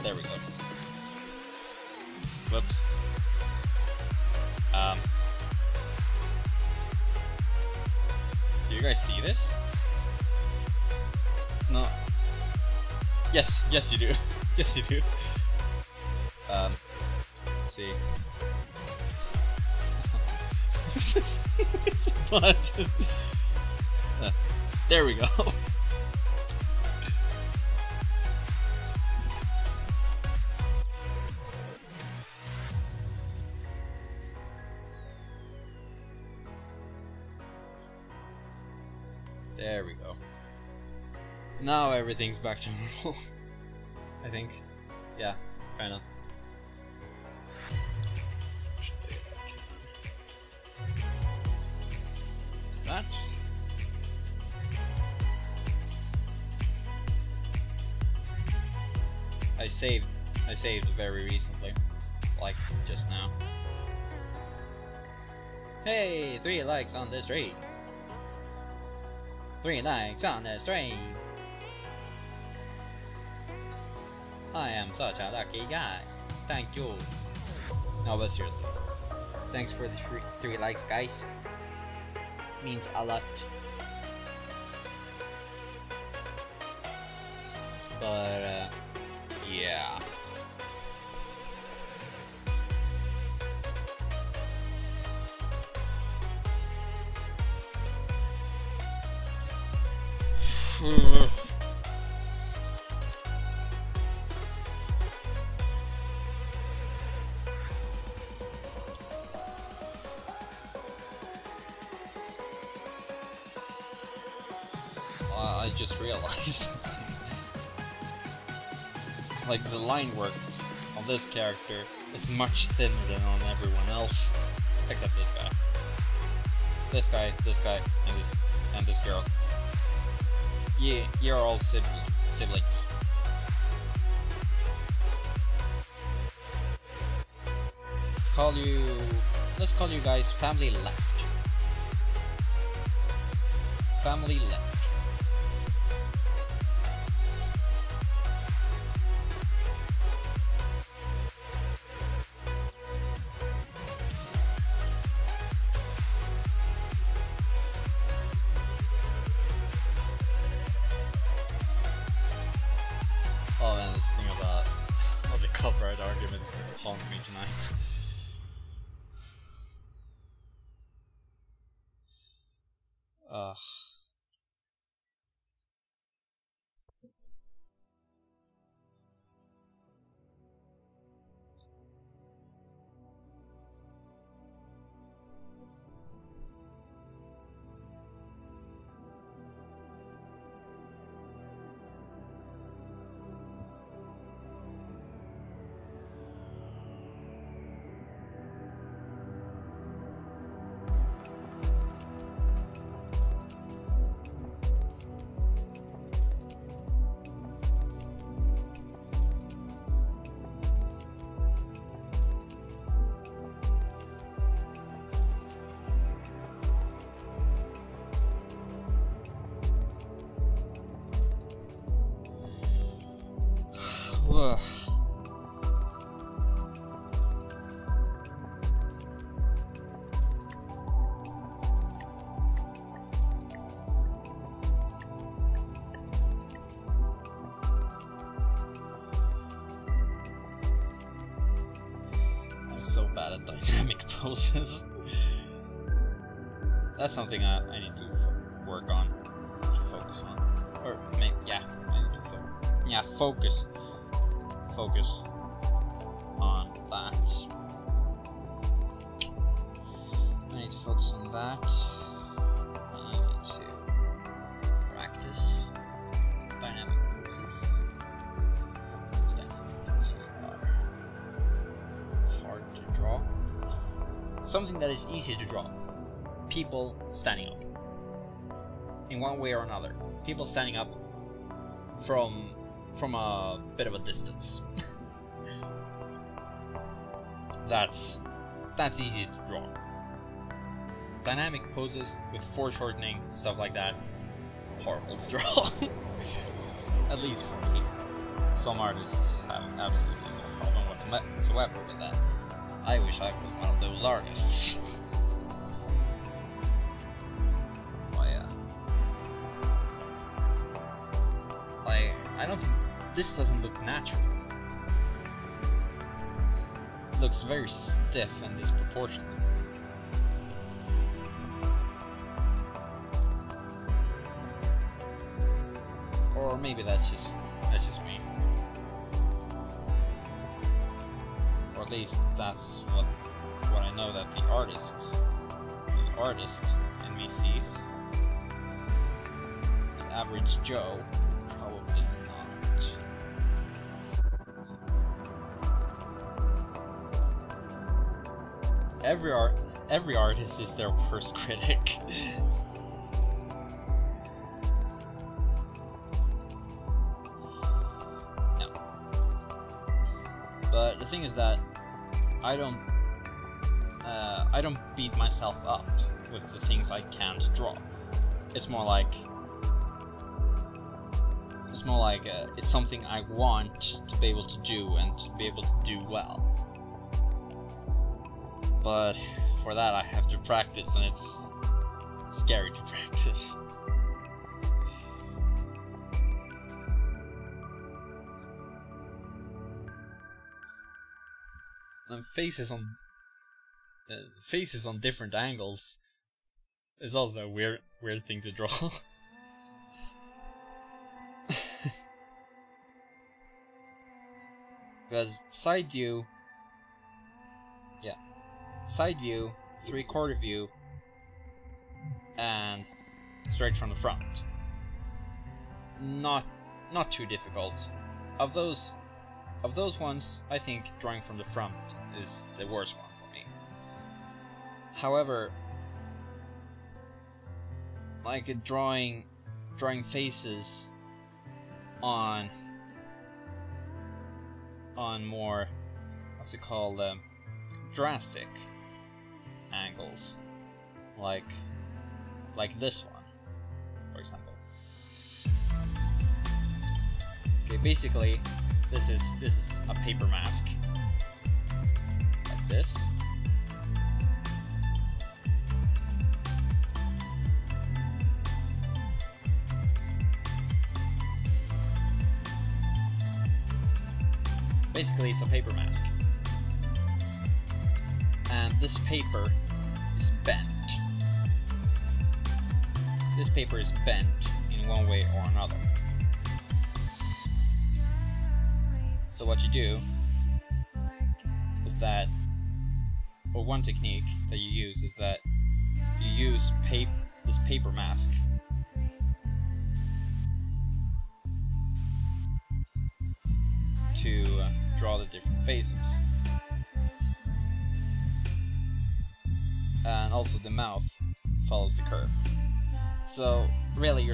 There we go. Whoops. Do you guys see this? No. Yes, yes you do. Yes you do. Let's see. Button. There we go. There we go. Now everything's back to normal. I think. Yeah, kind of. That. I saved very recently, like just now. Hey, 3 likes on this stream. 3 likes on the stream. I am such a lucky guy. Thank you. No, but seriously, thanks for the 3 likes, guys. Means a lot. But yeah. I just realized like the line work on this character is much thinner than on everyone else except this guy. This guy, and this girl. Yeah, you're all siblings. call you guys family left. Family left. Oh man, this thing about all the copyright arguments that haunt me tonight. Ugh. I'm so bad at dynamic poses. That's something I need to work on, focus on, or maybe I need to focus on that. I need to focus on that. I need to practice dynamic poses. These dynamic poses are hard to draw. Something that is easy to draw. People standing up. In one way or another. People standing up from a bit of a distance. That's easy to draw. Dynamic poses with foreshortening, stuff like that, horrible to draw. At least for me. Some artists have absolutely no problem whatsoever with that. I wish I was one of those artists. I don't think this doesn't look natural. It looks very stiff and disproportionate. Or maybe that's just me. Or at least that's what I know that the artist in me sees. The average Joe probably not. Every artist is their worst critic. No. But the thing is that I don't beat myself up with the things I can't draw. It's more like it's something I want to be able to do and to be able to do well. But for that I have to practice, and it's scary to practice. And faces on different angles is also a weird thing to draw. Because side view, 3/4 view, and straight from the front. Not too difficult. Of those ones, I think drawing from the front is the worst one for me. However, like drawing faces on more, what's it called, drastic angles, like this one, for example. Okay, basically, this is a paper mask, like this. Basically, it's a paper mask. And this paper is bent. This paper is bent in one way or another. So what you do is that, or one technique that you use is that you use this paper mask to draw the different faces. And also the mouth follows the curve. So really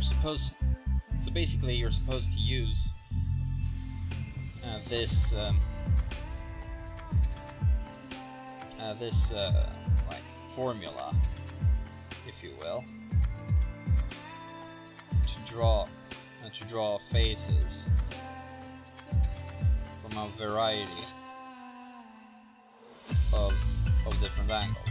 basically you're supposed to use this like formula, if you will, to draw faces from a variety of different angles.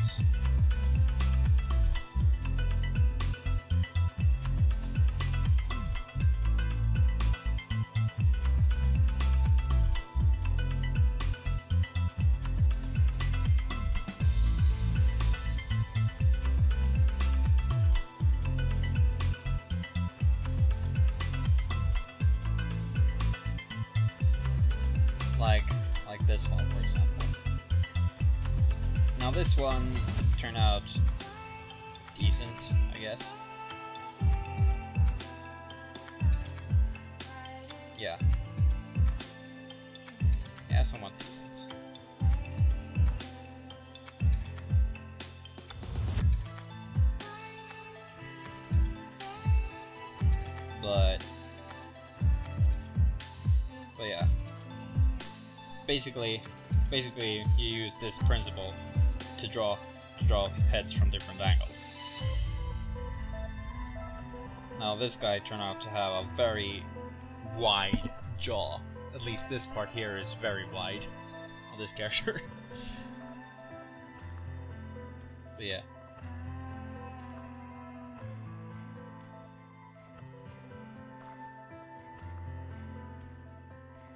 Like this one, for example. Now this one turned out decent, I guess. Yeah, somewhat decent. But yeah. Basically, you use this principle to draw heads from different angles. Now this guy turned out to have a very wide jaw. At least this part here is very wide on this character. But yeah.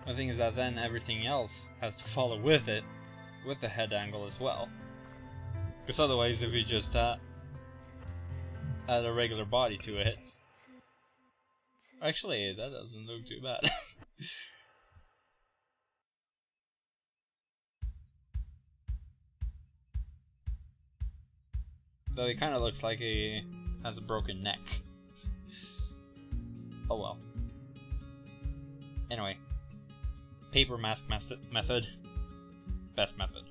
The thing is that then everything else has to follow with it, with the head angle as well. Because otherwise, if we just add a regular body to it, actually that doesn't look too bad. Though it kind of looks like he has a broken neck. Oh well. Anyway. Paper mask method. Best method.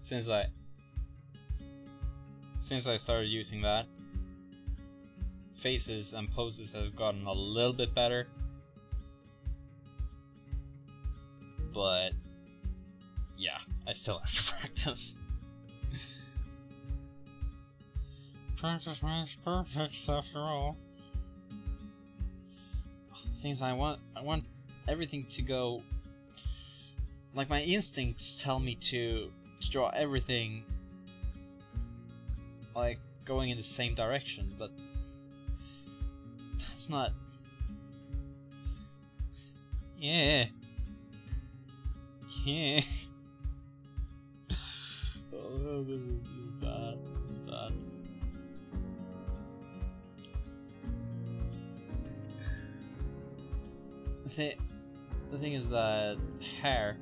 Since I started using that, faces and poses have gotten a little bit better. But yeah, I still have to practice. Practice makes perfect after all. Things I want everything to go, like my instincts tell me to draw everything like going in the same direction, but that's not. Yeah. Oh, this is bad. This is bad. The thing is that hair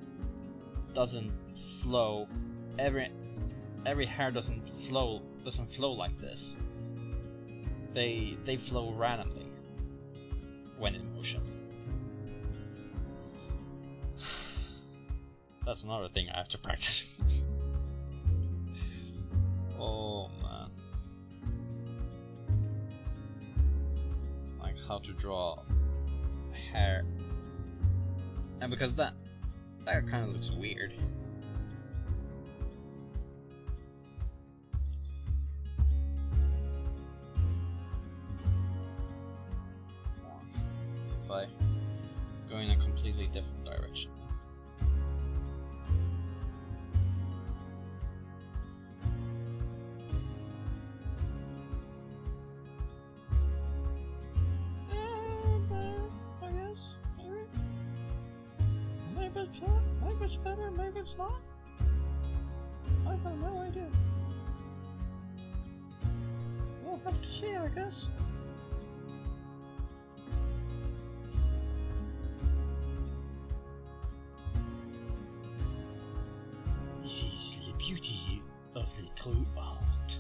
doesn't flow. Every hair doesn't flow like this. They flow randomly when in motion. That's another thing I have to practice. Oh man. Like how to draw hair And because that kind of looks weird. If I go in a completely different direction. I guess, maybe it's better, maybe it's not. I have no idea. We'll have to see, I guess. This is the beauty of the true art.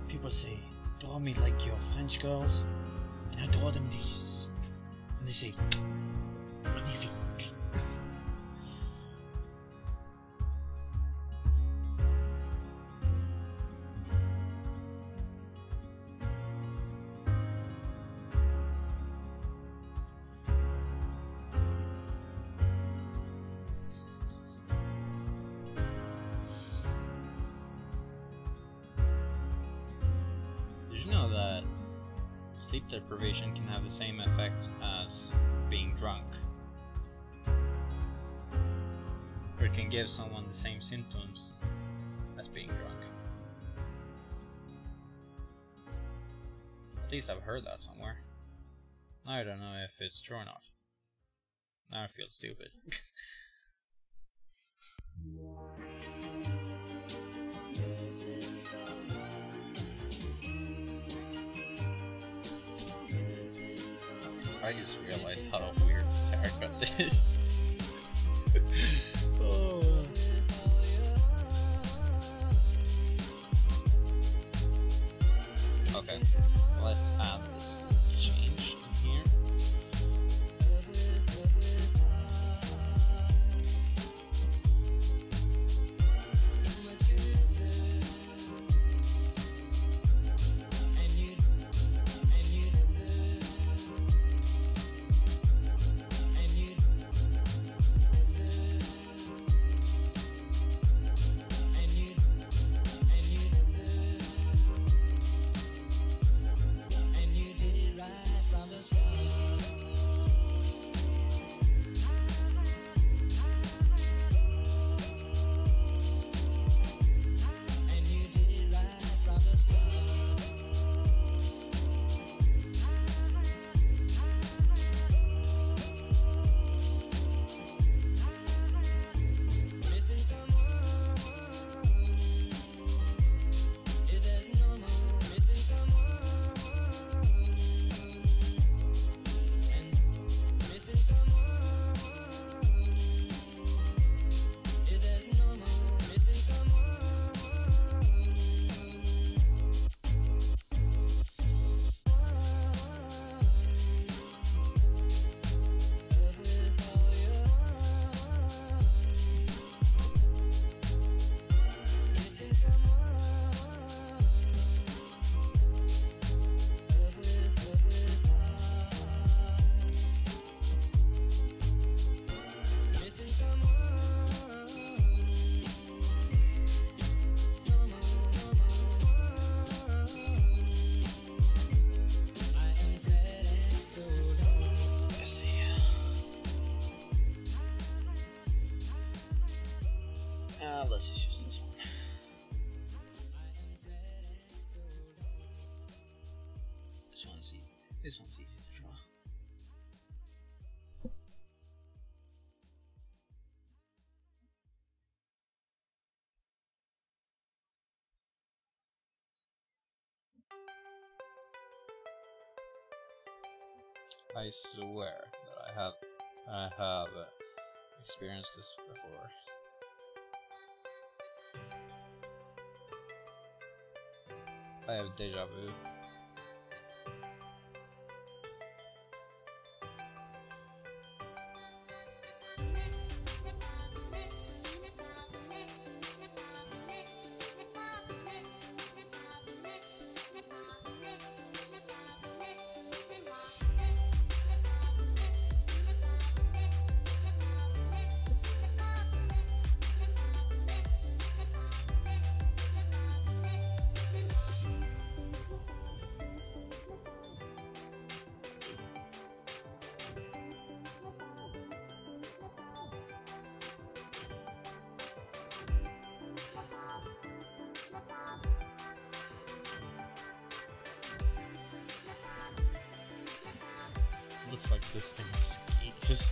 People say, draw me like your French girls, and I draw them this. And they say, magnifique. Did you know that sleep deprivation can have the same effect as being drunk? Or it can give someone the same symptoms as being drunk. At least I've heard that somewhere. I don't know if it's true or not. Now I feel stupid. I just realized how weird this haircut is. Oh. Okay, let's add this change in here. Let's just use this one. This one's easy to draw. I swear that I have experienced this before. I have deja vu. looks like this thing escapes.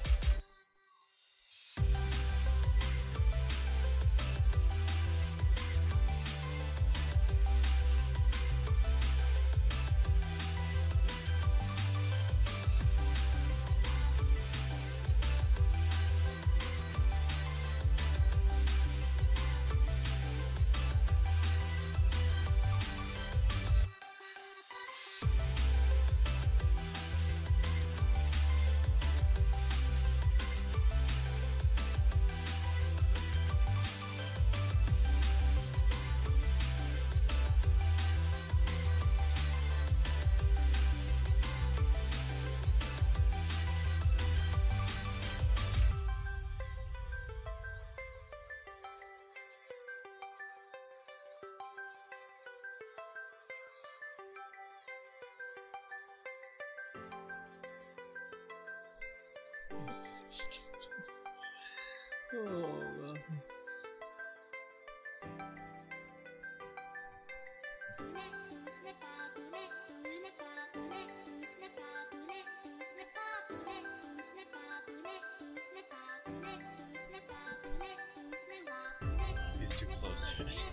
Oh. He's too close to it.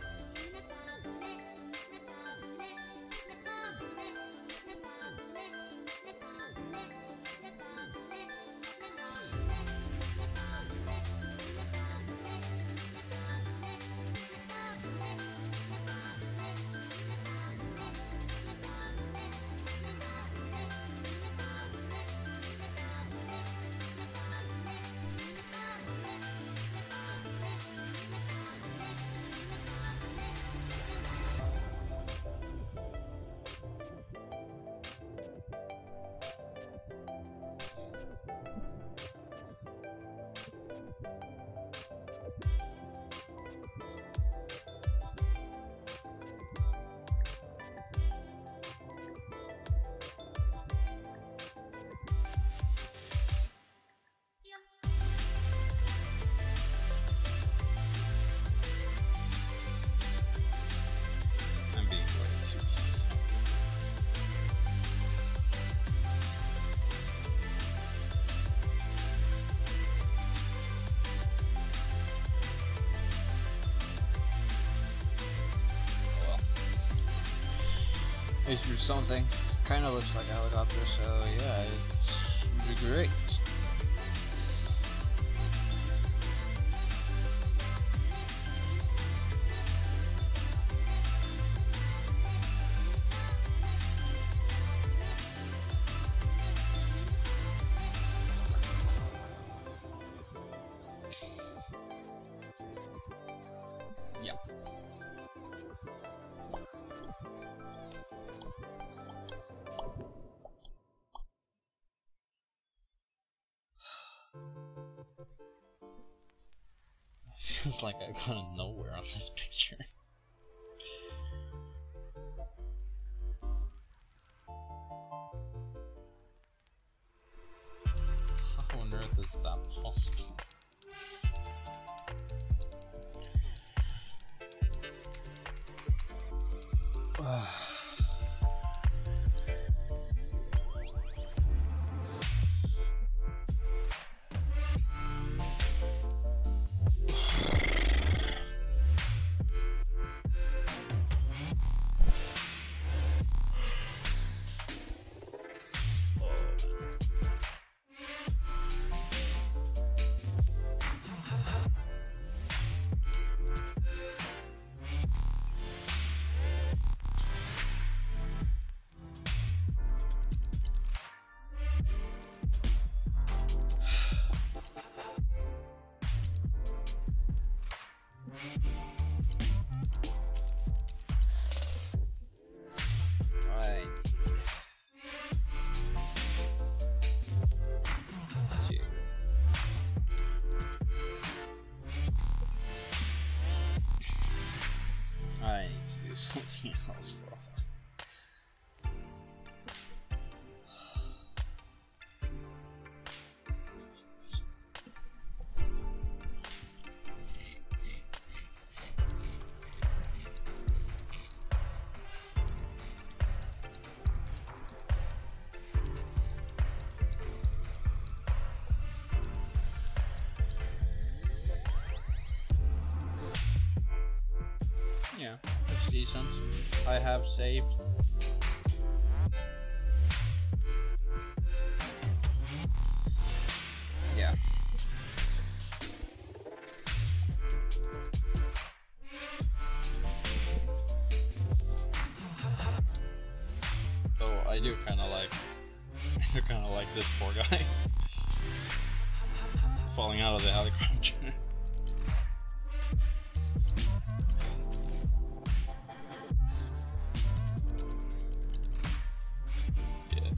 Is there something? Kind of looks like a helicopter, so yeah, it's great. Yeah. Feels like I got nowhere on this picture. How on earth is that possible? I need to do something else for a while. yeah, it's decent. I have saved. Yeah. So I do kind of like this poor guy falling out of the helicopter. Yeah.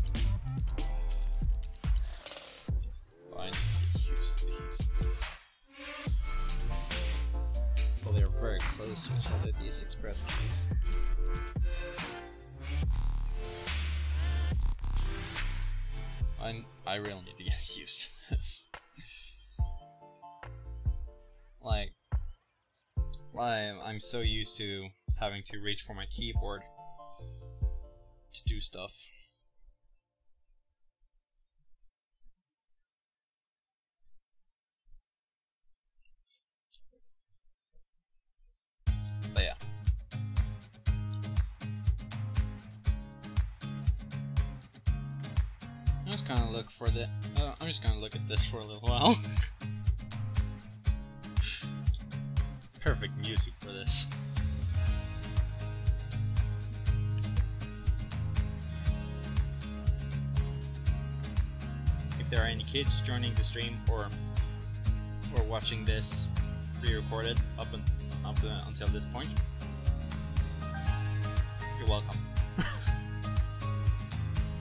I need to use these. Well, they're very close to each other, these express keys. I really need to get used to this. I'm so used to having to reach for my keyboard to do stuff. But yeah. I'm just gonna look for the. I'm just gonna look at this for a little while. Perfect music for this. If there are any kids joining the stream or watching this pre-recorded up until this point, you're welcome.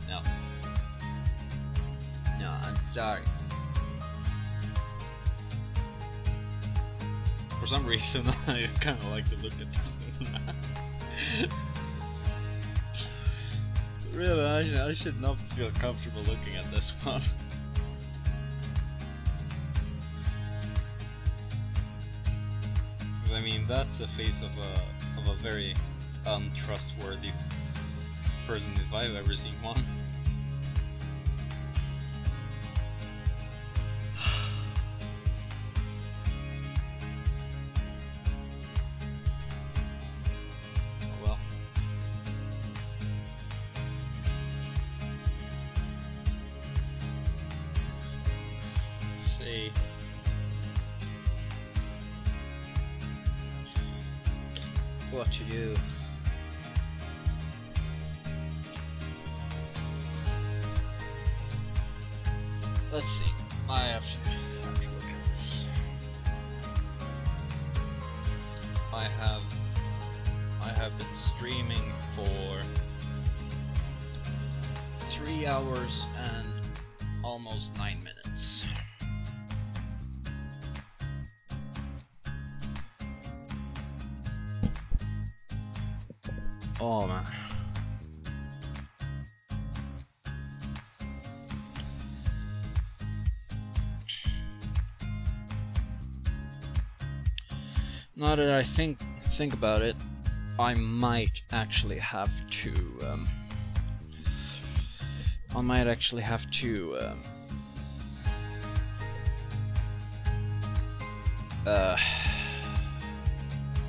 No, I'm sorry. For some reason, I kind of like to look at this. Really, I should not feel comfortable looking at this one. I mean, that's the face of a very untrustworthy person if I've ever seen one. What to do? Let's see. I have to look at this. I have been streaming for 3 hours and almost 9 minutes. Oh man. Now that I think about it, I might actually have to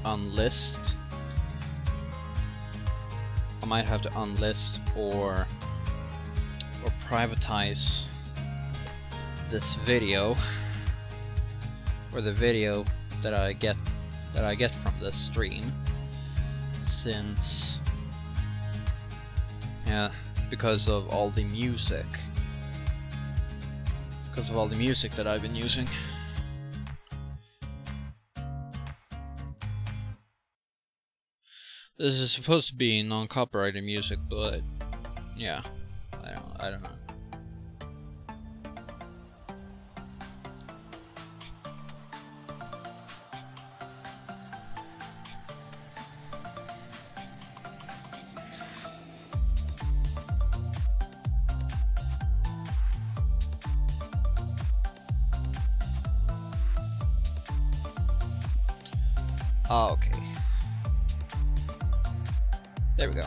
unlist. I might have to unlist or privatize this video, or the video that I get from this stream, since because of all the music that I've been using. This is supposed to be non-copyrighted music, but yeah, I don't know. Oh, okay. There we go.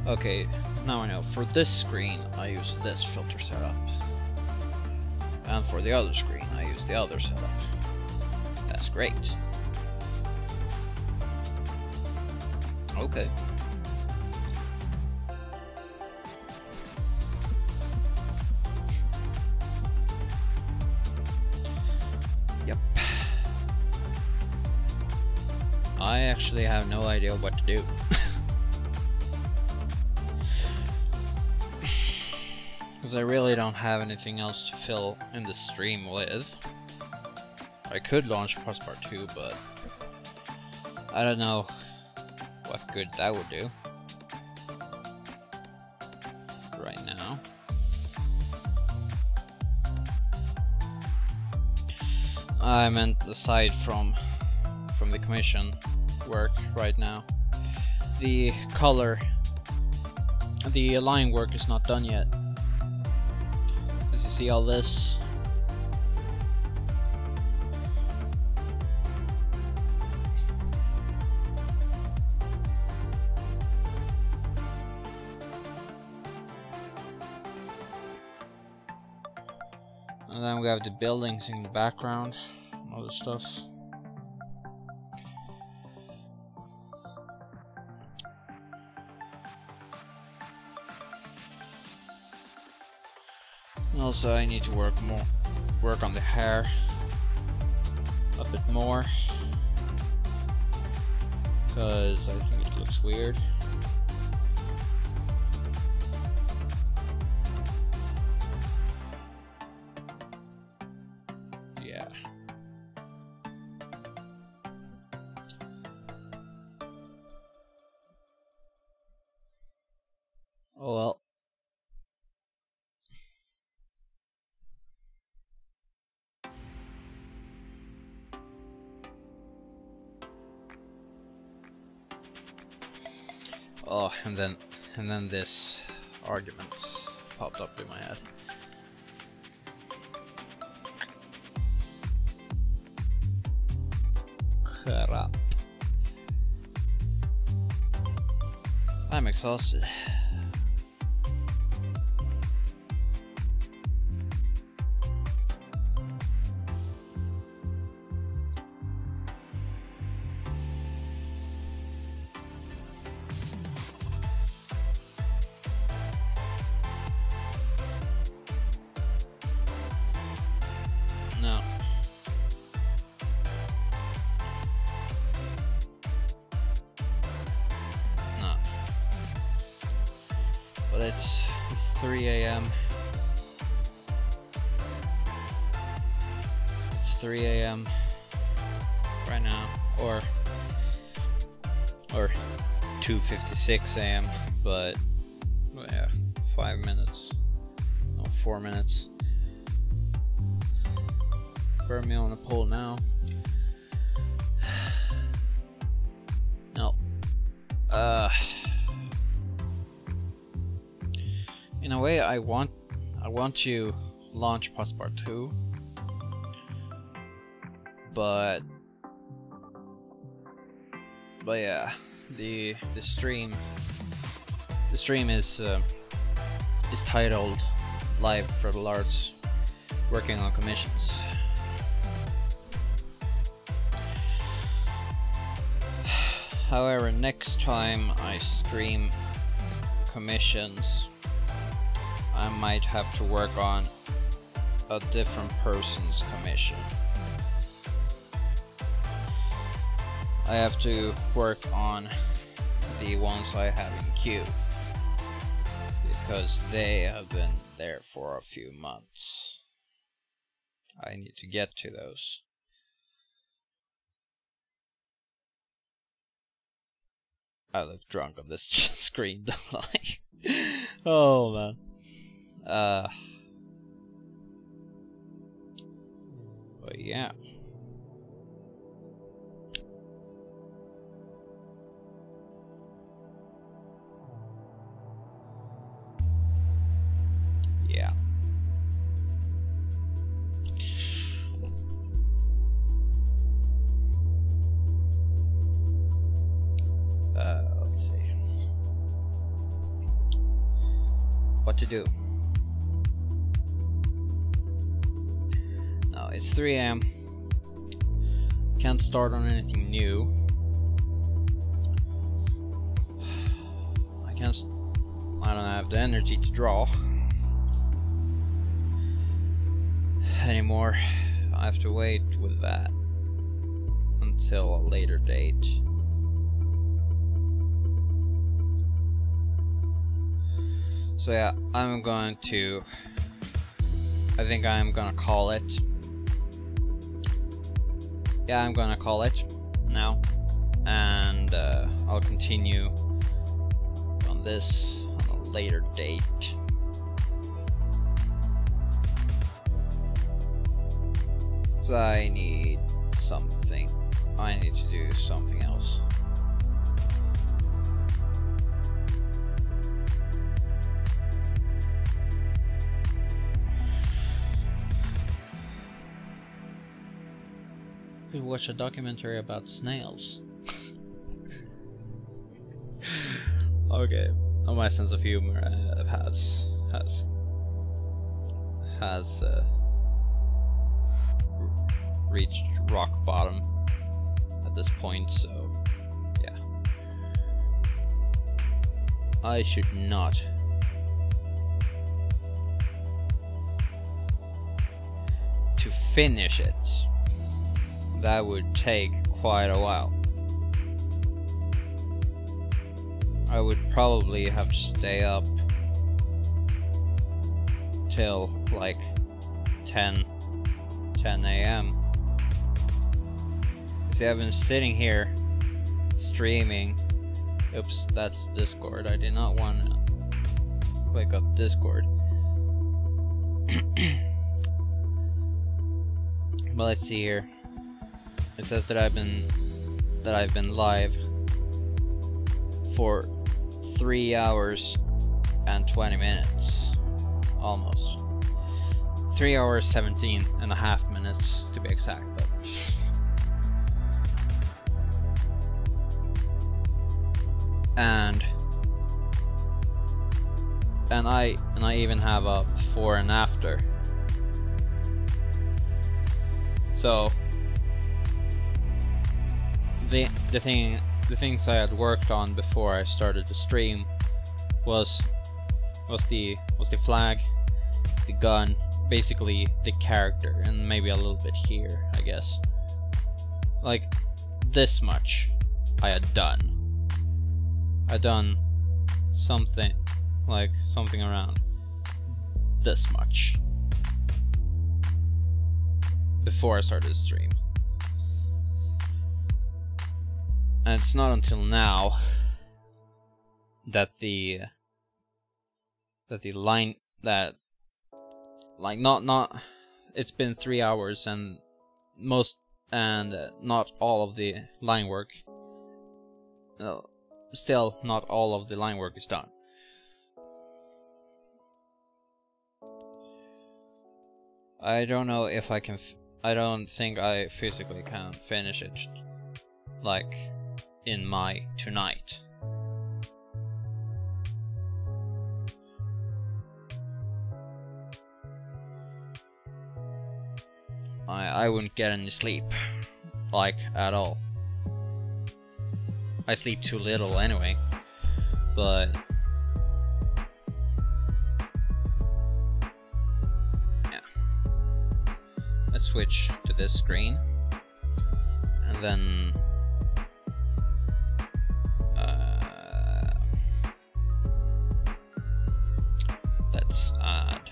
Okay, now I know. For this screen, I use this filter setup. And for the other screen, I use the other setup. That's great. Okay. Yep. I actually have no idea what to do. Because I really don't have anything else to fill in the stream with. I could launch Part 2, but I don't know what good that would do right now. I meant aside from the commission work right now. The color, the line work is not done yet. As you see all this. And then we have the buildings in the background, other stuff. And also I need to work on the hair a bit more, because I think it looks weird. Yeah. Oh well. Oh, and then this argument popped up in my head. Crap. I'm exhausted. No. No. But it's 3 a.m. It's 3 a.m. right now, or 2:56 a.m. But well, yeah, 5 minutes, no, 4 minutes. Burn me on a pole now. No. In a way, I want to launch Part 2, but yeah, the stream is titled Live Fridle Arts Working on Commissions. However, next time I stream commissions, I might have to work on a different person's commission. I have to work on the ones I have in queue, because they have been there for a few months. I need to get to those. I look drunk on this screen, don't I? Oh man. But yeah. Yeah. Let's see. What to do? No, it's 3 a.m. Can't start on anything new. I don't have the energy to draw anymore. I have to wait with that until a later date. So yeah, I think I'm gonna call it. Yeah, I'm gonna call it now, and I'll continue on this on a later date. So I need something. I need to do something else. Could watch a documentary about snails. Okay, well, my sense of humor has reached rock bottom at this point, so yeah. I should not to finish it. That would take quite a while. I would probably have to stay up till like 10 a.m. See, I've been sitting here streaming. Oops, that's Discord. I did not want to click up Discord. But let's see here. It says that I've been live for 3 hours and 20 minutes, almost 3 hours 17 and a half minutes to be exact. But and I even have a before and after. So the things I had worked on before I started to stream was the flag, the gun, basically the character, and maybe a little bit here, I guess. Like this much I had done. I'd done something around this much before I started to stream. And it's not until now that it's been 3 hours and not all of the line work. Still, not all of the line work is done. I don't know if I can. I don't think I physically can finish it, like, in my tonight. I wouldn't get any sleep, like, at all. I sleep too little anyway, but yeah. Let's switch to this screen, and then let's add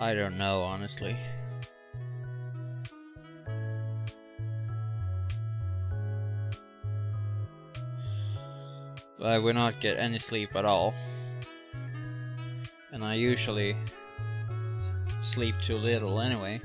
I don't know, honestly. But I will not get any sleep at all. And I usually sleep too little anyway.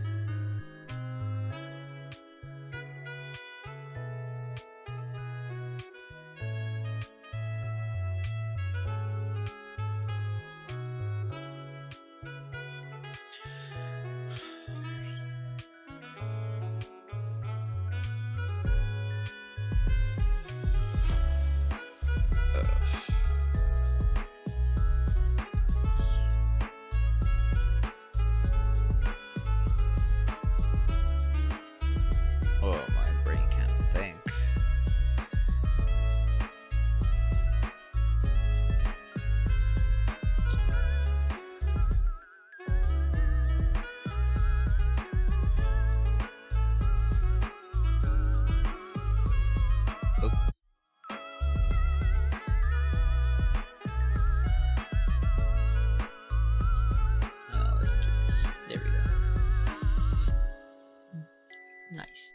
Nice.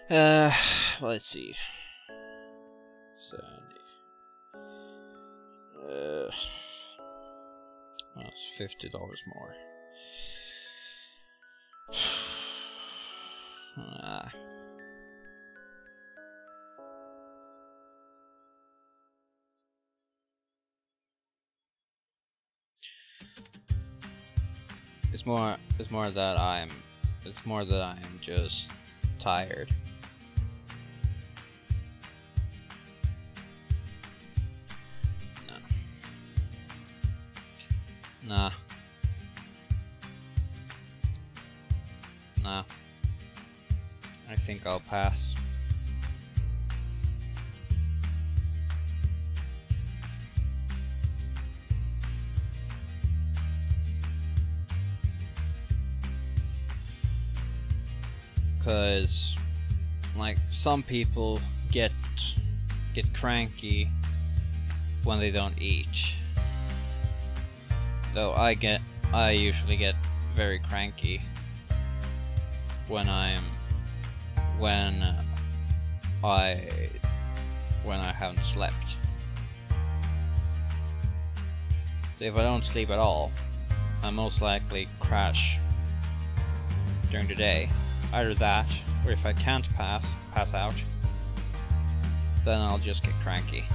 Well, let's see. 70. That's $50 more. It's more that I'm just tired. Nah. I think I'll pass. Because, like, some people get cranky when they don't eat. Though I usually get very cranky when I haven't slept. So if I don't sleep at all, I most likely crash during the day. Either that, or if I can't pass out, then I'll just get cranky.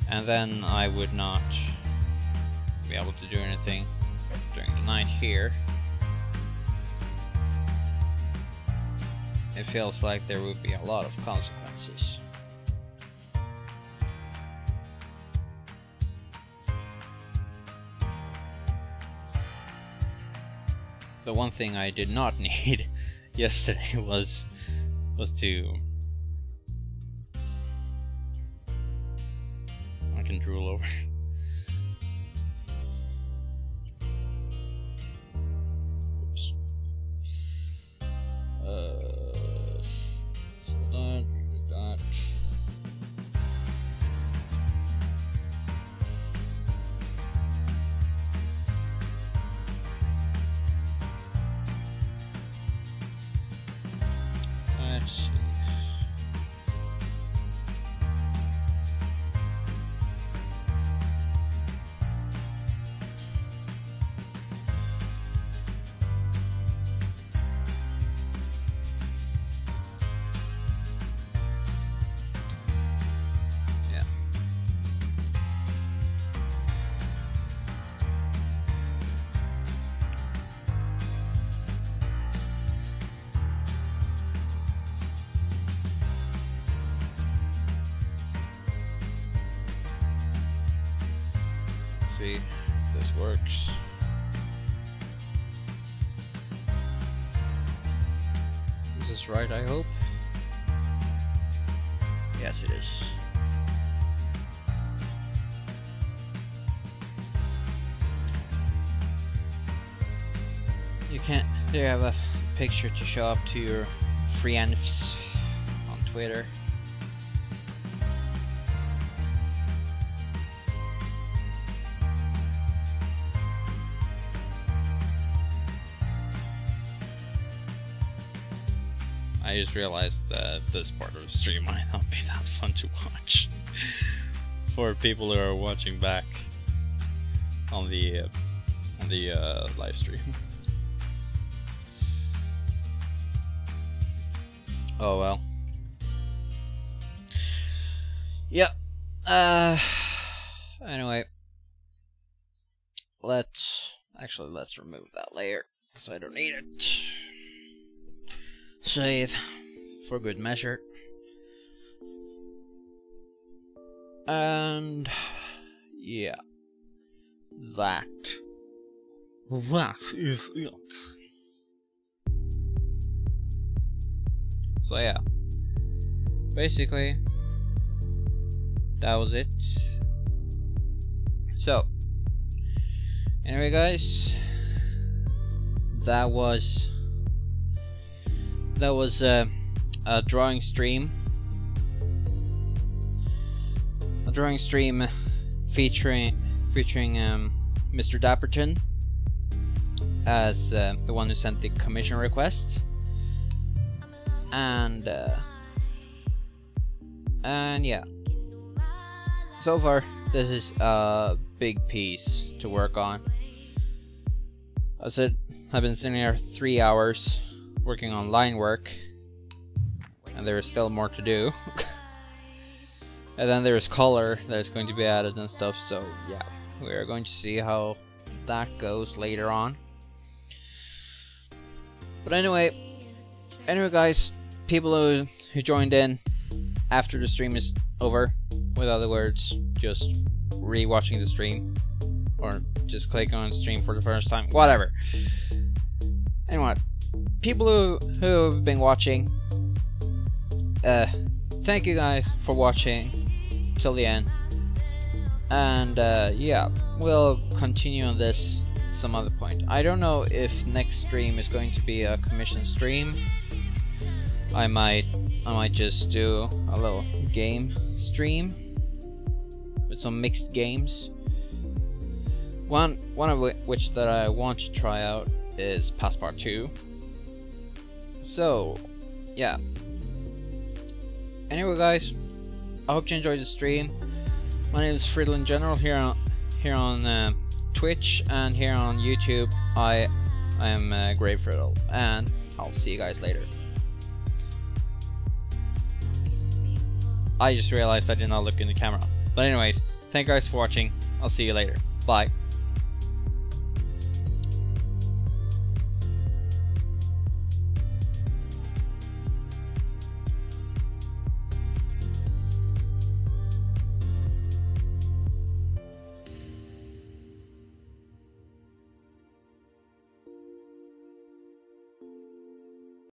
And then I would not be able to do anything during the night here. It feels like there would be a lot of consequences. The one thing I did not need yesterday was to... I can drool over. Oops. So that. Let's see. Yeah. See if this works. This is right, I hope. Yes, it is. You can't. There you have a picture to show up to your friends on Twitter. I just realized that this part of the stream might not be that fun to watch for people who are watching back on the live stream. Oh well. Yep. Anyway, let's remove that layer because I don't need it. Save for good measure. And yeah, that is it. So yeah, basically that was it. So anyway guys, that was a drawing stream. A drawing stream featuring Mr. Dapperton. as the one who sent the commission request, and yeah, so far this is a big piece to work on. I said I've been sitting here 3 hours working on line work, and there is still more to do. And then there's color that is going to be added and stuff, so yeah, we are going to see how that goes later on. But anyway guys, people who joined in after the stream is over, with other words, just re-watching the stream, or just clicking on stream for the first time, whatever. Anyway, people who have been watching, thank you guys for watching till the end, and yeah, we'll continue on this some other point. I don't know if next stream is going to be a commission stream. I might just do a little game stream with some mixed games. One of which that I want to try out is Passport 2. So yeah. Anyway guys, I hope you enjoyed the stream. My name is Fridle in general here on Twitch, and here on YouTube I am Grey Fridle, and I'll see you guys later. I just realized I did not look in the camera. But anyways, thank you guys for watching. I'll see you later. Bye.